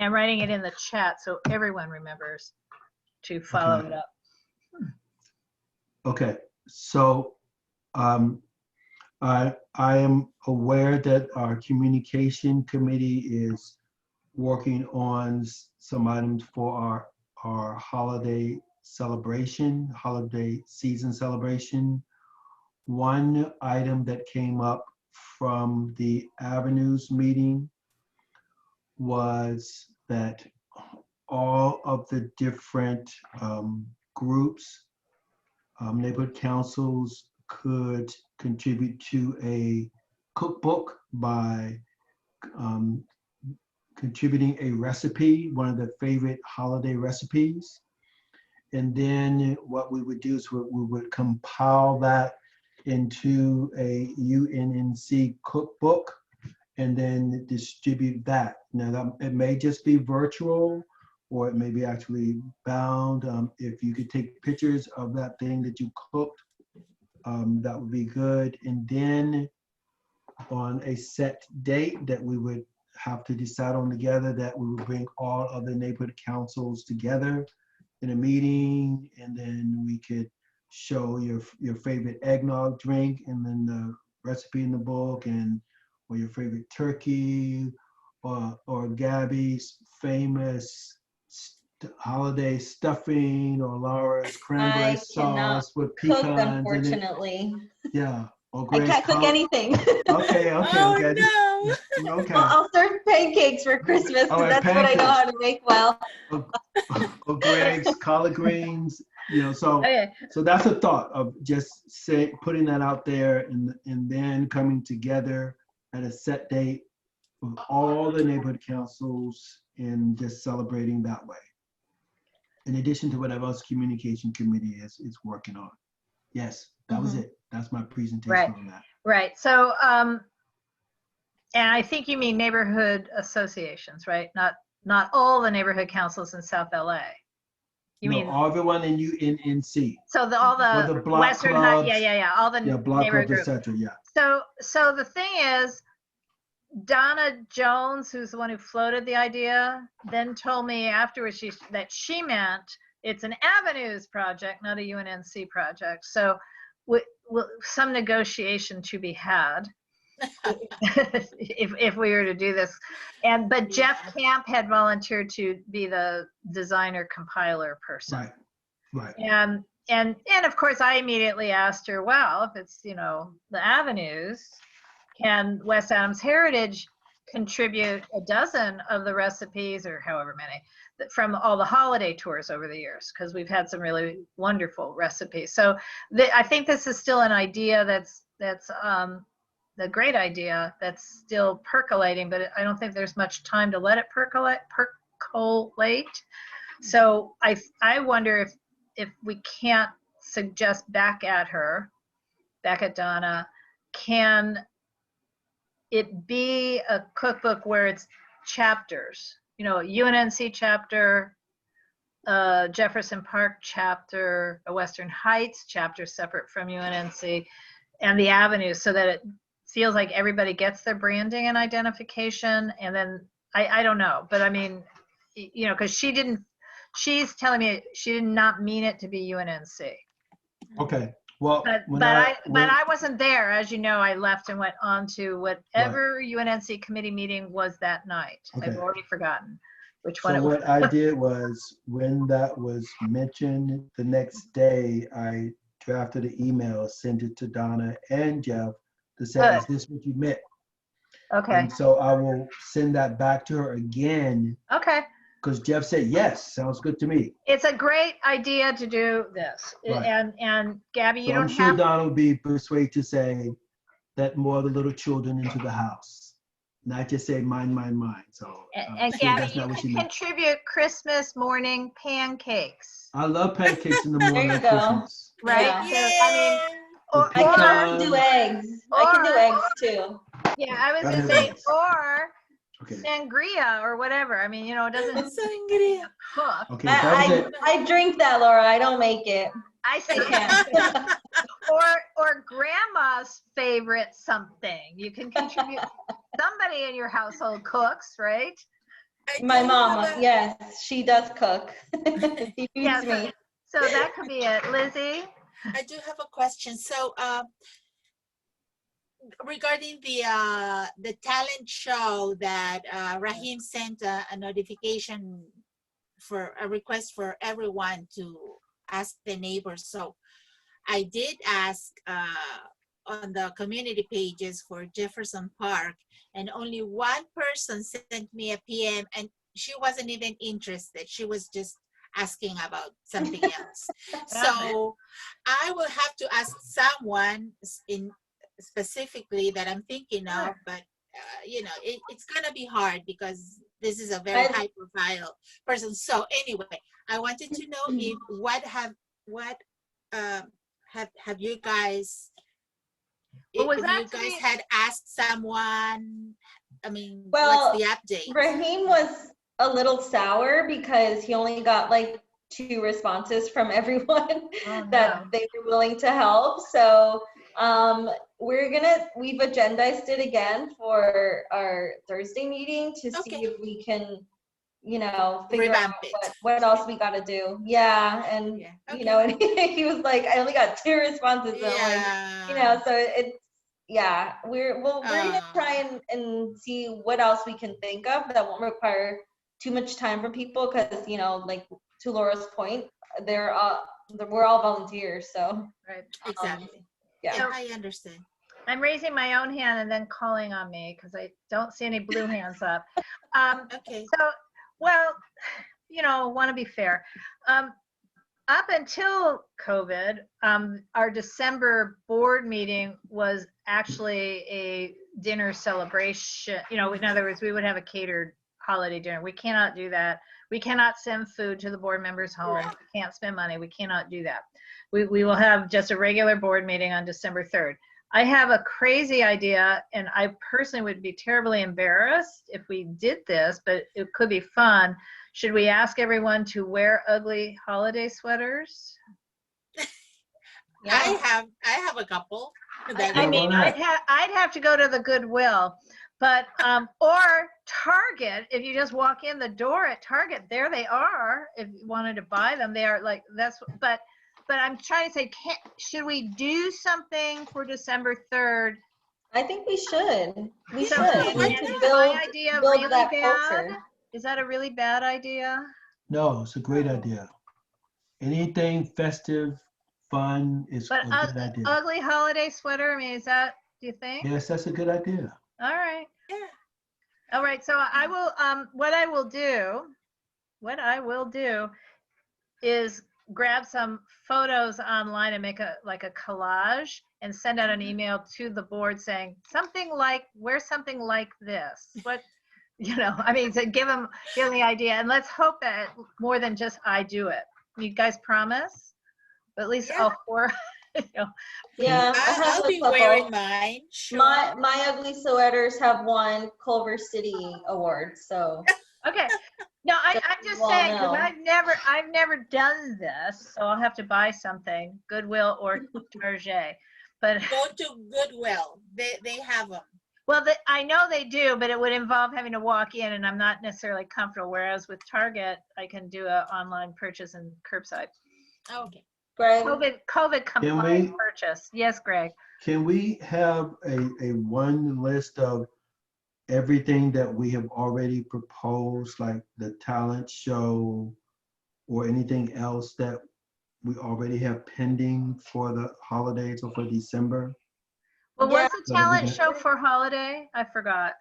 I'm writing it in the chat so everyone remembers to follow Okay. it up. Okay, so I am aware that our communication committee is working on some items for our holiday celebration, holiday season celebration. One item that came up from the Avenues meeting was that all of the different groups, neighborhood councils could contribute to a cookbook by contributing a recipe, one of their favorite holiday recipes. And then what we would do is we would compile that into a UNNC cookbook and then distribute that. Now, it may just be virtual, or it may be actually bound. If you could take pictures of that thing that you cooked, that would be good. And then on a set date that we would have to decide on together, that we would bring all of the neighborhood councils together in a meeting, and then we could show your favorite eggnog drink and then the recipe in the book, and or your favorite turkey, or Gabby's famous holiday stuffing, or Laura's cranberry I cannot sauce with cook, pecans in it. unfortunately. Yeah. Or I can't cook anything. Okay. Oh no. Okay. I'll serve pancakes for Christmas All because right, that's what I know how pancakes. to make well. Or Greg's collard greens, so Okay. so that's a thought of just putting that out there, and then coming together at a set date with all the neighborhood councils and just celebrating that way. In addition to whatever else communication committee is working on. Yes, that was it. That's my presentation on that. Right. So, and I think you mean neighborhood associations, right? Not all the neighborhood councils in South LA. You mean everyone in UNNC. So all Or the the block Western, clubs, all the block neighborhood clubs, groups. etc. Yeah. So the thing is, Donna Jones, who's the one who floated the idea, then told me afterwards that she meant it's an Avenues project, not a UNNC project. So some negotiation to be had if we were to do this. But Jeff Camp had volunteered to be the designer compiler person. Right. And of course I immediately asked her, well, if it's, the Avenues, can West Adams Heritage contribute a dozen of the recipes, or however many, from all the holiday tours over the years? Because we've had some really wonderful recipes. So I think this is still an idea that's the great idea that's still percolating, but I don't think there's much time to let it percolate. So I wonder if we can't suggest back at Donna, can it be a cookbook where it's chapters, UNNC chapter, Jefferson Park chapter, a Western Heights chapter separate from UNNC, and the avenues, so that it feels like everybody gets their branding and identification. And then I don't know, but I mean, because she's telling me she did not mean it to be UNNC. Okay, well. But I wasn't there. As you know, I left and went on to whatever UNNC committee meeting was that night. Okay. I've already forgotten which one So it was. what I did was, when that was mentioned, the next day, I drafted an email, sent it to Donna and Jeff to say, Good. is this what you meant? Okay. And so I will send that back to her again, Okay. because Jeff said, yes, sounds good to me. It's a great idea to do this. Right. And Gabby, you So I'm don't sure have, Donna will be persuaded to say, let more of the little children into the house. Not just say mine, mine, mine. So and I'm sure Gabby, that's you not what she can meant. contribute Christmas morning pancakes, I love pancakes in the morning you at go. Christmas. right? Yeah. So, I mean, With I can also pecans. do eggs. I can do eggs too. Yeah, I was Gotta gonna have say, eggs. or Okay. sangria or whatever. I mean, it doesn't Sangria. cook. Okay, that was it. I drink that, Laura. I don't make it. I say, can't. or grandma's favorite something. You can contribute. Somebody in your household cooks, right? My mom, yes, she does cook. She feeds Yeah, me. so that could be it. Lizzie? I do have a question. So regarding the talent show that Rahim sent a notification for a request for everyone to ask the neighbors. So I did ask on the community pages for Jefferson Park, and only one person sent me a PM, and she wasn't even interested. She was just asking about something else. So I will have to ask someone in specifically that I'm thinking of, but it's gonna be hard because this is a very high profile person. So anyway, I wanted to know if have you guys had asked someone? I mean, well, what's the update? Raheem was a little sour because he only got like 2 responses from everyone that they were willing to help. So we've agendized it again for our Thursday meeting to see if we can, figure out what else we got to do. Yeah. And, and he was like, I only got 2 responses. Yeah. And like, so it's, we're gonna try and see what else we can think of that won't require too much time from people, because like to Laura's point, we're all volunteers, so right. Exactly. Yeah, I understand. I'm raising my own hand and then calling on me because I don't see any blue hands up. Okay. So, well, want to be fair. Up until COVID, our December board meeting was actually a dinner celebration. In other words, we would have a catered holiday dinner. We cannot do that. We cannot send food to the board members' home. We can't spend money. We cannot do that. We will have just a regular board meeting on December 3rd. I have a crazy idea, and I personally would be terribly embarrassed if we did this, but it could be fun. Should we ask everyone to wear ugly holiday sweaters? Yeah. I have a couple. I mean, I'd have to go to the Goodwill, but or Target. If you just walk in the door at Target, there they are. If you wanted to buy them, they are like that's. But I'm trying to say, should we do something for December 3rd? I think we should. We should. My idea build really that bad? culture. Is that a really bad idea? No, it's a great idea. Anything festive, fun is a good idea. Ugly holiday sweater, I mean, do you think? Yes, that's a good idea. All right. Yeah. All right, so I will, what I will do is grab some photos online and make a collage and send out an email to the board saying wear something like this. What, I mean, to give them the idea, and let's hope that more than just I do it. You guys promise? At least all 4. Yeah, I'll be wearing mine. Sure. My ugly sweaters have won Culver City Award, so Okay. No, I'm just Well, saying, because no. I've never done this, so I'll have to buy something, Goodwill or Target. But Go to Goodwill. They have them. well, I know they do, but it would involve having to walk in, and I'm not necessarily comfortable. Whereas with Target, I can do an online purchase and curbside. Okay. Greg, COVID compliant purchase. Yes, Greg. Can we have a one list of everything that we have already proposed, like the talent show or anything else that we already have pending for the holidays or for December? Well, Yeah. what's the talent show for holiday? I forgot.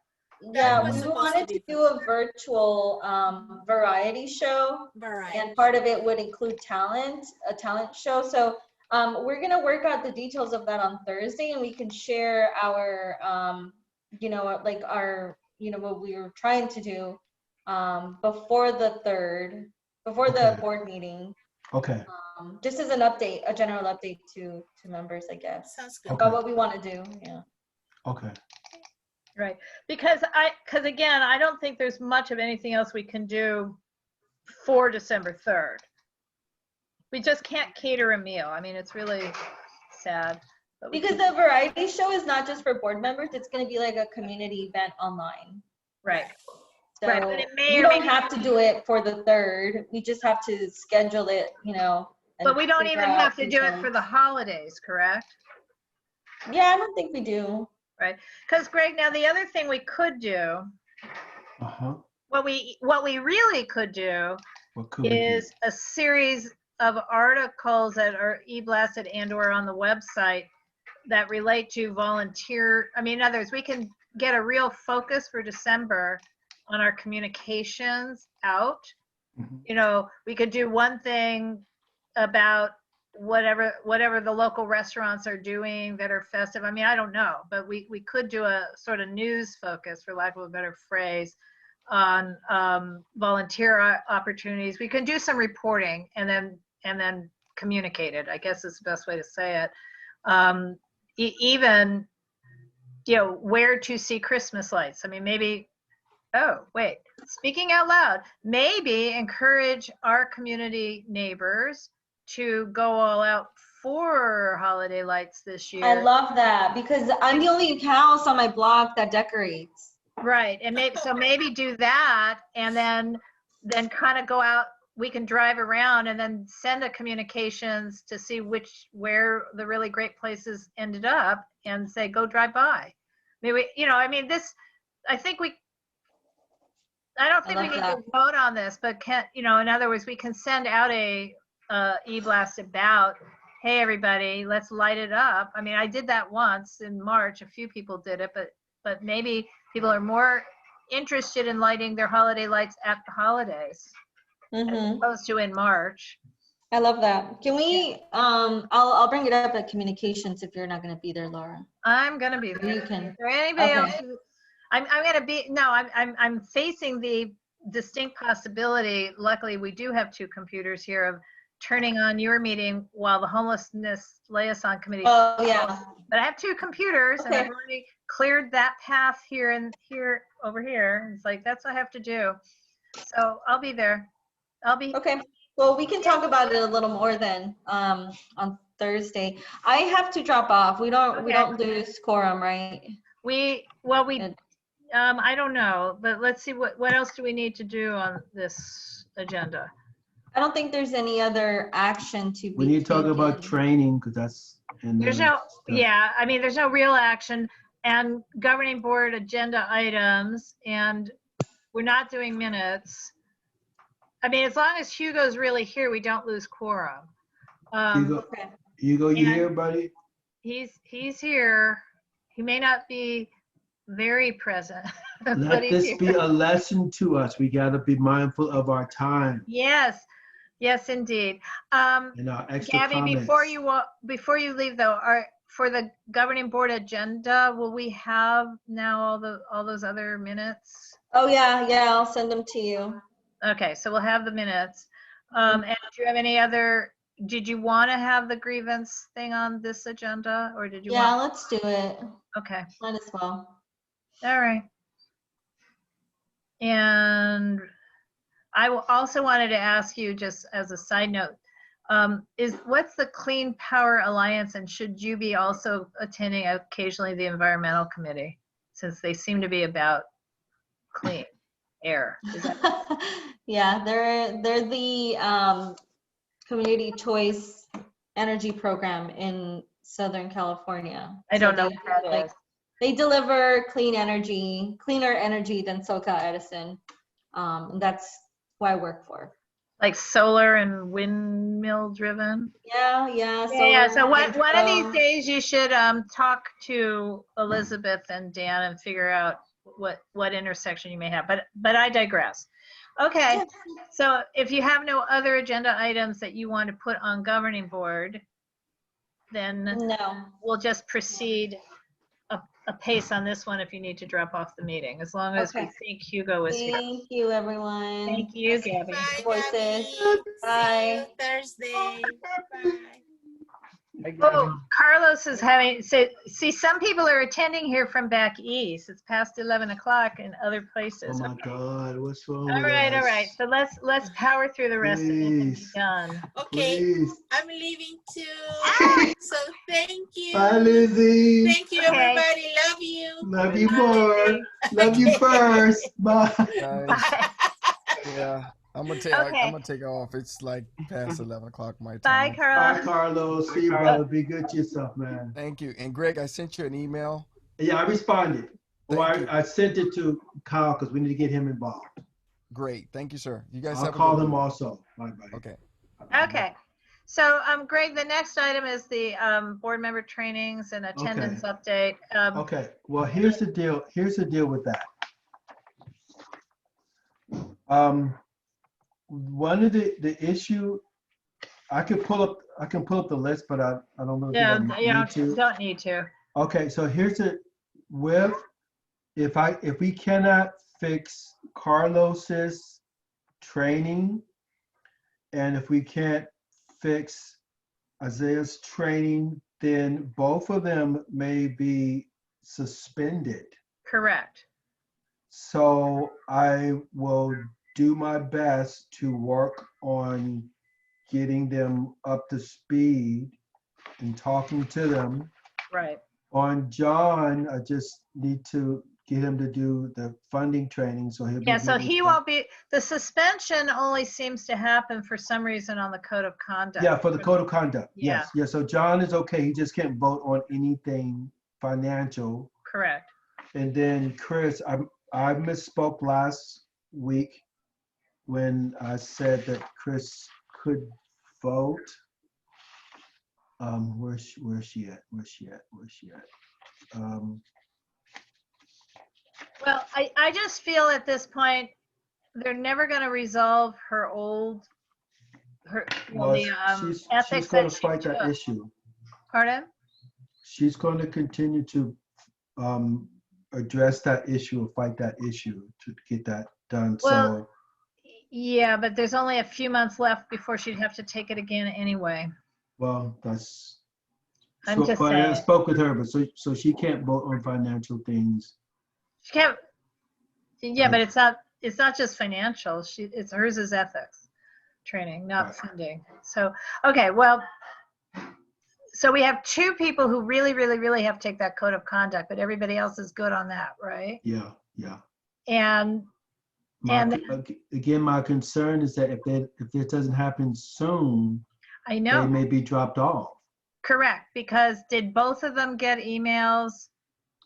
yeah, was we supposed wanted to to be do a virtual variety show, Variety. and part of it would include a talent show. So we're gonna work out the details of that on Thursday, and we can share our, you know, like our, you know, what we were trying to do before the 3rd, before the Okay. board meeting. Okay. Just as an update, a general update to members, I guess, Sounds good. about Okay. what we want to do. Yeah. Okay. Right. Because again, I don't think there's much of anything else we can do for December 3rd. We just can't cater a meal. I mean, it's really sad. But Because the variety show is not just for board members, it's going to be like a community event online. right. So Right, but it may you or don't may have to do it for the 3rd. We just have to schedule it, you know. and But we don't figure even out have to do it details. for the holidays, correct? Yeah, I don't think we do. Right. Because Greg, now the other thing we could do, Uh-huh. what we really could do What could we do? is a series of articles that are e-blasted and or on the website that relate to volunteer. I mean, in other words, we can get a real focus for December on our communications out. Mhm. You know, we could do one thing about whatever the local restaurants are doing that are festive. I mean, I don't know, but we could do a sort of news focus, for lack of a better phrase, on volunteer opportunities. We can do some reporting and then communicate it, I guess is the best way to say it. Even, you know, where to see Christmas lights. I mean, maybe, oh, wait, speaking out loud, maybe encourage our community neighbors to go all out for holiday lights this year. I love that because I'm the only house on my block that decorates. Right, and maybe do that, and then kind of go out. We can drive around and then send a communications to see where the really great places ended up, and say go drive by. Maybe, you know, I mean, this. I think I don't think we need to vote on this, but you know, in other words, we can send out a e-blast about, hey everybody, let's light it up. I mean, I did that once in March. A few people did it, but maybe people are more interested in lighting their holiday lights at the holidays as opposed to in March. I love that. Can we? I'll bring it up at communications if you're not going to be there, Laura. I'm gonna be there. You can. Is there anybody else? I'm gonna be. No, I'm facing the distinct possibility. Luckily, we do have 2 computers here of turning on your meeting while the homelessness liaison committee. Oh yeah. But I have 2 computers, and I've already cleared that path here and here over here. It's like that's what I have to do. So I'll be there. I'll be. Okay. Well, we can talk about it a little more then on Thursday. I have to drop off. We don't lose quorum, right? I don't know, but let's see what else do we need to do on this agenda. I don't think there's any other action to be We need to talk about training because that's. There's no, yeah, I mean, there's no real action, and governing board agenda items, and we're not doing minutes. I mean, as long as Hugo's really here, we don't lose quorum. Hugo, you here, buddy? He's here. He may not be very present. Let this be a lesson to us. We got to be mindful of our time. Yes, indeed. And our extra Gabby, comments. before you leave though, for the governing board agenda, will we have now all those other minutes? Oh yeah, I'll send them to you. Okay, so we'll have the minutes. And do you have any other? Did you want to have the grievance thing on this agenda, or did you? Yeah, let's do it. Okay. Might as well. All right. And I also wanted to ask you, just as a side note, what's the Clean Power Alliance, and should you be also attending occasionally the Environmental Committee, since they seem to be about clean air? Is that Yeah, they're the community choice energy program in Southern California. I don't know they, what that is. They deliver clean energy, cleaner energy than SoCal Edison. And that's who I work for. Like solar and windmill driven? Yeah. Yeah, so one of these days you should talk to Elizabeth and Dan and figure out what intersection you may have, but I digress. Okay, so if you have no other agenda items that you want to put on governing board, then no, we'll just proceed a pace on this one if you need to drop off the meeting, as long as we think Hugo is here. Thank you, everyone. Thank you, Gabby. Bye, Voices. Gabby. Bye. See you Thursday. Bye. Oh, Carlos is see, some people are attending here from back east. It's past 11 o'clock in other places. Oh my God, what's wrong All with right, us? all right. So let's power through the rest of it and be Please. done. Okay, Please. I'm leaving too. So thank you. Bye, Lizzie. Thank you, everybody. Love you. Love you more. Love you first. Bye. Guys, Bye. yeah, I'm gonna take off. It's like past 11 o'clock my Bye, time. Carlos. Bye, Carlos. See you, brother. Be good to yourself, man. Thank you. And Greg, I sent you an email. Yeah, I responded. Thank you. I sent it to Kyle because we need to get him involved. Great. Thank you, sir. You guys I'll have a call good him one. also. Bye-bye. Okay. Okay. So, Greg, the next item is the board member trainings and attendance update. Okay. Well, here's the deal. Here's the deal with that. One of the issue, I can pull up the list, but I don't know if You don't need to. Okay, so here's if we cannot fix Carlos's training, and if we can't fix Isaiah's training, then both of them may be suspended. Correct. So I will do my best to work on getting them up to speed and talking to them. Right. On John, I just need to get him to do the funding training, so he'll be. Yeah, so he won't be, the suspension only seems to happen for some reason on the code of conduct. Yeah, for the code of conduct. Yeah. Yes. Yeah, so John is okay. He just can't vote on anything financial. Correct. And then Chris, I misspoke last week when I said that Chris could vote. Where's she at? Well, I just feel at this point, they're never going to resolve her old, ethics. She's going to fight that issue. Pardon? She's going to continue to address that issue or fight that issue to get that done. Well, yeah, but there's only a few months left before she'd have to take it again anyway. Well, that's. I'm just saying. I spoke with her, but so she can't vote on financial things. She can't. Yeah, but it's not just financial. Hers is ethics training, not funding. So okay, well, so we have two people who really, really, really have to take that code of conduct, but everybody else is good on that, right? Yeah. And again, my concern is that if this doesn't happen soon, I know they may be dropped off. Correct, because did both of them get emails?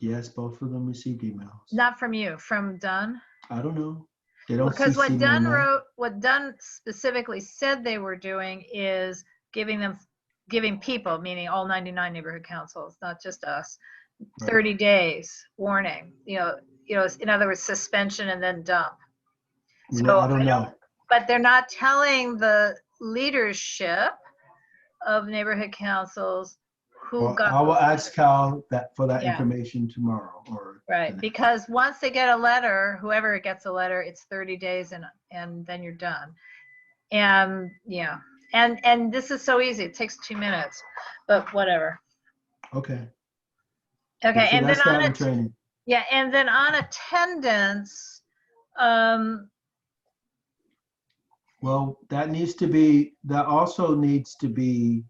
Yes, both of them received emails. Not from you, from Dunn? I don't know. They don't Because CC me on that. what Dunn specifically said they were doing is giving people, meaning all 99 neighborhood councils, not just us, 30 days warning. You know, in other words, suspension and then dump. So I don't know. But they're not telling the leadership of neighborhood councils who got. I will ask Cal for that information tomorrow. Right, because once they get a letter, whoever gets a letter, it's 30 days and then you're done. And yeah, and this is so easy. It takes 2 minutes, but whatever. Okay. Okay, So and that's then training. Yeah, and then on attendance, Well, that also needs to be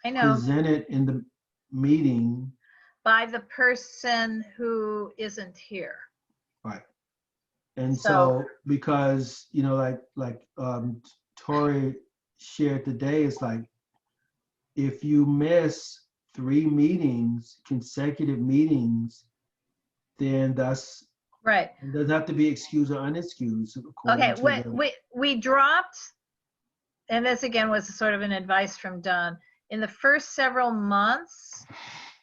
I know, presented in the meeting. by the person who isn't here. Right. And So- so, because, like Tori shared today, it's like, if you miss 3 meetings, consecutive meetings, then that's, Right. it doesn't have to be excused or unexcused. according Okay, to the- we dropped, and this again was sort of an advice from Don. In the first several months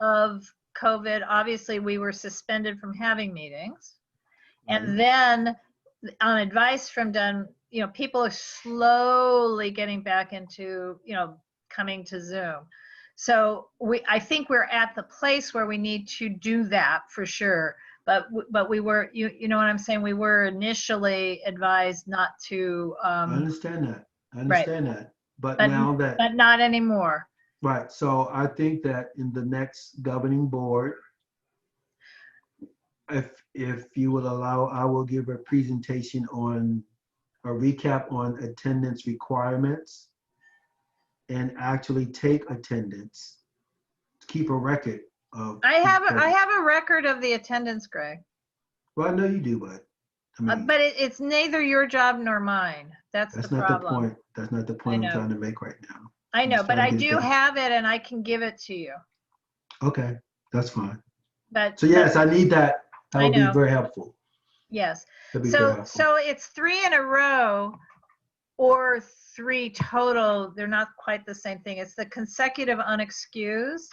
of COVID, obviously we were suspended from having meetings. And then on advice from Don, people are slowly getting back into, coming to Zoom. So I think we're at the place where we need to do that for sure. But we were, you know what I'm saying? We were initially advised not to. I understand that. But now that, But not anymore. right, so I think that in the next governing board, if you will allow, I will give a presentation on a recap on attendance requirements and actually take attendance, keep a record of. I have a record of the attendance, Greg. Well, I know you do, but I mean, But it's neither your job nor mine. That's the not the problem. point. That's not the point I I'm know. trying to make right now. I I'm know, just but trying I to get it do done. have it and I can give it to you. Okay, that's fine. But So yes, I need that. That I would be know. very helpful. Yes. That'd be very So helpful. it's 3 in a row or 3 total. They're not quite the same thing. It's the consecutive unexcused.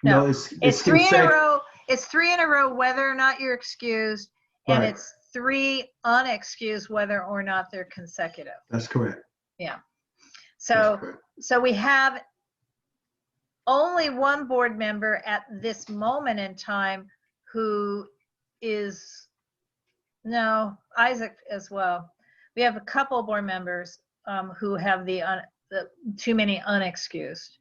No, It's it's 3 in a consec- row. It's 3 in a row whether or not you're excused, and Right. it's 3 unexcused whether or not they're consecutive. That's correct. Yeah. That's So correct. so we have only one board member at this moment in time who is, no, Isaac as well. We have a couple board members who have the too many unexcused.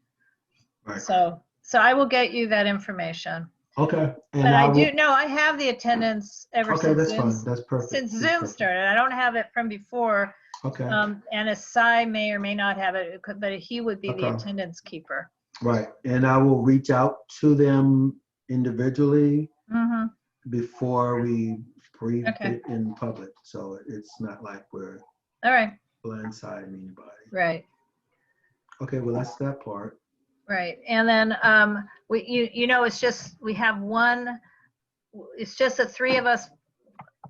Right. So I will get you that information. Okay. And But I will- do know I have the attendance ever Okay, since that's Zoom, fine. That's perfect. since That's Zoom perfect. started. I don't have it from before. Okay. And Asai may or may not have it, but he would be the Okay. attendance keeper. Right. And I will reach out to them individually Mm-hmm. before we brief Okay. it in public. So it's not like we're All right. blindsiding anybody. Right. Okay, well, that's that part. Right. And then it's just we have one. It's just the 3 of us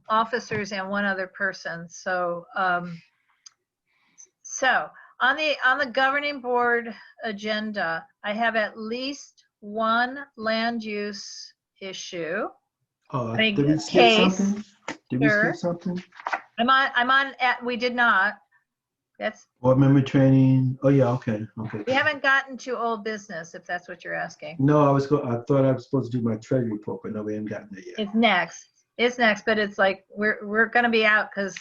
officers and one other person. So on the governing board agenda, I have at least one land use issue. Did we skip case. something? Did we Sure. skip something? We did not. That's, Board member training. Oh, yeah, okay. we haven't gotten to old business, if that's what you're asking. No, I thought I was supposed to do my treasury report, but no, we haven't gotten there yet. It's next, but it's like we're going to be out because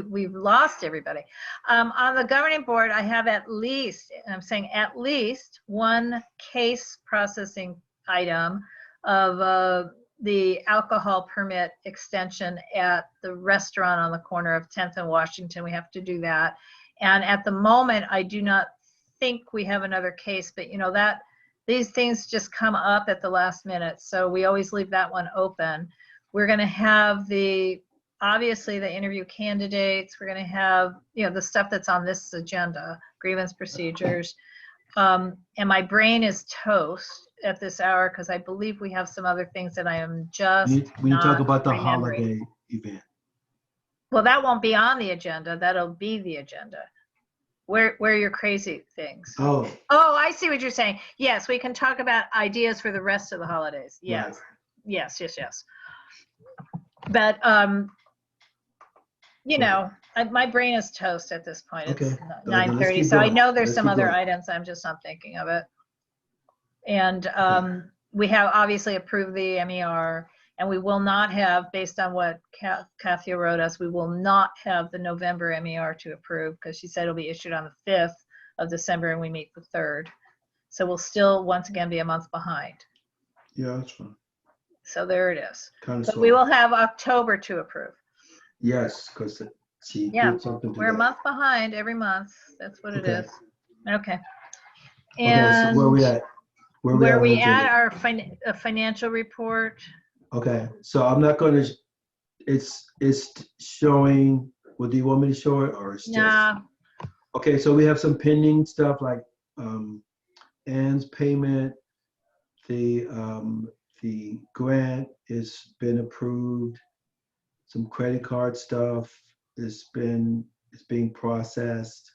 we've lost everybody. On the governing board, I have at least, and I'm saying at least, one case processing item of the alcohol permit extension at the restaurant on the corner of 10th and Washington. We have to do that. And at the moment, I do not think we have another case, but that these things just come up at the last minute. So we always leave that one open. We're going to have obviously the interview candidates. We're going to have, the stuff that's on this agenda, grievance procedures. And my brain is toast at this hour because I believe we have some other things that I am just We need to talk about the remembering. holiday event. Well, that won't be on the agenda. That'll be the agenda. Where are your crazy things? Oh, Oh, I see what you're saying. Yes, we can talk about ideas for the rest of the holidays. Yes. right. Yes. But, my brain is toast at this point. It's Okay. 9:30, keep so I going. know there's Let's some keep other going. items. I'm just not thinking of it. And we have obviously approved the MER, and we will not have, based on what Kathia wrote us, we will not have the November MER to approve because she said it'll be issued on the 5th of December and we meet the 3rd. So we'll still, once again, be a month behind. Yeah, that's fine. So there it is. Kind of But slow. we will have October to approve. Yes, because she Yeah, did something we're a today. month behind every month. That's what it Okay. is. Okay. Okay, so where And we at? Where where on the we at agenda? our financial report. Okay, so I'm not going to, it's showing, well, do you want me to show it or it's just? Nah, Okay, so we have some pending stuff like Ann's payment, the grant has been approved, some credit card stuff is being processed.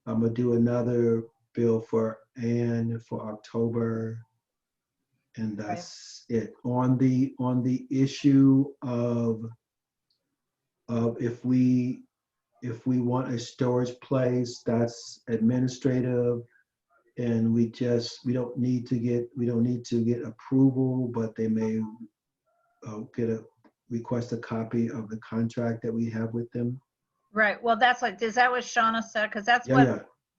I'm gonna do another bill for Ann for October. And that's it. On the issue of if we want a storage place, that's administrative, and we don't need to get approval, but they may request a copy of the contract that we have with them. right. Well, that's like, is that what Shauna said? Because that's Yeah, what,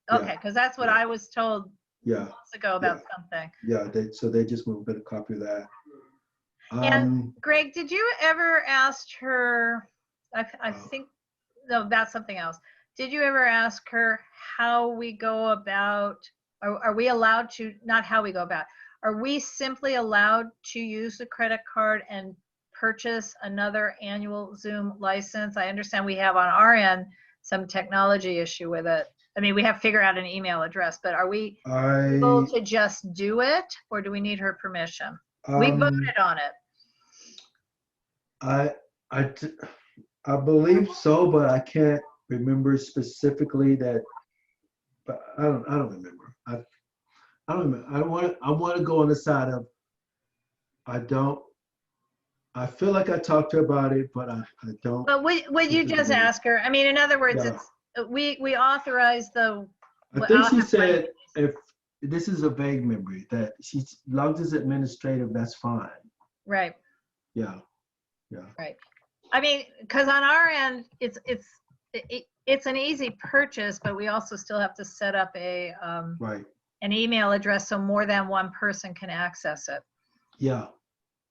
yeah, okay, because that's what yeah. I was told yeah, months ago about something. yeah. They just want to get a copy of that. And Greg, did you ever ask her, I think, no, that's something else. Did you ever ask her how we go about, are we allowed to, not how we go about, are we simply allowed to use the credit card and purchase another annual Zoom license? I understand we have on our end some technology issue with it. I mean, we have to figure out an email address, but are we able to just do it, or do we need her permission? We voted on it. I believe so, but I can't remember specifically that. But I don't remember. I don't remember. I want to go on the side of. I feel like I talked to her about it, but I don't. But would you just ask her? I mean, in other words, Yeah. it's we authorize the. I think she said if this is a vague memory that as long as it's administrative, that's fine. Right. Yeah. Right. I mean, because on our end, it's an easy purchase, but we also still have to set up an email address so more than one person can access it. Yeah.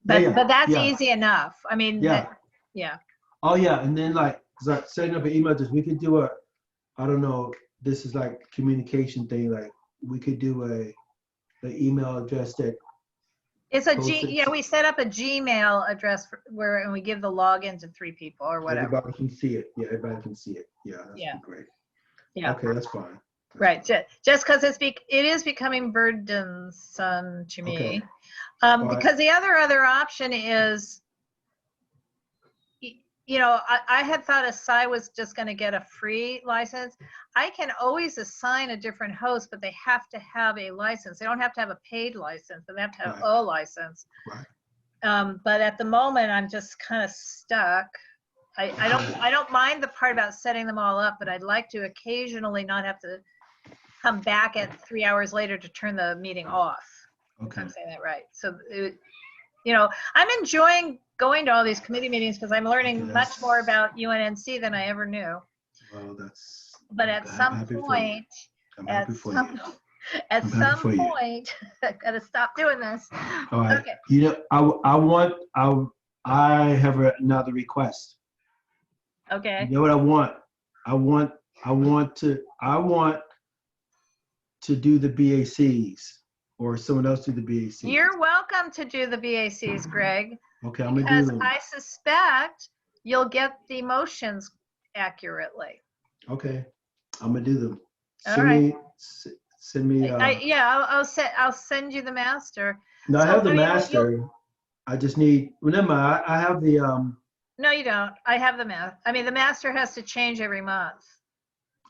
But that's easy enough. I mean, yeah. Oh yeah, and then like setting up an email address, we could do I don't know. This is like communication thing. Like we could do an email address that. It's we set up a Gmail address and we give the login to 3 people or whatever. Everybody can see it. Yeah, everybody can see it. Yeah, that's great. Yeah. Okay, that's fine. Right. Just because it is becoming burdensome to me. Because the other option is, I had thought Asai was just going to get a free license. I can always assign a different host, but they have to have a license. They don't have to have a paid license. They have to have a license. Right. But at the moment, I'm just kind of stuck. I don't mind the part about setting them all up, but I'd like to occasionally not have to come back at 3 hours later to turn the meeting off. Okay. If I'm saying that right. So, I'm enjoying going to all these committee meetings because I'm learning much more about UNNC than I ever knew. Well, but at some point, I gotta stop doing this. All right. Okay. I have another request. Okay. You know what I want? I want to do the BACs or someone else do the BACs. You're welcome to do the BACs, Greg. Okay, I'm gonna do them. I suspect you'll get the motions accurately. Okay, I'm gonna do them. Send me. I'll send you the master. No, I have the master. I just need. Remember, I have the. No, you don't. I have the master. I mean, the master has to change every month.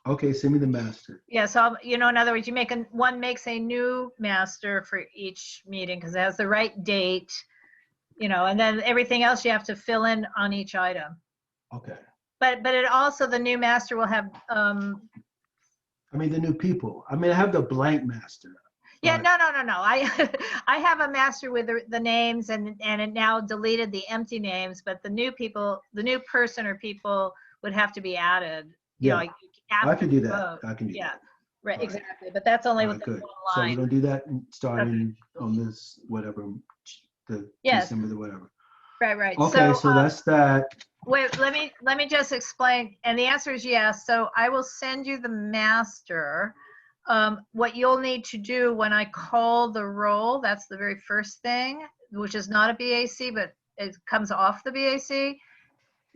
Okay, send me the master. Yeah, so in other words, one makes a new master for each meeting because it has the right date, and then everything else you have to fill in on each item. Okay. But it also, the new master will have. The new people. I have the blank master. Yeah, no. I have a master with the names and it now deleted the empty names, but the new person or people would have to be added. I can do that. I can do that. Yeah, right, exactly. But that's only with the good. line. So we're gonna do that starting on this whatever, December the whatever. Right. Okay, so that's that. Wait, let me just explain. And the answer is yes. So I will send you the master. What you'll need to do when I call the roll, that's the very first thing, which is not a BAC, but it comes off the BAC.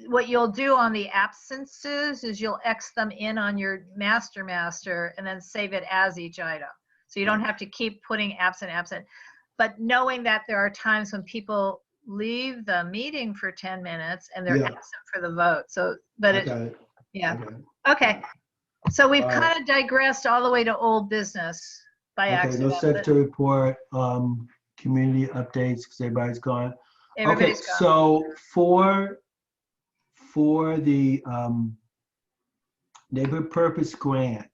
What you'll do on the absences is you'll X them in on your master and then save it as each item. So you don't have to keep putting absent. But knowing that there are times when people leave the meeting for 10 minutes and they're absent for the vote. So, but yeah. Okay. So we've kind of digressed all the way to old business by accident. No secretary report, community updates because everybody's gone. Everybody's gone. So for the neighborhood purpose grant,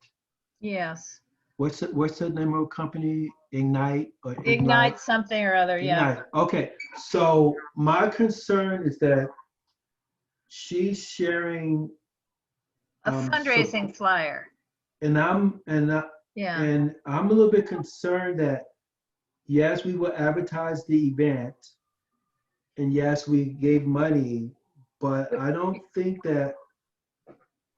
yes. What's the name of the company? Ignite or Ignite something or other, yeah. Ignite. Okay, so my concern is that she's sharing a fundraising flyer, and I'm a little bit concerned that yes, we will advertise the event, and yes, we gave money, but I don't think that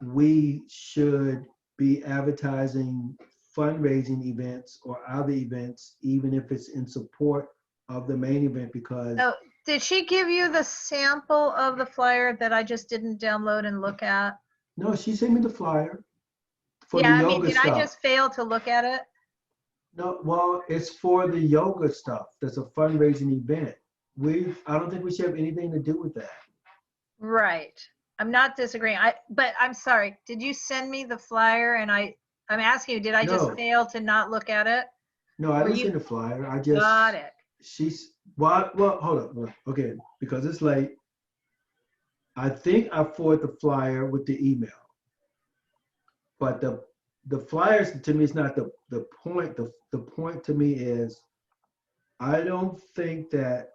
we should be advertising fundraising events or other events, even if it's in support of the main event, because. Oh, did she give you the sample of the flyer that I just didn't download and look at? No, she sent me the flyer for the yoga stuff. Did I just fail to look at it? No, well, it's for the yoga stuff. That's a fundraising event. I don't think we should have anything to do with that. Right. I'm not disagreeing. But I'm sorry. Did you send me the flyer? And I'm asking you, did I just fail to not look at it? No, I didn't send the flyer. I just got it. Well, hold up. Okay, because it's late. I think I forwarded the flyer with the email. But the flyers to me is not the point. The point to me is I don't think that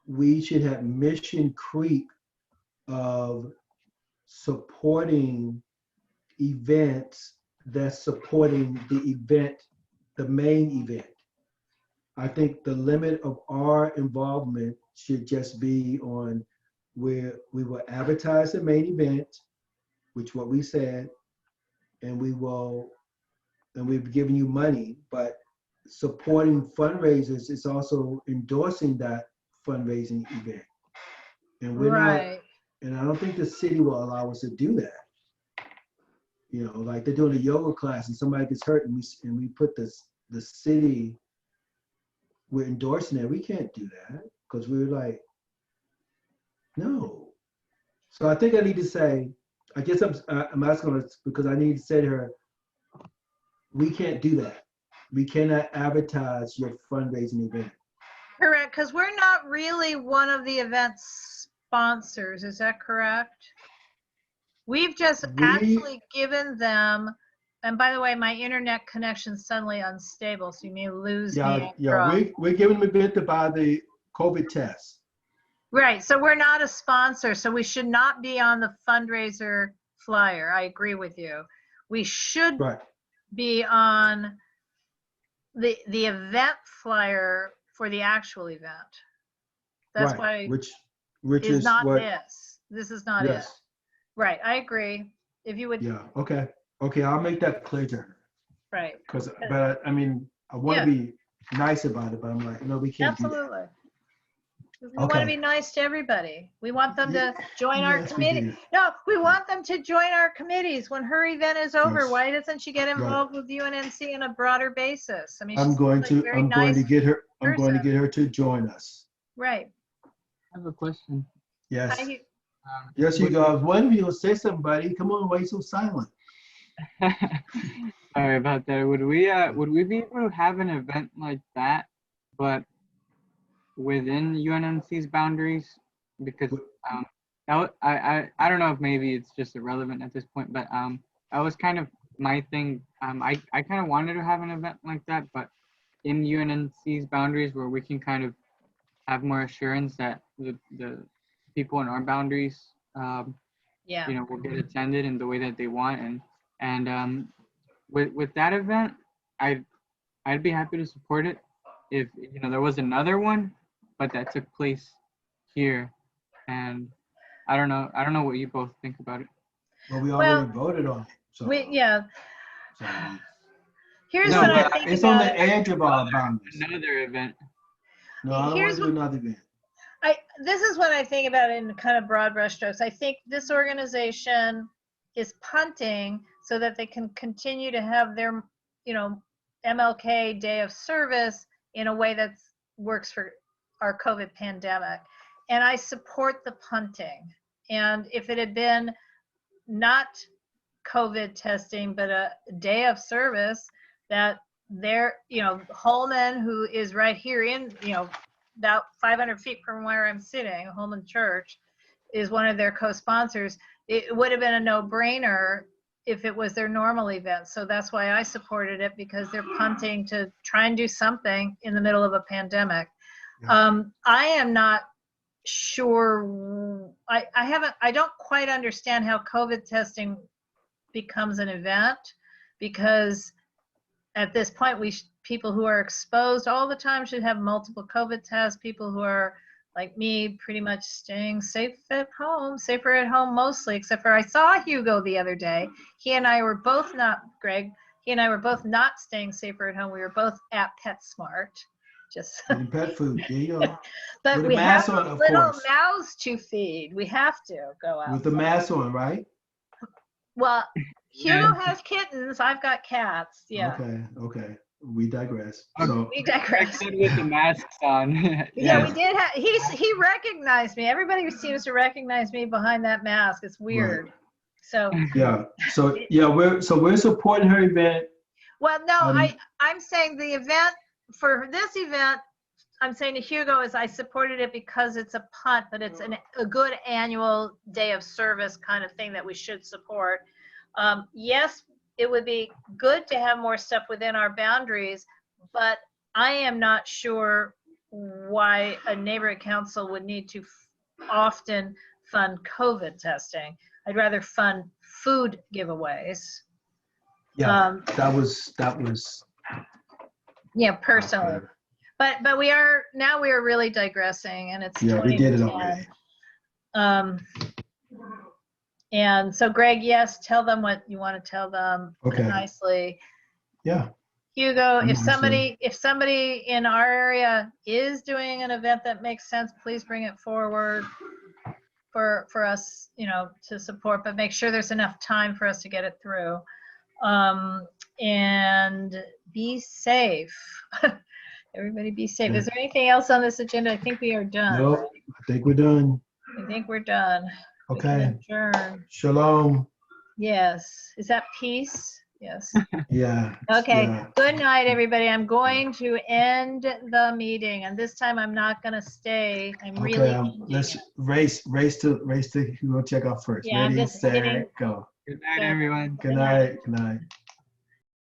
we should have mission creep of supporting events that's supporting the event, the main event. I think the limit of our involvement should just be on where we will advertise the main event, which what we said, and we've given you money, but supporting fundraisers is also endorsing that fundraising event. And we're not, and I don't think the city will allow us to do that. You know, like they're doing a yoga class and somebody gets hurt and we put the city, we're endorsing that. We can't do that because we're like, no. So I think I need to say, I guess I'm asking her because I need to say to her, we can't do that. We cannot advertise your fundraising event. Correct, because we're not really one of the event's sponsors. Is that correct? We've just actually given them, and by the way, my internet connection's suddenly unstable, so you may lose me. Yeah, we're giving them a bit to buy the COVID test. Right, so we're not a sponsor, so we should not be on the fundraiser flyer. I agree with you. We should be on the event flyer for the actual event. That's why which is not this. This is not it. Right, I agree. If you would. Yeah. Okay. I'll make that clear to her. Right. But I mean, I want to be nice about it, but I'm like, no, we can't. Absolutely. We want to be nice to everybody. We want them to join our committee. No, we want them to join our committees when her event is over. Why doesn't she get involved with UNNC on a broader basis? I mean, I'm going to get her to join us. Right. I have a question. Yes. Yes, you guys. One of you will say somebody. Come on, why are you so silent? Sorry about that. Would we be able to have an event like that, but within UNNC's boundaries? Because I don't know if maybe it's just irrelevant at this point, but that was kind of my thing. I kind of wanted to have an event like that, but in UNNC's boundaries where we can kind of have more assurance that the people in our boundaries you know, will get attended in the way that they want, and with that event, I'd be happy to support it if, you know, there was another one but that took place here and I don't know what you both think about it. Well, we already voted on it. So, Yeah. so Here's no, what I but think it's about on the edge of our boundaries. Another event. No, I don't want to do another event. This is what I think about in kind of broad brushstrokes. I think this organization is punting so that they can continue to have their, MLK Day of Service in a way that works for our COVID pandemic. And I support the punting. And if it had been not COVID testing, but a day of service that Holman, who is right here in, about 500 feet from where I'm sitting, Holman Church, is one of their co-sponsors. It would have been a no-brainer if it was their normal event. So that's why I supported it, because they're punting to try and do something in the middle of a pandemic. Yeah. I am not sure. I don't quite understand how COVID testing becomes an event, because at this point, people who are exposed all the time should have multiple COVID tests. People who are like me, pretty much staying safer at home mostly, except for I saw Hugo the other day. He and I were both not, Greg, he and I were both not staying safer at home. We were both at PetSmart. Just pet food, there you go. But with we have on, little mouths to feed. We have to go out. With the mask on, right? Well, Hugo has kittens. I've got cats. Yeah. Okay. We digress. We digress. With the masks on. Yeah, we did have. He recognized me. Everybody seems to recognize me behind that mask. It's weird. Right. So. Yeah. So we're supporting her event. Well, no, I'm saying the event for this event. I'm saying to Hugo is I supported it because it's a punt, but it's a good annual day of service kind of thing that we should support. Yes, it would be good to have more stuff within our boundaries, but I am not sure why a neighborhood council would need to often fund COVID testing. I'd rather fund food giveaways. Yeah, that was. Yeah, personally. But we are really digressing, and it's we did it already. And so, Greg, yes, tell them what you want to tell them nicely. Yeah. Hugo, if somebody in our area is doing an event that makes sense, please bring it forward for us, to support. But make sure there's enough time for us to get it through. And be safe. Everybody be safe. Is there anything else on this agenda? I think we are done. Nope, right? I think we're done. I think we're done. Okay. Adjourn. Shalom. Yes. Is that peace? Yes. Yeah. Okay. Yeah. Good night, everybody. I'm going to end the meeting, and this time I'm not going to stay. I'm really. Let's race to Hugo check out first. Yeah, Ready, set, go. Good night, everyone. Good night. Good night.